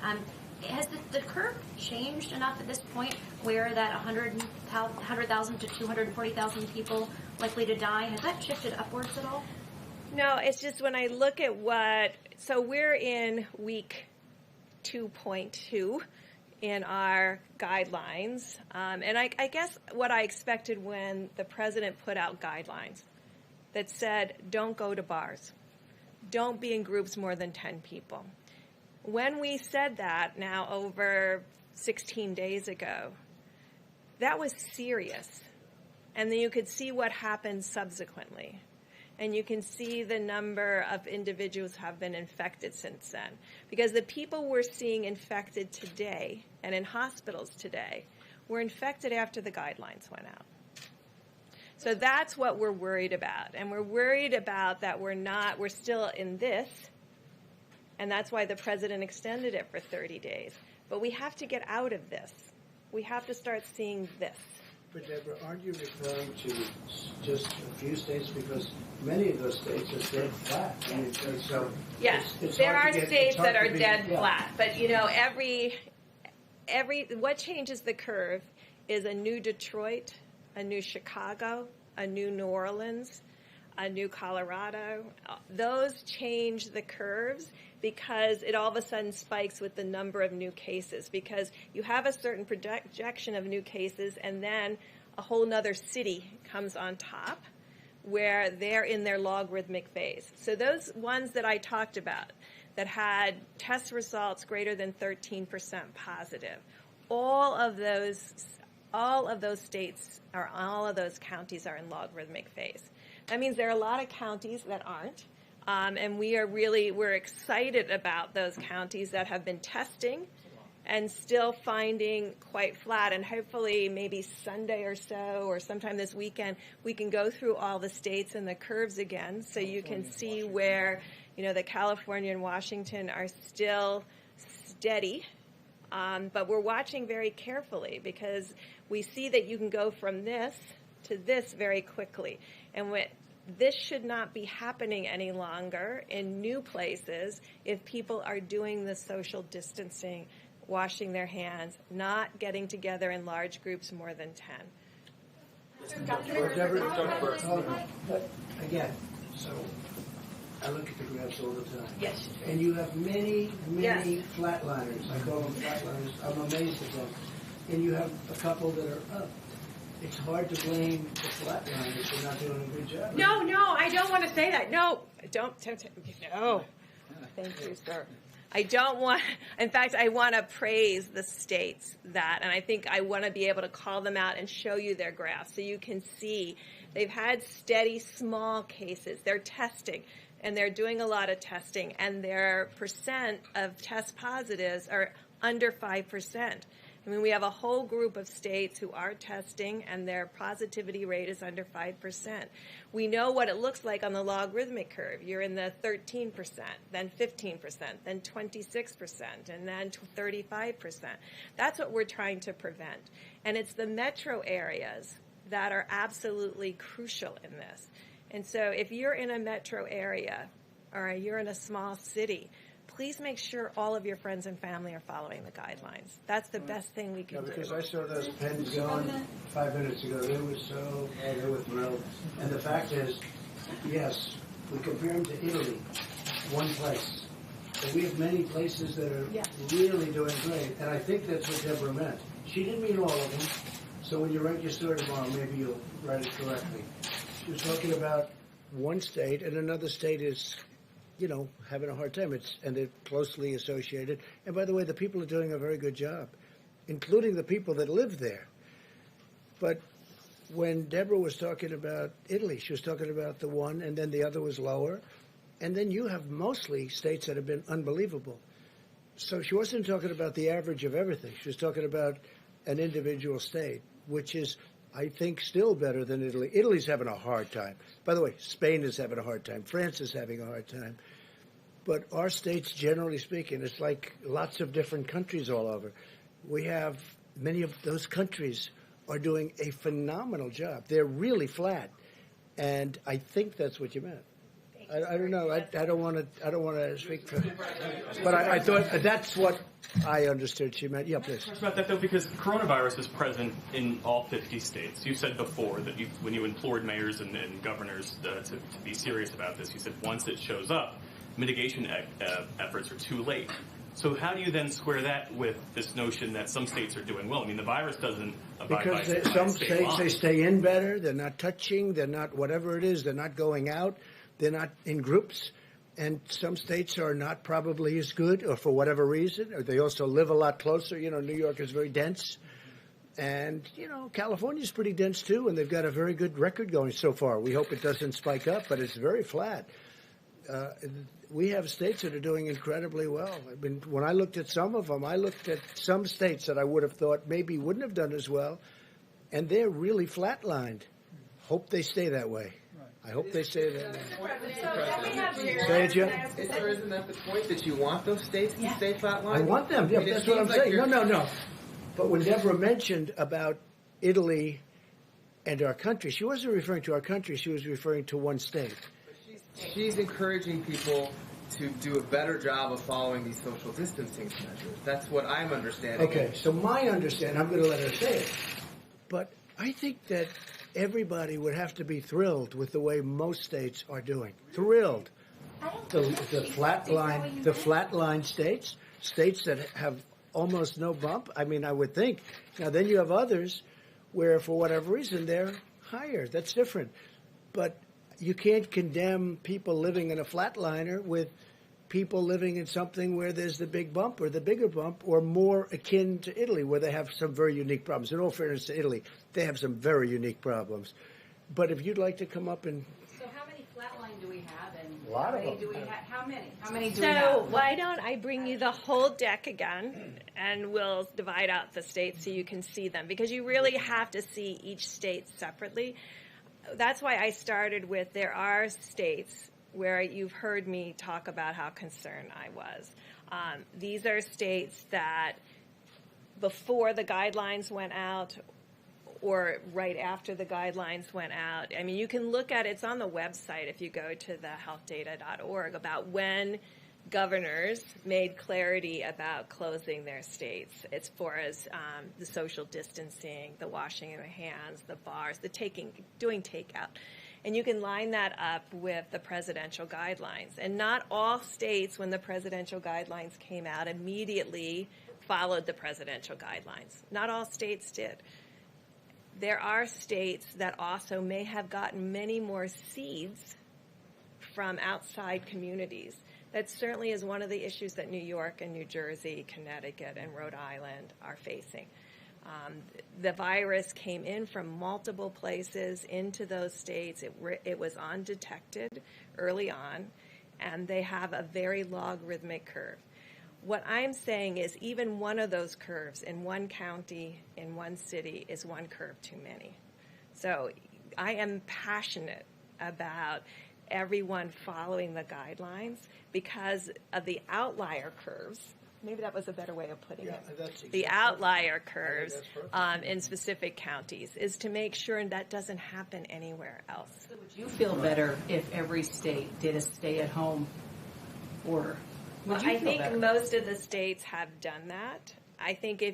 Has the curve changed enough at this point where that 100,000 to 240,000 people likely to die, has that shifted upwards at all? No, it's just when I look at so we're in week 2.2 in our guidelines. And I guess what I expected when the president put out guidelines that said, don't go to bars, don't be in groups more than 10 people. When we said that now over 16 days ago, that was serious. And then you could see what happened subsequently. And you can see the number of individuals who have been infected since then. Because the people we're seeing infected today and in hospitals today were infected after the guidelines went out. So that's what we're worried about. And we're worried about that we're still in this. And that's why the president extended it for 30 days. But we have to get out of this. We have to start seeing this. But Deborah, aren't you referring to just a few states? Because many of those states are dead flat. I mean, so yes, it's there hard are to get, states that are dead yeah. flat. But you know, every what changes the curve is a new Detroit, a new Chicago, a new New Orleans, a new Colorado. Those change the curves because it all of a sudden spikes with the number of new cases, because you have a certain projection of new cases and then a whole nother city comes on top where they're in their logarithmic phase. So those ones that I talked about that had test results greater than 13% positive, all of those states or all of those counties are in logarithmic phase. That means there are a lot of counties that aren't. And we're excited about those counties that have been testing and still finding quite flat. And hopefully maybe Sunday or so or sometime this weekend, we can go through all the states and the curves again so you can see where, you know, the California and Washington are still steady. But we're watching very carefully because we see that you can go from this to this very quickly. And this should not be happening any longer in new places if people are doing the social distancing, washing their hands, not getting together in large groups more than 10. But again, so I look at the graphs all the time. Yes. And you have many Yes. flatliners. I call them flatliners. I'm amazed at them. And you have a couple that are up. It's hard to blame the flatliners for not doing a good job. No, I don't want to say that. No, don't. No. Thank you, sir. I don't want, in fact, I want to praise the states that, and I think I want to be able to call them out and show you their graphs so you can see they've had steady, small cases. They're testing, and they're doing a lot of testing, and their percent of test positives are under 5%. I mean, we have a whole group of states who are testing, and their positivity rate is under 5%. We know what it looks like on the logarithmic curve. You're in the 13%, then 15%, then 26%, and then 35%. That's what we're trying to prevent. And it's the metro areas that are absolutely crucial in this. And so if you're in a metro area or you're in a small city, please make sure all of your friends and family are following the guidelines. That's the best thing we can do. Because I saw those pens going 5 minutes ago. They were thrilled. And the fact is, yes, we compare them to Italy, one place. But we have many places that are really doing great. And I think that's what Deborah meant. She didn't mean all of them. So when you write your story tomorrow, maybe you'll write it correctly. She was talking about one state, and another state is, you know, having a hard time. And they're closely associated. And by the way, the people are doing a very good job, including the people that live there. But when Deborah was talking about Italy, she was talking about the one, and then the other was lower. And then you have mostly states that have been unbelievable. So she wasn't talking about the average of everything. She was talking about an individual state, which is, I think, still better than Italy. Italy's having a hard time. By the way, Spain is having a hard time. France is having a hard time. But our states, generally speaking, it's like lots of different countries all over. We have many of those countries are doing a phenomenal job. They're really flat. And I think that's what you meant. I don't know. I don't want to speak for, but I thought that's what I understood she meant. Yeah, please. About that though, because coronavirus is present in all 50 states. You said before that when you implored mayors and governors to be serious about this, you said once it shows up, mitigation efforts are too late. So how do you then square that with this notion that some states are doing well? I mean, the virus doesn't abide by because some states they stay in better. They're not touching. They're not whatever it is. They're not going out. They're not in groups, and some states are not probably as good, or for whatever reason, or they also live a lot closer. You know, New York is very dense, and, you know, California's pretty dense too, and they've got a very good record going so far. We hope it doesn't spike up, but it's very flat. We have states that are doing incredibly well. I mean, when I looked at some of them, I looked at some states that I would have thought maybe wouldn't have done as well, and they're really flatlined. Hope they stay that way. Right. I hope they say that. Say it, Jim. Isn't that the point, that you want those states to stay flatlined? I want them. Yeah, that's what I'm saying. No. But when Deborah mentioned about Italy and our country, she wasn't referring to our country. She was referring to one state. She's encouraging people to do a better job of following these social distancing measures. That's what I'm understanding. Okay, so my understanding, I'm going to let her say it, but I think that everybody would have to be thrilled with the way most states are doing. Thrilled. The flatline states that have almost no bump. I mean, I would think. Now, then you have others where, for whatever reason, they're higher. That's different. But you can't condemn people living in a flatliner with people living in something where there's the big bump or the bigger bump, or more akin to Italy, where they have some very unique problems. In all fairness to Italy, they have some very unique problems. But if you'd like to come up and... So how many flatline do we have? And a lot of them. How many do we have? So why don't I bring you the whole deck again, and we'll divide out the states so you can see them, because you really have to see each state separately. That's why I started with, there are states where you've heard me talk about how concerned I was. These are states that before the guidelines went out or right after the guidelines went out. I mean, you can look at it. It's on the website if you go to the healthdata.org about when governors made clarity about closing their states as far as the social distancing, the washing of the hands, the bars, the doing takeout. And you can line that up with the presidential guidelines. And not all states, when the presidential guidelines came out, immediately followed the presidential guidelines. Not all states did. There are states that also may have gotten many more seeds from outside communities. That certainly is one of the issues that New York and New Jersey, Connecticut, and Rhode Island are facing. The virus came in from multiple places into those states. It was undetected early on, and they have a very logarithmic curve. What I'm saying is even one of those curves in one county, in one city, is one curve too many. So I am passionate about everyone following the guidelines because of the outlier curves. Maybe that was a better way of putting it. The outlier curves in specific counties is to make sure that doesn't happen anywhere else. So would you feel better if every state did a stay-at-home order? I think most of the states have done that. I think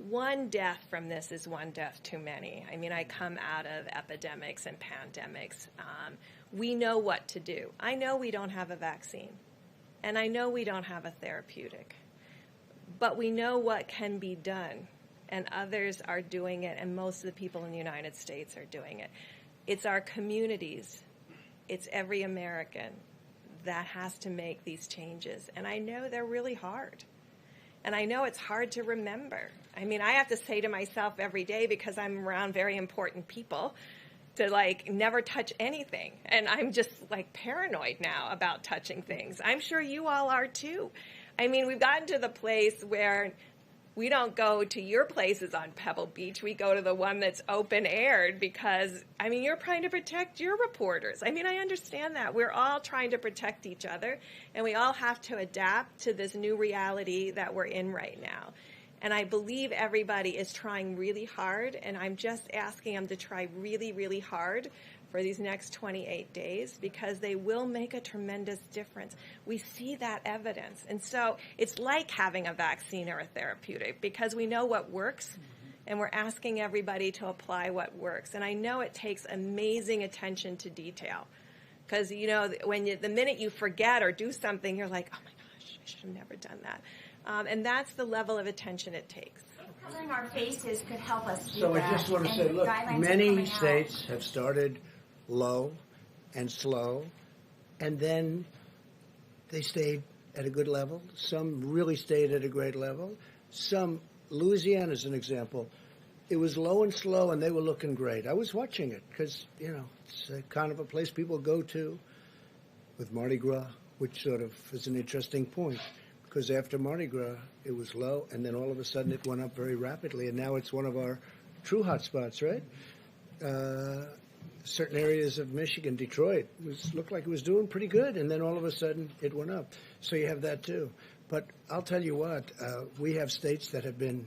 one death from this is one death too many. I mean, I come out of epidemics and pandemics. We know what to do. I know we don't have a vaccine. And I know we don't have a therapeutic, but we know what can be done, and others are doing it, and most of the people in the United States are doing it. It's our communities, it's every American that has to make these changes, and I know they're really hard, and I know it's hard to remember. I mean, I have to say to myself every day, because I'm around very important people, to never touch anything. And I'm just paranoid now about touching things. I'm sure you all are too. I mean, we've gotten to the place where we don't go to your places on Pebble Beach. We go to the one that's open aired because, I mean, you're trying to protect your reporters. I mean, I understand that. We're all trying to protect each other, and we all have to adapt to this new reality that we're in right now. And I believe everybody is trying really hard, and I'm just asking them to try really, really hard for these next 28 days because they will make a tremendous difference. We see that evidence. And so it's like having a vaccine or a therapeutic because we know what works, and we're asking everybody to apply what works. And I know it takes amazing attention to detail because, the minute you forget or do something, you're like, oh, my gosh, I should have never done that. And that's the level of attention it takes. Covering our faces could help us do So that. I just want to say, look, many states have started low and slow, and then they stayed at a good level. Some really stayed at a great level. Louisiana is an example. It was low and slow, and they were looking great. I was watching it because, it's a kind of a place people go to with Mardi Gras, which sort of is an interesting point. Because after Mardi Gras, it was low, and then all of a sudden it went up very rapidly, and now it's one of our true hot spots, right? certain areas of Michigan, Detroit, looked like it was doing pretty good, and then all of a sudden it went up. So you have that too. But I'll tell you what, we have states that have been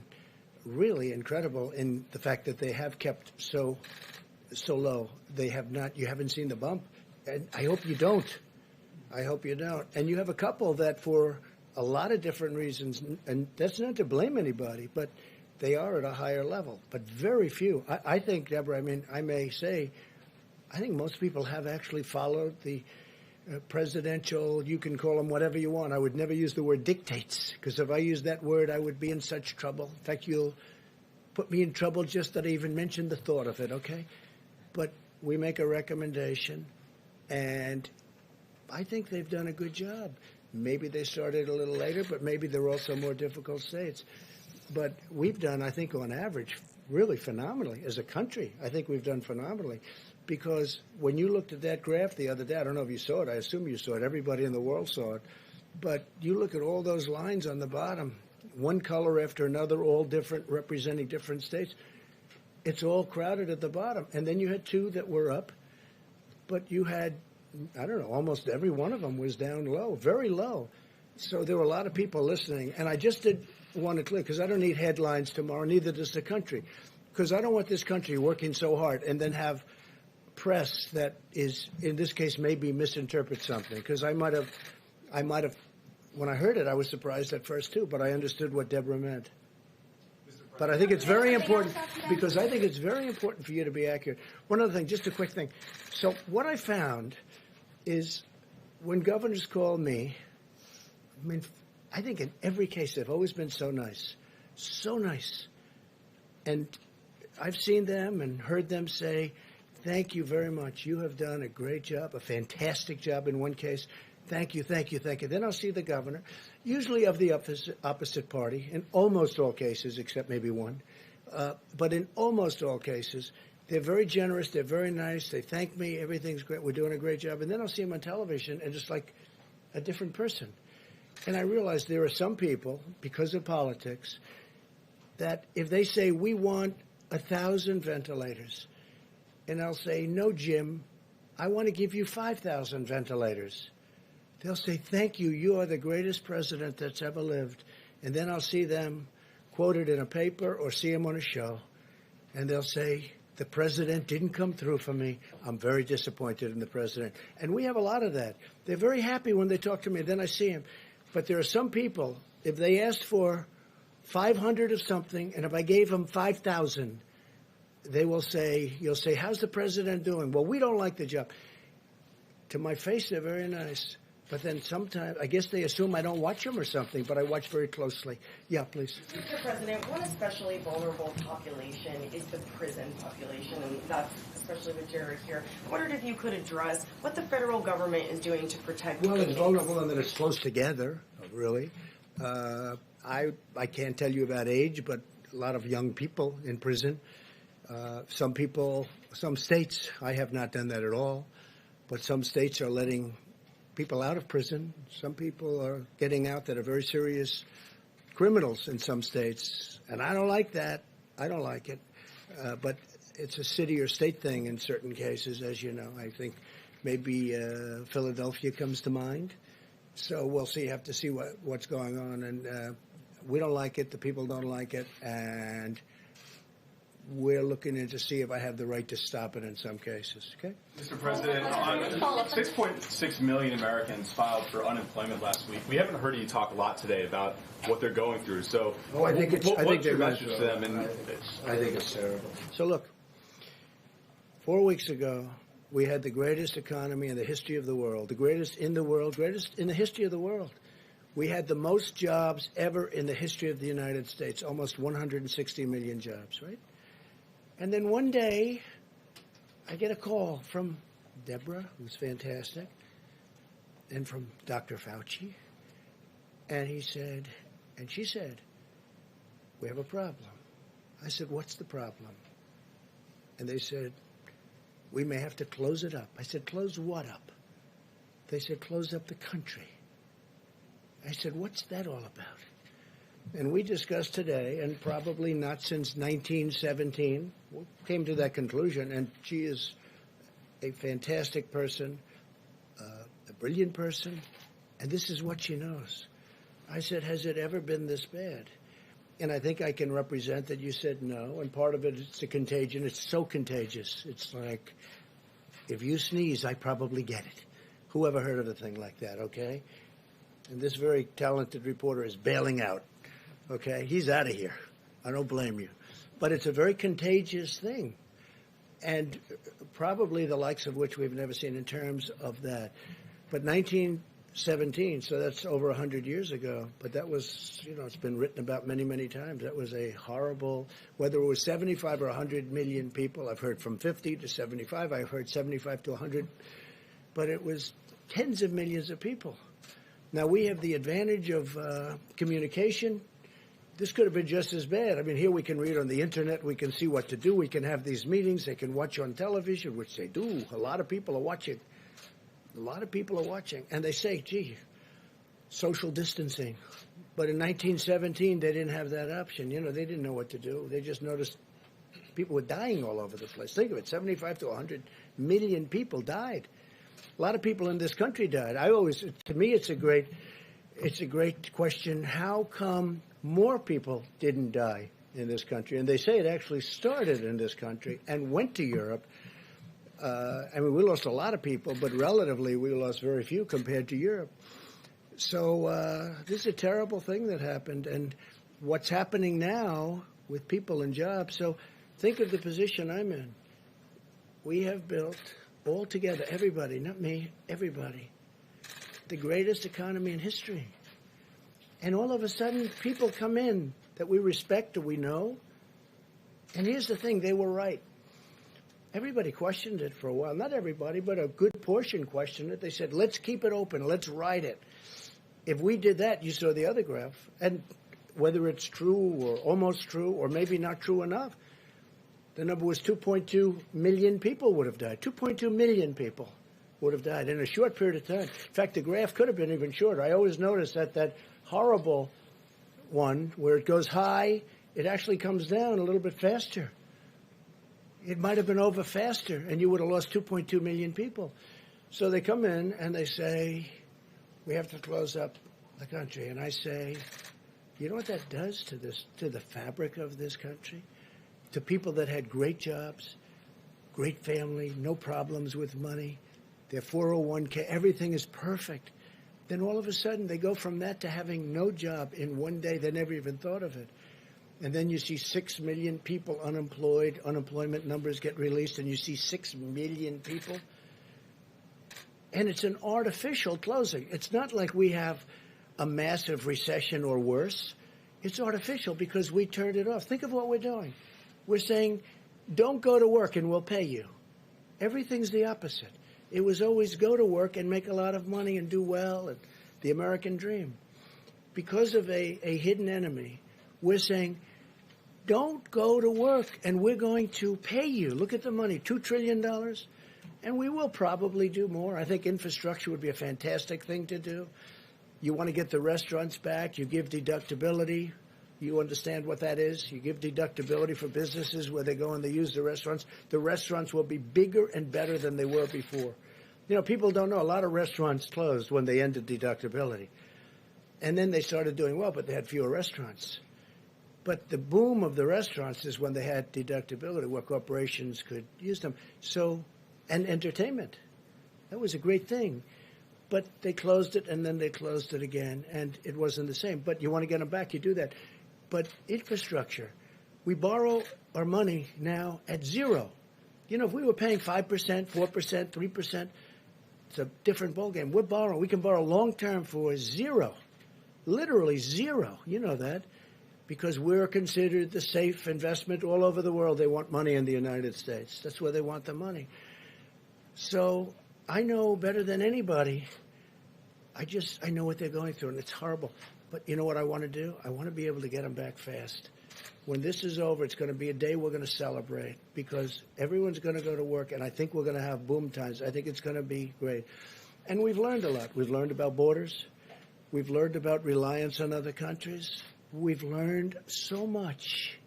really incredible in the fact that they have kept so low. They have not. You haven't seen the bump, and I hope you don't. I hope you don't. And you have a couple that, for a lot of different reasons, and that's not to blame anybody, but they are at a higher level. But very few. I think, Deborah, I mean, I may say, I think most people have actually followed the presidential, you can call them whatever you want. I would never use the word dictates, because if I used that word, I would be in such trouble. In fact, you'll put me in trouble just that I even mentioned the thought of it, okay? But we make a recommendation, and I think they've done a good job. Maybe they started a little later, but maybe they're also more difficult states. But we've done, I think, on average, really phenomenally. As a country, I think we've done phenomenally. Because when you looked at that graph the other day, I don't know if you saw it, I assume you saw it, everybody in the world saw it, but you look at all those lines on the bottom, one color after another, all different, representing different states, it's all crowded at the bottom. And then you had two that were up, but you had, I don't know, almost every one of them was down low, very low. So there were a lot of people listening, and I just did want to clear, because I don't need headlines tomorrow, neither does the country, because I don't want this country working so hard and then have press that is, in this case, maybe misinterpret something. Because I might have, when I heard it, I was surprised at first too, but I understood what Deborah meant. But I think it's very important, because I think it's very important for you to be accurate. One other thing, just a quick thing. So what I found is when governors call me, I mean, I think in every case they've always been so nice. So nice. And I've seen them and heard them say, thank you very much. You have done a great job, a fantastic job in one case. Thank you, thank you, thank you. Then I'll see the governor, usually of the opposite party, in almost all cases, except maybe one. But in almost all cases, they're very generous, they're very nice, they thank me, everything's great, we're doing a great job. And then I'll see them on television, and it's like a different person. And I realize there are some people, because of politics, that if they say, we want 1,000 ventilators, and I'll say, no, Jim, I want to give you 5,000 ventilators. They'll say, thank you, you are the greatest president that's ever lived. And then I'll see them quoted in a paper or see them on a show, and they'll say, the president didn't come through for me. I'm very disappointed in the president. And we have a lot of that. They're very happy when they talk to me, then I see them. But there are some people, if they asked for 500 of something, and if I gave them 5,000, they will say, you'll say, how's the president doing? Well, we don't like the job. To my face, they're very nice. But then sometimes, I guess they assume I don't watch them or something, but I watch very closely. Yeah, please. Mr. President, one especially vulnerable population is the prison population, and that's especially with Jared here. I wondered if you could address what the federal government is doing to protect Well, it's inmates. vulnerable and that it's close together, really. I can't tell you about age, but a lot of young people in prison. Some people, some states, I have not done that at all, but some states are letting people out of prison. Some people are getting out that are very serious criminals in some states, and I don't like that. I don't like it. But it's a city or state thing in certain cases, as you know. I think maybe Philadelphia comes to mind. So we'll see. Have to see what's going on. And we don't like it. The people don't like it. And we're looking in to see if I have the right to stop it in some cases. Okay? Mr. President, 6.6 million Americans filed for unemployment last week. We haven't heard you talk a lot today about what they're going through. So, I think what's your message to them? I think it's terrible. So look, 4 weeks ago, we had the greatest economy in the history of the world, the greatest in the world, greatest in the history of the world. We had the most jobs ever in the history of the United States, almost 160 million jobs, right? And then one day, I get a call from Deborah, who's fantastic, and from Dr. Fauci. And she said, we have a problem. I said, what's the problem? And they said, we may have to close it up. I said, close what up? They said, close up the country. I said, what's that all about? And we discussed today, and probably not since 1917, we came to that conclusion, and she is a fantastic person, a brilliant person, and this is what she knows. I said, has it ever been this bad? And I think I can represent that you said no, and part of it is a contagion. It's so contagious. It's like, if you sneeze, I probably get it. Who ever heard of a thing like that, okay? And this very talented reporter is bailing out, okay? He's out of here. I don't blame you. But it's a very contagious thing, and probably the likes of which we've never seen in terms of that. But 1917, so that's over 100 years ago, but that was, it's been written about many, many times. That was a horrible, whether it was 75 or 100 million people, I've heard from 50 to 75, I've heard 75 to 100, but it was tens of millions of people. Now, we have the advantage of communication. This could have been just as bad. I mean, here we can read on the internet, we can see what to do, we can have these meetings, they can watch on television, which they do. A lot of people are watching. A lot of people are watching, and they say, gee, social distancing. But in 1917, they didn't have that option. They didn't know what to do. They just noticed people were dying all over the place. Think of it, 75 to 100 million people died. A lot of people in this country died. To me, it's a great question. How come more people didn't die in this country? And they say it actually started in this country and went to Europe. I mean, we lost a lot of people, but relatively we lost very few compared to Europe. So this is a terrible thing that happened. And what's happening now with people and jobs, so think of the position I'm in. We have built all together, everybody, not me, everybody, the greatest economy in history. And all of a sudden, people come in that we respect or we know. And here's the thing, they were right. Everybody questioned it for a while. Not everybody, but a good portion questioned it. They said, let's keep it open. Let's ride it. If we did that, you saw the other graph. And whether it's true or almost true or maybe not true enough, the number was 2.2 million people would have died. 2.2 million people would have died in a short period of time. In fact, the graph could have been even shorter. I always notice that horrible one where it goes high, it actually comes down a little bit faster. It might have been over faster, and you would have lost 2.2 million people. So they come in and they say, we have to close up the country. And I say, you know what that does to the fabric of this country? To people that had great jobs, great family, no problems with money, their 401k, everything is perfect. Then all of a sudden they go from that to having no job in one day. They never even thought of it. And then you see 6 million people unemployed, unemployment numbers get released, and you see 6 million people. And it's an artificial closing. It's not like we have a massive recession or worse. It's artificial because we turned it off. Think of what we're doing. We're saying, don't go to work and we'll pay you. Everything's the opposite. It was always go to work and make a lot of money and do well, and the American dream. Because of a hidden enemy, we're saying, don't go to work and we're going to pay you. Look at the money, $2 trillion. And we will probably do more. I think infrastructure would be a fantastic thing to do. You want to get the restaurants back, you give deductibility. You understand what that is? You give deductibility for businesses where they go and they use the restaurants. The restaurants will be bigger and better than they were before. People don't know. A lot of restaurants closed when they ended deductibility. And then they started doing well, but they had fewer restaurants. But the boom of the restaurants is when they had deductibility, where corporations could use them. And entertainment. That was a great thing. But they closed it, and then they closed it again, and it wasn't the same. But you want to get them back, you do that. But infrastructure, we borrow our money now at zero. If we were paying 5%, 4%, 3%, it's a different ballgame. We're borrowing. We can borrow long-term for zero, literally zero. You know that, because we're considered the safe investment all over the world. They want money in the United States. That's where they want the money. So I know better than anybody. I know what they're going through, and it's horrible. But you know what I want to do? I want to be able to get them back fast. When this is over, it's going to be a day we're going to celebrate because everyone's going to go to work, and I think we're going to have boom times. I think it's going to be great. And we've learned a lot. We've learned about borders. We've learned about reliance on other countries. We've learned so much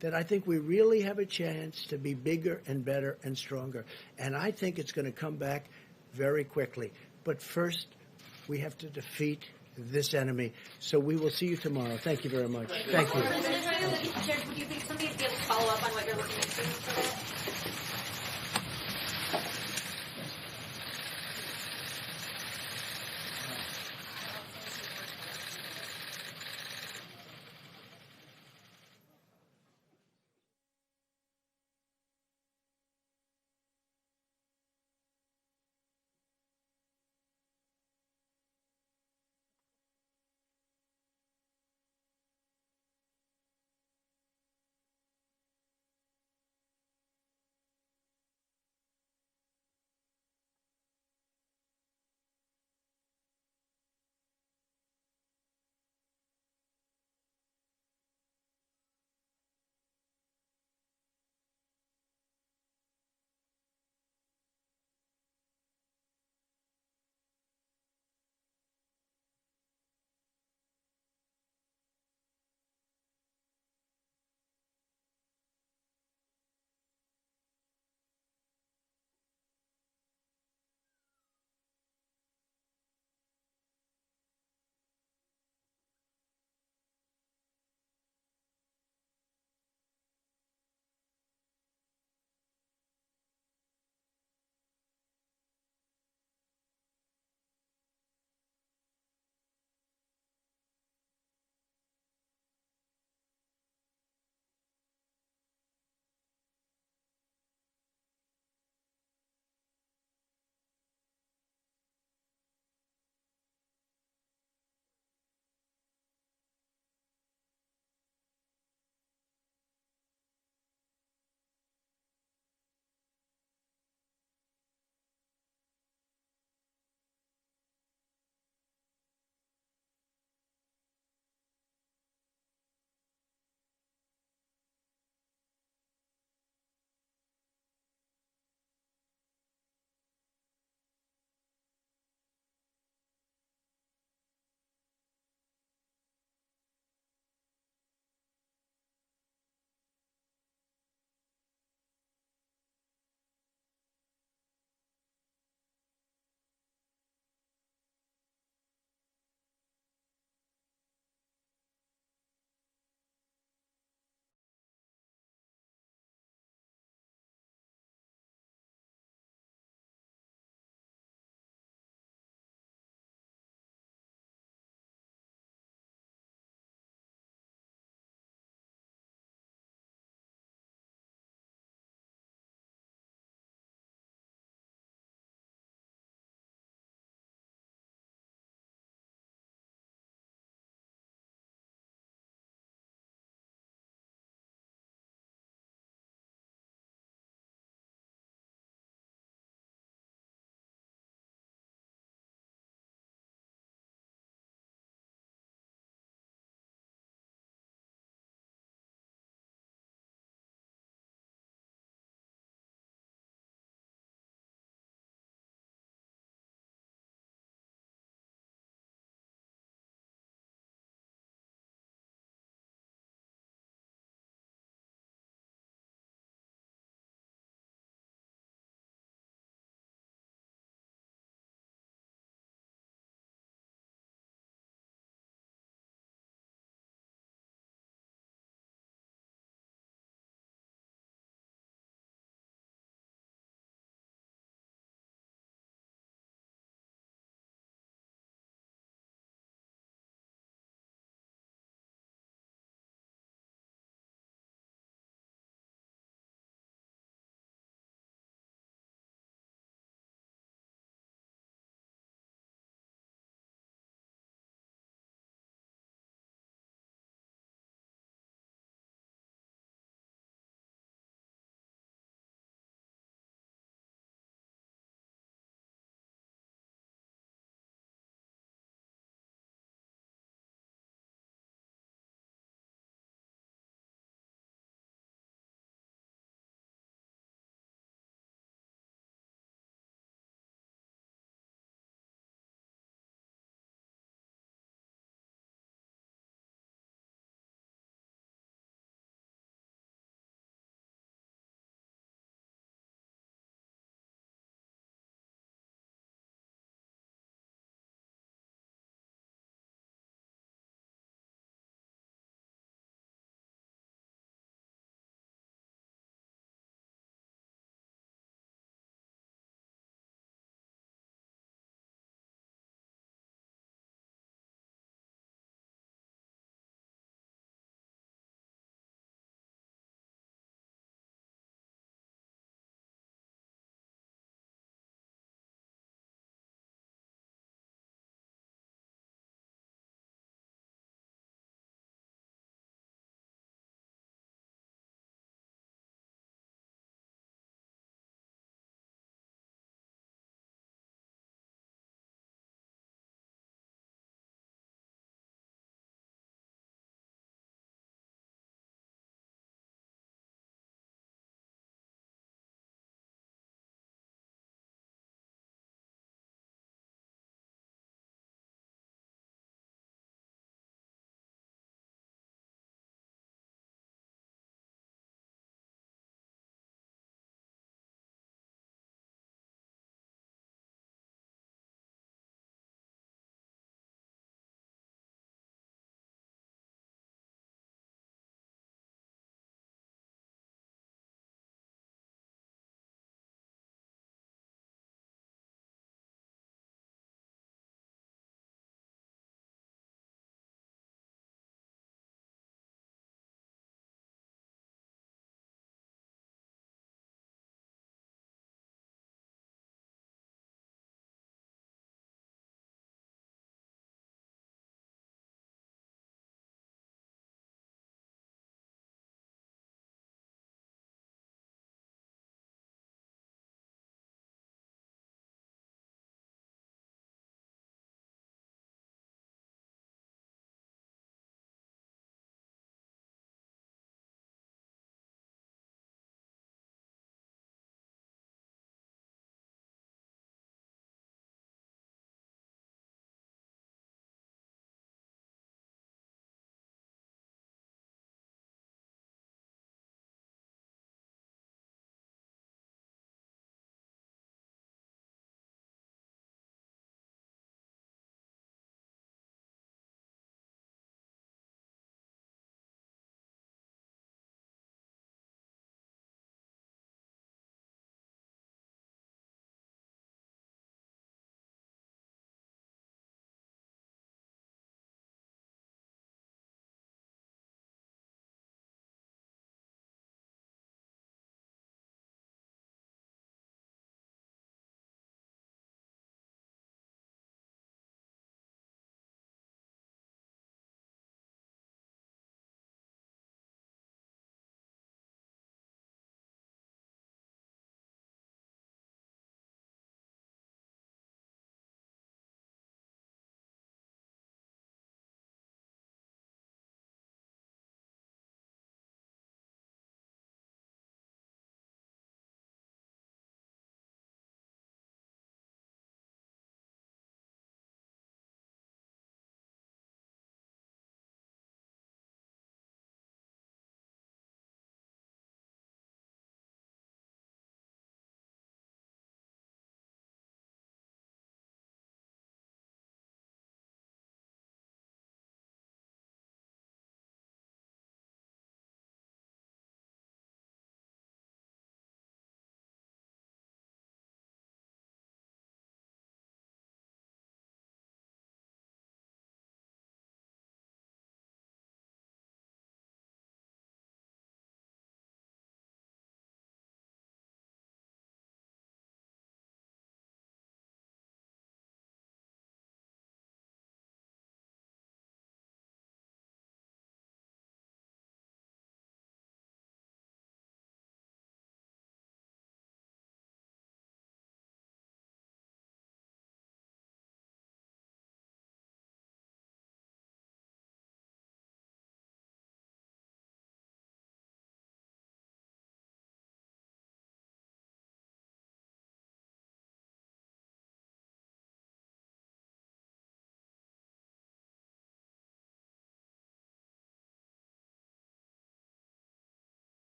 that I think we really have a chance to be bigger and better and stronger. And I think it's going to come back very quickly. But first, we have to defeat this enemy. So we will see you tomorrow. Thank you very much. Thank you. Would you think somebody would be able to follow up on what you're looking at for that?